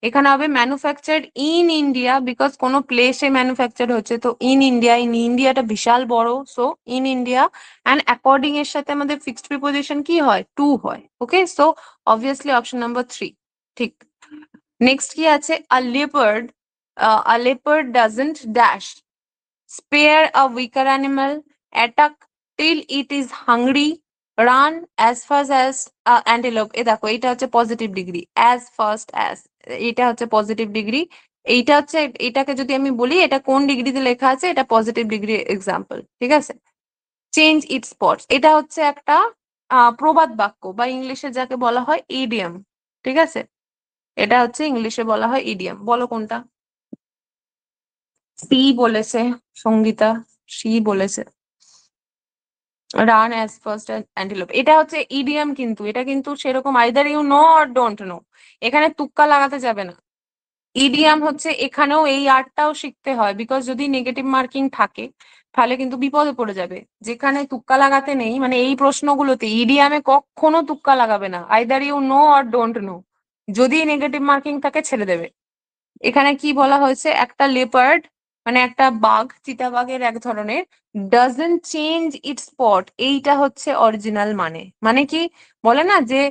এখানে হবে ম্যানুফ্যাকচার্ড ইন ইন্ডিয়া, বিকজ কোনো প্লেসে ম্যানুফ্যাকচার হচ্ছে, তো ইন ইন্ডিয়া, ইন ইন্ডিয়াটা বিশাল বড়, so in India. And according এর সাথে আমাদের ফিক্সড প্রিপোজিশন কি হয়, টু হয়। Okay, so obviously option number 3 ঠিক। নেক্সট কি আছে, a leopard doesn't dash spare a weaker animal, attack till it is hungry, run as fast as antelope। এ দেখো, এটা হচ্ছে positive degree, as fast as, এটা হচ্ছে পজিটিভ ডিগ্রি। এইটা হচ্ছে, এটাকে যদি আমি বলি এটা কোন ডিগ্রিতে লেখা আছে, এটা পজিটিভ ডিগ্রি এক্সাম্পল। ঠিক আছে, চেঞ্জ ইট স্পটস, এটা হচ্ছে একটা প্রবাদ বাক্য, বা ইংলিশে যাকে বলা হয় ইডিয়াম। ঠিক আছে, এটা হচ্ছে ইংলিশে বলা হয় ইডিয়াম। বলো কোনটা? সি বলেছে সঙ্গীতা, সি বলেছে, রান অ্যাজ ফার্স্ট অ্যান্টিলোপ। এটা হচ্ছে ইডিয়াম, কিন্তু এটা কিন্তু সেরকম either you know or don't know, এখানে তুক্কা লাগাতে যাবে না। ইডিয়াম হচ্ছে, এখানেও এই আর্টটাও শিখতে হয়, বিকজ যদি নেগেটিভ মার্কিং থাকে তাহলে কিন্তু বিপদে পড়ে যাবে। যেখানে তুক্কা লাগাতে নেই, মানে এই প্রশ্নগুলোতে ইডিয়ামে কখনো তুক্কা লাগাবে না, either you know or don't know. যদি নেগেটিভ মার্কিং থাকে ছেড়ে দেবে। এখানে কি বলা হয়েছে, একটা লেপার্ড মানে একটা বাঘ, চিতাবাঘের এক ধরনের, ডাজন্ট চেঞ্জ ইটস স্পট, এইটা হচ্ছে অরিজিনাল মানে। মানে কি, বলে না যে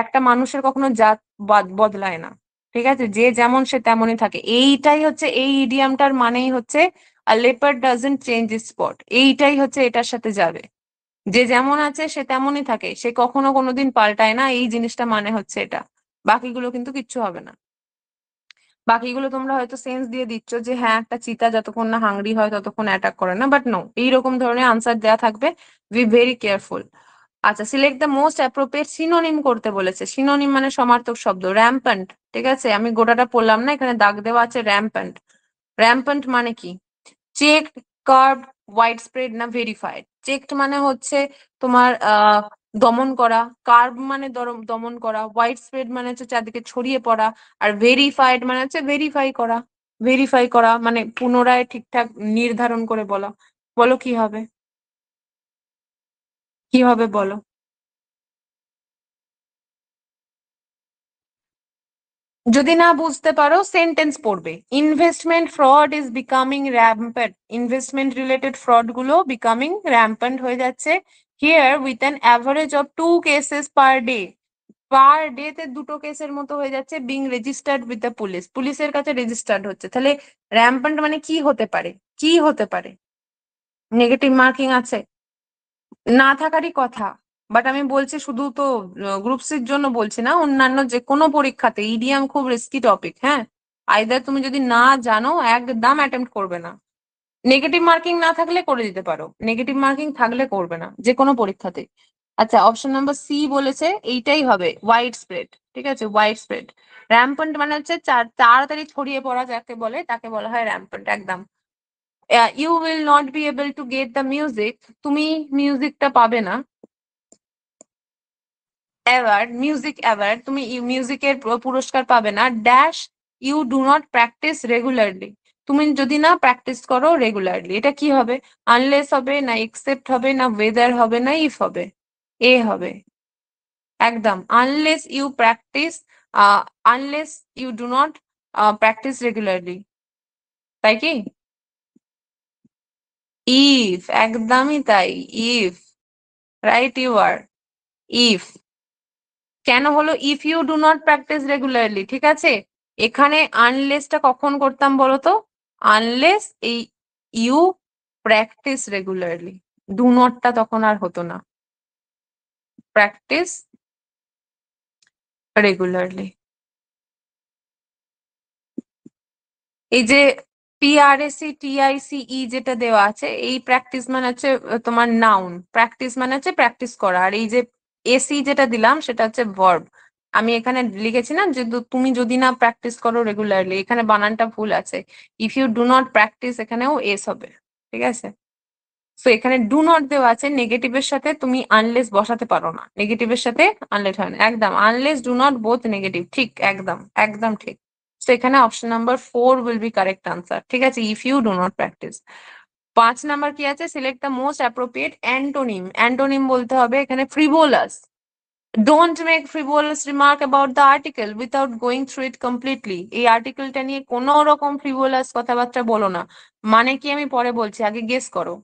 একটা মানুষের কখনো জাত বদলায় না। ঠিক আছে, যে যেমন সে তেমনই থাকে, এইটাই হচ্ছে এই ইডিয়ামটার মানেই হচ্ছে leopard doesn't change it's spot, এইটাই হচ্ছে এটার সাথে যাবে। যে যেমন আছে সে তেমনই থাকে, সে কখনো কোনোদিন পাল্টায় না, এই জিনিসটা মানে হচ্ছে এটা। বাকিগুলো কিন্তু কিচ্ছু হবে না। বাকিগুলো তোমরা হয়তো সেন্স দিয়ে দিচ্ছ যে হ্যাঁ একটা চিতা যতক্ষণ না হাংরি হয় ততক্ষণ অ্যাটাক করে না, বাট নো, এইরকম ধরনের আনসার দেয়া থাকবে। Be very careful. আচ্ছা, select the most appropriate synonym করতে বলেছে। সিনোনিম মানে সমার্থক শব্দ, র্যাম্পেন্ট। ঠিক আছে, আমি গোটাটা পড়লাম না, এখানে দাগ দেওয়া আছে র্যাম্পেন্ট। র্যাম্পেন্ট মানে কি, চেকড, কার্ভড, ওয়াইড স্প্রেড না ভেরিফাইড। চেকড মানে হচ্ছে তোমার দমন করা, কার্ভ মানে দমন করা, হোয়াইট স্প্রেড মানে হচ্ছে চারদিকে ছড়িয়ে পড়া, আর ভেরিফাইড মানে হচ্ছে ভেরিফাই করা। ভেরিফাই করা মানে পুনরায় ঠিকঠাক নির্ধারণ করে বলা। বলো কি হবে? কি হবে বলো? যদি না বুঝতে পারো সেন্টেন্স পড়বে। Investment fraud is becoming rampant, investment related fraud গুলো বিকামিং র্যাম্পেন্ট হয়ে যাচ্ছে here with an average of 2 cases per day. Per day তে 2টো কেসের মতো হয়ে যাচ্ছে, being registered with the police, পুলিশের কাছে রেজিস্টার্ড হচ্ছে। তাহলে র্যাম্পেন্ট মানে কি হতে পারে? কি হতে পারে? নেগেটিভ মার্কিং আছে? না থাকারই কথা। বাট আমি বলছি শুধু তো গ্রুপ সির জন্য বলছি না, অন্যান্য যে কোনো পরীক্ষাতে ইডিএম খুব রিস্কি টপিক। হ্যাঁ, আইদার তুমি যদি না জানো একদম অ্যাটেম্প্ট করবে না। নেগেটিভ মার্কিং না থাকলে করে দিতে পারো, নেগেটিভ মার্কিং থাকলে করবে না যে কোনো পরীক্ষাতে। আচ্ছা, অপশন নাম্বার সি বলেছে এইটাই হবে হোয়াইট স্প্রেড। ঠিক আছে, হোয়াইট স্প্রেড। র্যাম্পেন্ট মানে হচ্ছে তাড়াতাড়ি ছড়িয়ে পড়া যাকে বলে তাকে বলা হয় র্যাম্পেন্ট। একদম। You will not be able to get the music, তুমি মিউজিকটা পাবে না। অ্যাওয়ার্ড, মিউজিক অ্যাওয়ার্ড, তুমি মিউজিকের পুরস্কার পাবে না। Dash you do not practice regularly, তুমি যদি না প্র্যাকটিস করো রেগুলারলি। এটা কি হবে? আনলেস হবে না, এক্সেপ্ট হবে না, ওয়েদার হবে না, ইফ হবে? এ হবে। একদম, unless you practice, unless you do not practice regularly, তাই কি? ইফ, একদমই তাই। If, right you are. If কেন হলো if you do not practice regularly? ঠিক আছে, এখানে আনলেসটা কখন করতাম বলতো? আনলেস এই ইউ প্র্যাকটিস রেগুলারলি, ডু নটটা তখন আর হতো না, প্র্যাকটিস রেগুলারলি। এই যে পিআরএসি টিআইসিই যেটা দেওয়া আছে, এই প্র্যাকটিস মানে হচ্ছে তোমার নাউন, প্র্যাকটিস মানে হচ্ছে প্র্যাকটিস করা, আর এই যে এসি যেটা দিলাম সেটা হচ্ছে ভার্ব। আমি এখানে লিখেছি না যে তুমি যদি না প্র্যাকটিস করো রেগুলারলি, এখানে বানানটা ভুল আছে। If you do not practice এখানেও এস হবে। ঠিক আছে, সো এখানে ডু নট দেওয়া আছে, নেগেটিভের সাথে তুমি আনলেস বসাতে পারো না, নেগেটিভের সাথে আনলেস হয় না। একদম, unless do not both negative. ঠিক, একদম একদম ঠিক। তো এখানে option number 4 will be correct answer. ঠিক আছে, if you do not practise. 5 number কি আছে? Select the most appropriate antonym. Antonym বলতে হবে এখানে frivolous. Don't make frivolous remark about the article without going through it completely. এই আর্টিকেলটা নিয়ে কোনো রকম ফ্রিভোলাস কথাবার্তা বলো না। মানে কি আমি পরে বলছি, আগে গেস করো।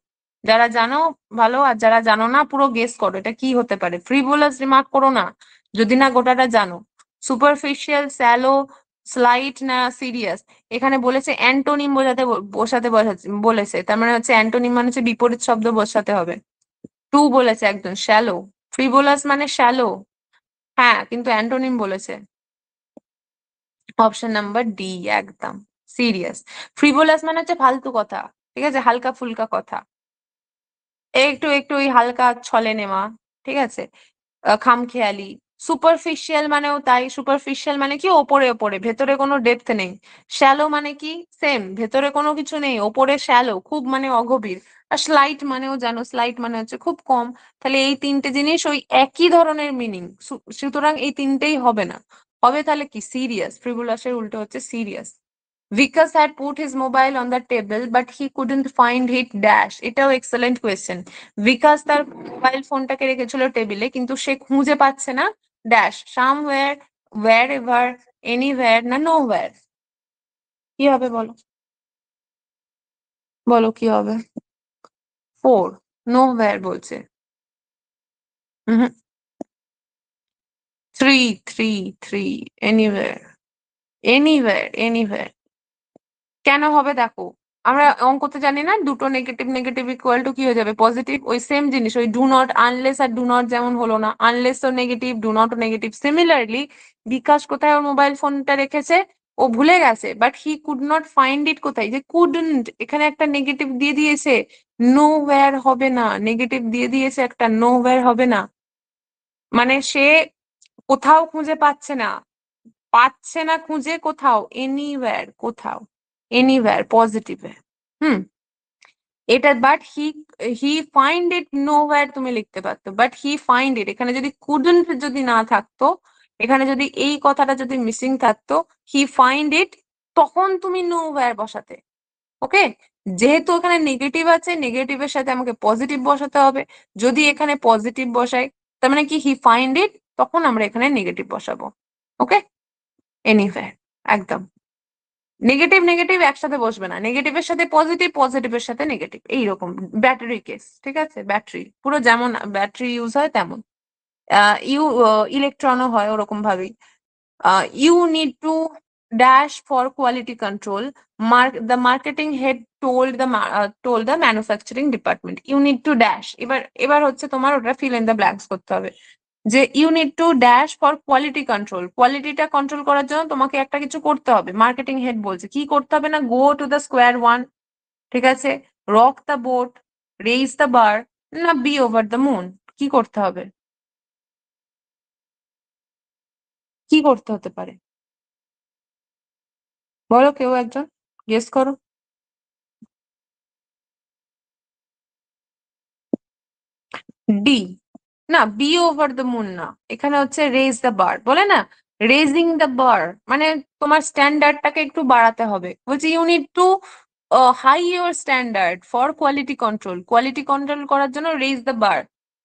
যারা জানো ভালো, আর যারা জানো না পুরো গেস করো এটা কি হতে পারে। ফ্রিভোলাস রিমার্ক করো না যদি না গোটাটা জানো। সুপারফিশিয়াল, স্যালো, স্লাইট না সিরিয়াস? এখানে বলেছে অ্যান্টোনিম বলেছে, তার মানে হচ্ছে অ্যান্টোনিম মানে হচ্ছে বিপরীত শব্দ বসাতে হবে। টু বলেছে একজন, শ্যালো। ফ্রিভোলাস মানে শ্যালো। হ্যাঁ, কিন্তু অ্যান্টোনিম বলেছে। অপশন নাম্বার ডি, একদম সিরিয়াস। ফ্রিভোলাস মানে হচ্ছে ফালতু কথা। ঠিক আছে, হালকা ফুলকা কথা, একটু একটু ওই হালকা ছলে নেওয়া। ঠিক আছে, খামখেয়ালি। সুপারফিশিয়াল মানেও তাই, সুপারফিশিয়াল মানে কি ওপরে ওপরে, ভেতরে কোনো ডেপথ নেই। শ্যালো মানে কি সেম, ভেতরে কোনো কিছু নেই, ওপরে শ্যালো খুব মানে অগভীর। আর স্লাইট মানেও জানো, স্লাইট মানে হচ্ছে খুব কম। তাহলে এই তিনটে জিনিস ওই একই ধরনের মিনিং, সুতরাং এই তিনটেই হবে না। হবে তাহলে কি? সিরিয়াস। ফ্রিভোলাসের উল্টো হচ্ছে serious. Vikas had put his mobile on the table but he couldn't find it dash, এটাও এক্সেলেন্ট কোয়েশ্চেন। বিকাশ তার মোবাইল ফোনটাকে রেখেছিল টেবিলে কিন্তু সে খুঁজে পাচ্ছে না dash, somewhere, wherever, anywhere না নোওয়্যার? কি হবে বলো? বলো কি হবে? 4, নোওয়্যার বলছে। 3, 3, 3, এনিওয়্যার, এনিওয়্যার, এনিওয়্যার। কেন হবে দেখো, আমরা অঙ্কতে জানি না দুটো নেগেটিভ নেগেটিভ ইকুয়াল টু কি হয়ে যাবে? পজিটিভ। ওই সেম জিনিস, ওই ডু নট, আনলেস আর ডু নট যেমন হলো না, আনলেস ও নেগেটিভ, ডু নট ও নেগেটিভ। সিমিলারলি বিকাশ কোথায় ওর মোবাইল ফোনটা রেখেছে? ও ভুলে গেছে, but he could not find it. কোথায়? যে কুডন্ট, এখানে একটা নেগেটিভ দিয়ে দিয়েছে, নো ওয়্যার হবে না। নেগেটিভ দিয়ে দিয়েছে একটা, নো ওয়্যার হবে না। মানে সে কোথাও খুঁজে পাচ্ছে না, পাচ্ছে না খুঁজে কোথাও, এনিওয়্যার, কোথাও, এনিওয়্যার পজিটিভে। হুম, এটা but he find it nowhere তুমি লিখতে পারতো, বাট হি ফাইন্ড ইট এখানে যদি কুডন্ট যদি না থাকতো, এখানে যদি এই কথাটা যদি মিসিং থাকতো, হি ফাইন্ড ইট, তখন তুমি নোওয়্যার বসাতে। ওকে, যেহেতু এখানে নেগেটিভ আছে, নেগেটিভের সাথে আমাকে পজিটিভ বসাতে হবে। যদি এখানে পজিটিভ বসাই, তার মানে কি হি ফাইন্ড ইট, তখন আমরা এখানে নেগেটিভ বসাবো। ওকে, এনিওয়্যার, একদম নেগেটিভ নেগেটিভ একসাথে বসবে না, নেগেটিভের সাথে পজিটিভ, পজিটিভের সাথে নেগেটিভ, এইরকম ব্যাটারি কেস, ঠিক আছে, ব্যাটারি পুরো যেমন ব্যাটারি ইউজ হয় তেমন ইলেকট্রনও হয় ওরকম ভাবেই। You need to dash for quality control. The marketing head told the manufacturing department. You need to dash. এবার হচ্ছে তোমার ওটা fill in the blanks করতে হবে, যে you need to dash for quality control. কোয়ালিটিটা কন্ট্রোল করার জন্য তোমাকে একটা কিছু করতে হবে। মার্কেটিং হেড বলছে কি করতে হবে, না go to the square one, ঠিক আছে, rock the boat, raise the bar, না be over the moon। কি করতে হবে, কি করতে হতে পারে, বলো কেউ একজন, গেস করো। ডি, না বি ওভার দ্য মুন না, এখানে হচ্ছে রেজ দ্য বার, বলে না রেজিং দ্য বার, মানে তোমার স্ট্যান্ডার্ডটাকে একটু বাড়াতে হবে। বলছে you need to high your standard for quality control. Quality control করার জন্য রেজ দ্য বার,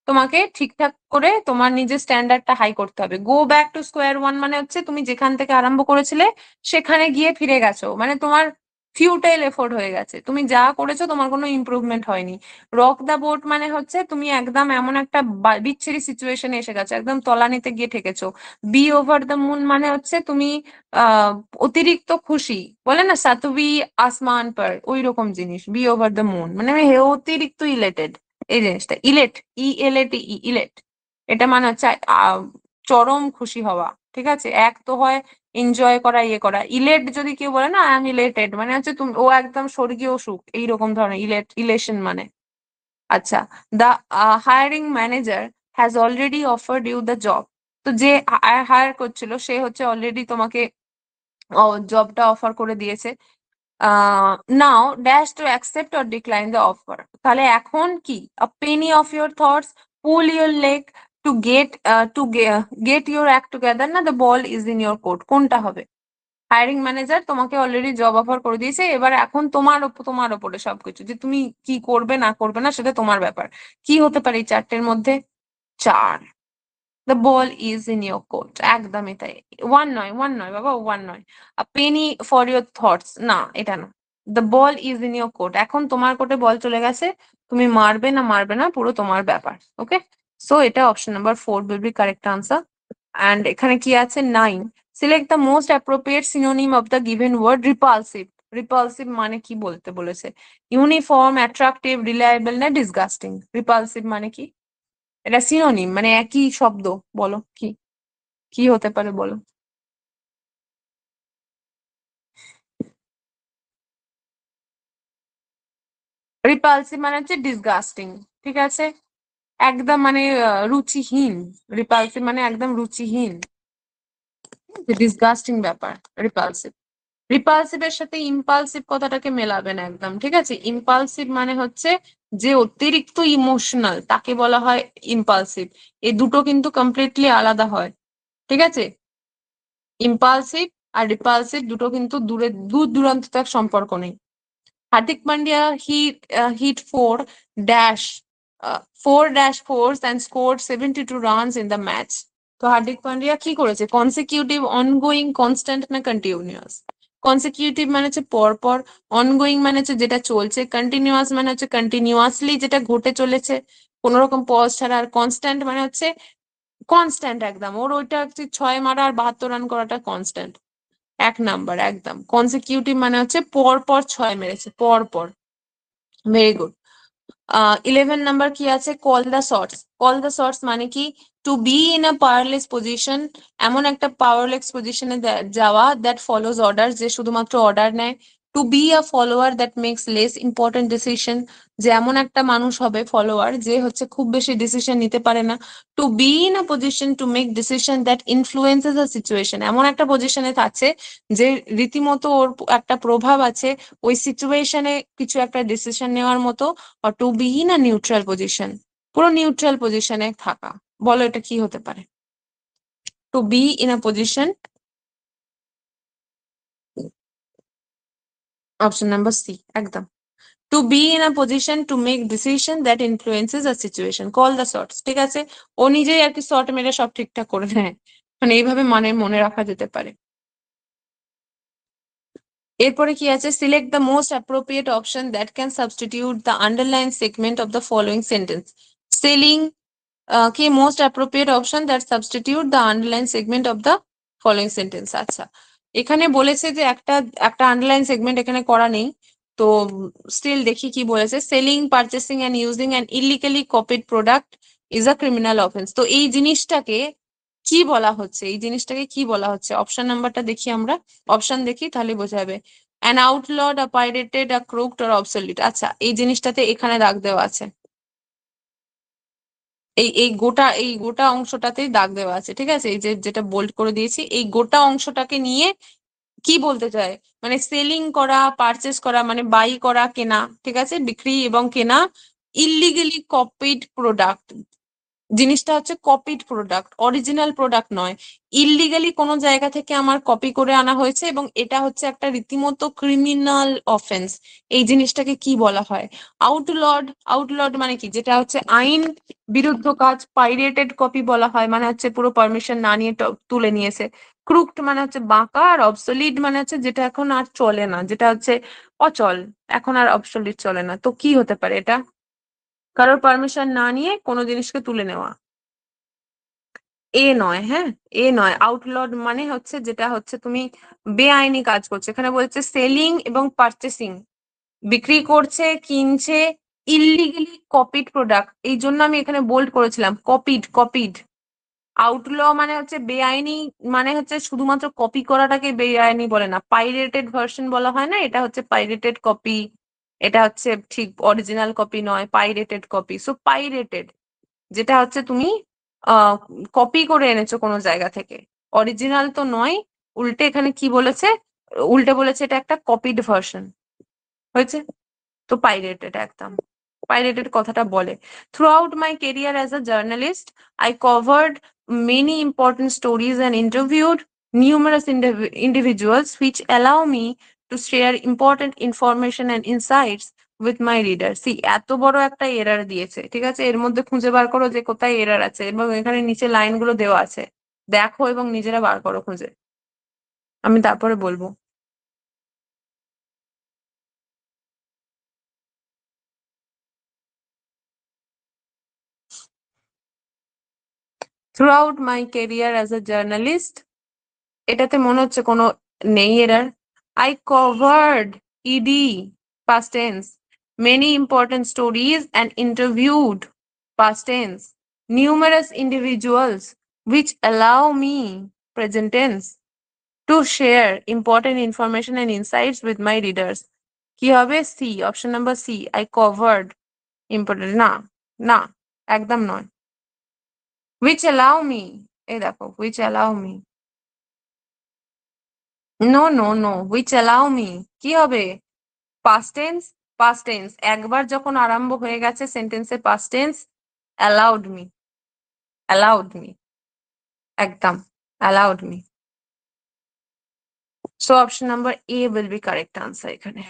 তোমাকে ঠিকঠাক করে তোমার নিজের স্ট্যান্ডার্ডটা হাই করতে হবে। Go back to square one মানে হচ্ছে তুমি যেখান থেকে আরম্ভ করেছিলে সেখানে গিয়ে ফিরে গেছো, মানে তোমার ফিউটাইল এফোর্ট হয়ে গেছে, তুমি যা করেছো তোমার কোনো ইমপ্রুভমেন্ট হয়নি। রক দা বোট মানে হচ্ছে তুমি একদম এমন একটা বিচ্ছিরি সিচুয়েশনে এসে গেছো, একদম তলানিতে গিয়ে ঠেকেছো। বি ওভার দ্য মুন মানে হচ্ছে তুমি আহ অতিরিক্ত খুশি, বলে না সাতবি আসমান পর, ওই রকম জিনিস বি ওভার দ্য মুন, মানে আমি অতিরিক্ত ইলেটেড, এই জিনিসটা ইলেট, ইএলএটি, ইলেট, এটা মানে হচ্ছে চরম খুশি হওয়া, ঠিক আছে। এক তো হয় এনজয় করা, ইয়ে করা, ইলেট যদি কেউ বলে না আই এম ইলেটেড মানে হচ্ছে তুমি ও একদম স্বর্গীয় সুখ, এইরকম ধরনের ইলেশন মানে। আচ্ছা, the hiring manager has already offered you the job, তো যে হায়ার করছিল সে হচ্ছে অলরেডি তোমাকে জবটা অফার করে দিয়েছে। Now dash to accept or decline the offer, তাহলে এখন কি, a penny of your thoughts, pull your leg to get your act together, না the ball is in your court, কোনটা হবে? হায়ারিং ম্যানেজার তোমাকে অলরেডি জব অফার করে দিয়েছে, এবার এখন তোমার ওপরে সবকিছু, যে তুমি কি করবে না করবে না সেটা তোমার ব্যাপার। কি হতে পারে এই চারটের মধ্যে? চার, the ball is in your court, একদমই তাই। ওয়ান নয় বাবা, ওয়ান নয়। পেনি ফর ইয়োর থটস, না এটা না, the ball is in your court, এখন তোমার কোর্টে বল চলে গেছে, তুমি মারবে না মারবে না পুরো তোমার ব্যাপার। ওকে, সো এটা option number 4 will be correct answer. And এখানে কি আছে 9, select the most appropriate synonym of the given word repulsive. Repulsive মানে কি বলতে বলেছে, ইউনিফর্ম, অ্যাট্রাকটিভ, রিলায়েবল না ডিসগাস্টিং। রিপালসিভ মানে কি, এটা সিনোনিম মানে একই শব্দ, বলো কি, কি হতে পারে বলো। রিপালসিভ মানে হচ্ছে ডিসগাস্টিং, ঠিক আছে, একদম মানে রুচিহীন। রিপালসিভ মানে একদম রুচিহীন, ডিসগাস্টিং ব্যাপার রিপালসিভ। রিপালসিভের সাথে ইম্পালসিভ কথাটাকে মেলাবে না একদম, ঠিক আছে। ইম্পালসিভ মানে হচ্ছে যে অতিরিক্ত ইমোশনাল, তাকে বলা হয় ইম্পালসিভ। এই দুটো কিন্তু কমপ্লিটলি আলাদা হয়, ঠিক আছে। ইম্পালসিভ আর রিপালসিভ দুটো কিন্তু দূর দূরান্ত এক সম্পর্ক নেই। Hardik Pandya hit four dash fours and scored 72 runs in the match. তো হার্দিক পান্ডিয়া কি করেছে, কনসিকিউটিভ, অনগোয়িং, কনস্ট্যান্ট না কন্টিনিউয়াস? কনসিকিউটিভ মানে হচ্ছে পরপর, অনগোয়িং মানে হচ্ছে যেটা চলছে, কন্টিনিউয়াস মানে হচ্ছে কন্টিনিউয়াসলি যেটা ঘটে চলেছে কোনো রকম পজ ছাড়া, আর কনস্ট্যান্ট মানে হচ্ছে কনস্ট্যান্ট একদম, ওর ওইটা হচ্ছে 6 মারা আর 72 রান করাটা কনস্ট্যান্ট, এক নাম্বার একদম। কনসিকিউটিভ মানে হচ্ছে পর পর 6 মেরেছে, পর পর। Very good. 11 নাম্বার কি আছে, call the shots. Call the shots মানে কি, to be in a powerless position, এমন একটা পাওয়ারলেস পজিশনে যাওয়া, দ্যাট ফলোজ অর্ডার, যে শুধুমাত্র অর্ডার নেয়। To be a follower that makes less important decision, যে এমন একটা মানুষ হবে ফলোয়ার যে হচ্ছে খুব বেশি ডিসিশন নিতে পারে না। To be in a position to make decision that influences a situation, এমন একটা পজিশনে আছে যে রীতিমতো ওর একটা প্রভাব আছে ওই সিচুয়েশনে কিছু একটা ডিসিশন নেওয়ার মতো। আর to be in a neutral position, পুরো নিউট্রাল পজিশনে থাকা। বলো এটা কি হতে পারে? To be in a position, option number C একদম। To be in a position to make decision that influences a situation, call the shots. ঠিক আছে, ও নিজেই আর কি শর্ট মেরে সব ঠিকঠাক করে নেয়, মানে এইভাবে মানে মনে রাখা যেতে পারে। এরপরে কি আছে? Select the most appropriate option that can substitute the underline segment of the following sentence. Selling কি most appropriate option that substitute the underline segment of the following sentence. আচ্ছা, এখানে বলেছে যে একটা একটা আন্ডারলাইন সেগমেন্ট এখানে করা নেই, তো স্টিল দেখি কি বলেছে। Selling, purchasing and using an illegally copied product is a criminal offence. তো এই জিনিসটাকে কি বলা হচ্ছে? এই জিনিসটাকে কি বলা হচ্ছে? অপশন নাম্বারটা দেখি, আমরা অপশন দেখি তাহলে বোঝা যাবে। An outlawed, a pirated, a crooked or obsolete. আচ্ছা, এই জিনিসটাতে এখানে দাগ দেওয়া আছে, এই গোটা অংশটাতেই দাগ দেওয়া আছে। ঠিক আছে, এই যে যেটা বোল্ড করে দিয়েছি, এই গোটা অংশটাকে নিয়ে কি বলতে চায়, মানে সেলিং করা, পারচেস করা, মানে বাই করা, কেনা, ঠিক আছে, বিক্রি এবং কেনা ইলিগালি কপিড প্রোডাক্ট। জিনিসটা হচ্ছে কপিড প্রোডাক্ট, অরিজিনাল প্রোডাক্ট নয়। ইললিগালি কোনো জায়গা থেকে আমার কপি করে আনা হয়েছে এবং এটা হচ্ছে একটা রীতিমতো ক্রিমিনাল অফেন্স। এই জিনিসটাকে কি বলা হয়? আউটলড, আউটলড মানে কি? যেটা হচ্ছে আইন বিরুদ্ধ কাজ। পাইরেটেড কপি বলা হয়, মানে হচ্ছে পুরো পারমিশন না নিয়ে তুলে নিয়েছে। ক্রুকড মানে হচ্ছে বাঁকা, আর অবসলিট মানে হচ্ছে যেটা এখন আর চলে না, যেটা হচ্ছে অচল, এখন আর অবসলিট চলে না। তো কি হতে পারে এটা? কারোর পারমিশন না নিয়ে কোনো জিনিসকে তুলে নেওয়া। এ নয়, হ্যাঁ, এ নয়। আউটলড মানে হচ্ছে যেটা হচ্ছে তুমি বেআইনি কাজ করছো। এখানে বলছে সেলিং এবং পারচেসিং, বিক্রি করছে, কিনছে ইললিগালি কপিড প্রোডাক্ট। এই জন্য আমি এখানে বোল্ড করেছিলাম কপিড, কপিড। আউটল মানে হচ্ছে বেআইনি, মানে হচ্ছে শুধুমাত্র কপি করাটাকে বেআইনি বলে না, পাইরেটেড ভার্সন বলা হয় না, এটা হচ্ছে পাইরেটেড কপি। এটা হচ্ছে ঠিক অরিজিনাল কপি নয়, পাইরেটেড কপি। সো পাইরেটেড যেটা হচ্ছে তুমি কপি করে এনেছো কোনো জায়গা থেকে, অরিজিনাল তো নয়। উল্টে এখানে কি বলেছে? উল্টে বলেছে এটা একটা কপিড ভার্সন হয়েছে। তো পাইরেটেড একদম, পাইরেটেড কথাটা বলে। Through out my career as a journalist I covered many important stories and interviewed numerous individuals which allow me to share important information and insights with my readers. See, এত বড় একটা error দিয়েছে, ঠিক আছে, এর মধ্যে খুঁজে বার করো যে কোথায় এরর আছে, এবং এখানে নিচে লাইনগুলো দেওয়া আছে, দেখো এবং নিজেরা বার করো খুঁজে, আমি তারপরে বলবো। Throughout my career as a journalist, এটাতে মনে হচ্ছে কোনো নেই error. I covered ED past tense many important stories and interviewed past tense numerous individuals which allow me present tense to share important information and insights with my readers. কি হবে? C, option number C, I covered important। না, না, একদম নয়। which allow me, এই দেখো which allow me, no no no, which allow me কি হবে? পাস্ট টেন্স, পাস্ট টেন্স একবার যখন আরম্ভ হয়ে গেছে সেন্টেন্সের past tense, allowed me, allowed me, একদম allowed me. So option number A will be correct answer এখানে।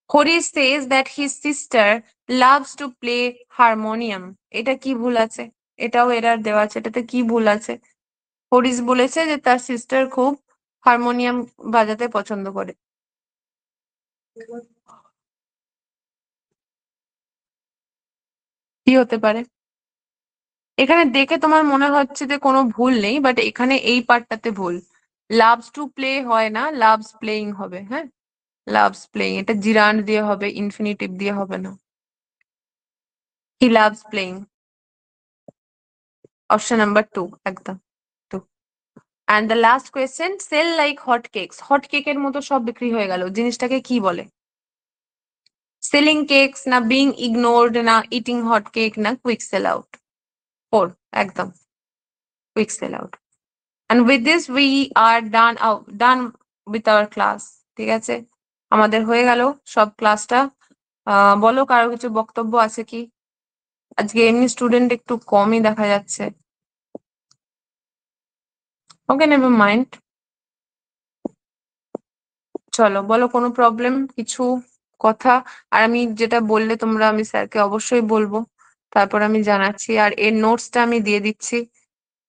Harish says that his sister loves to play harmonium, এটা কি ভুল আছে? এটাও এরার দেওয়া আছে, এটাতে কি ভুল আছে? হরিশ বলেছে যে তার সিস্টার খুব হারমোনিয়াম বাজাতে পছন্দ করে। কি হতে পারে? এখানে দেখে তোমার মনে হচ্ছে যে কোনো ভুল নেই, বাট এখানে এই পার্টটাতে ভুল। লাভস টু প্লে হয় না, লাভস প্লেইং হবে। হ্যাঁ, লাভস প্লেইং, এটা জিরান্ড দিয়ে হবে, ইনফিনিটিভ দিয়ে হবে না। He loves playing, option number two একদম two. And the last question, sell like hot cakes. Hot কেকের মতো সব বিক্রি হয়ে গেল, জিনিসটাকে কি বলে? সেলিং কেকস, না বিং ইগনোরড, না ইটিং হট কেক, না কুইক সেল আউট? 4, একদম quick sell out. And with this we are done with our class. ঠিক আছে, আমাদের হয়ে গেল সব ক্লাসটা। বলো কারো কিছু বক্তব্য আছে কি? আজকে এমনি স্টুডেন্ট একটু কমই দেখা যাচ্ছে। ওকে, নেভার মাইন্ড। চলো বলো, কোনো প্রবলেম, কিছু কথা? আর আমি যেটা বললে তোমরা, আমি স্যারকে অবশ্যই বলবো, তারপর আমি জানাচ্ছি। আর এর নোটসটা আমি দিয়ে দিচ্ছি,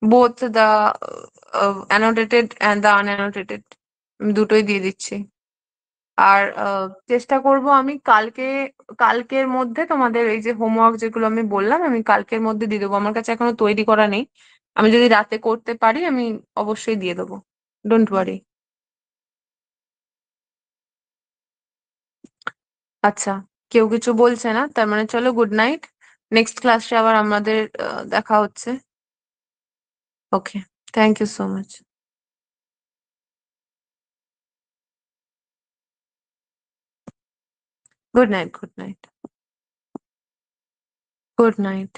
both the annotated and the unannotated, দুটোই দিয়ে দিচ্ছি। আর চেষ্টা করব আমি কালকের মধ্যে তোমাদের এই যে হোমওয়ার্ক যেগুলো আমি বললাম, আমি কালকের মধ্যে দিয়ে দেবো। আমার কাছে এখনো তৈরি করা নেই, আমি যদি রাতে করতে পারি আমি অবশ্যই দিয়ে দেবো, ডোন্ট ওয়ারি। আচ্ছা, কেউ কিছু বলছে না, তার মানে চলো গুড নাইট। নেক্সট ক্লাসে আবার আমাদের দেখা হচ্ছে। Okay, thank you so much. Good night, good night, good night.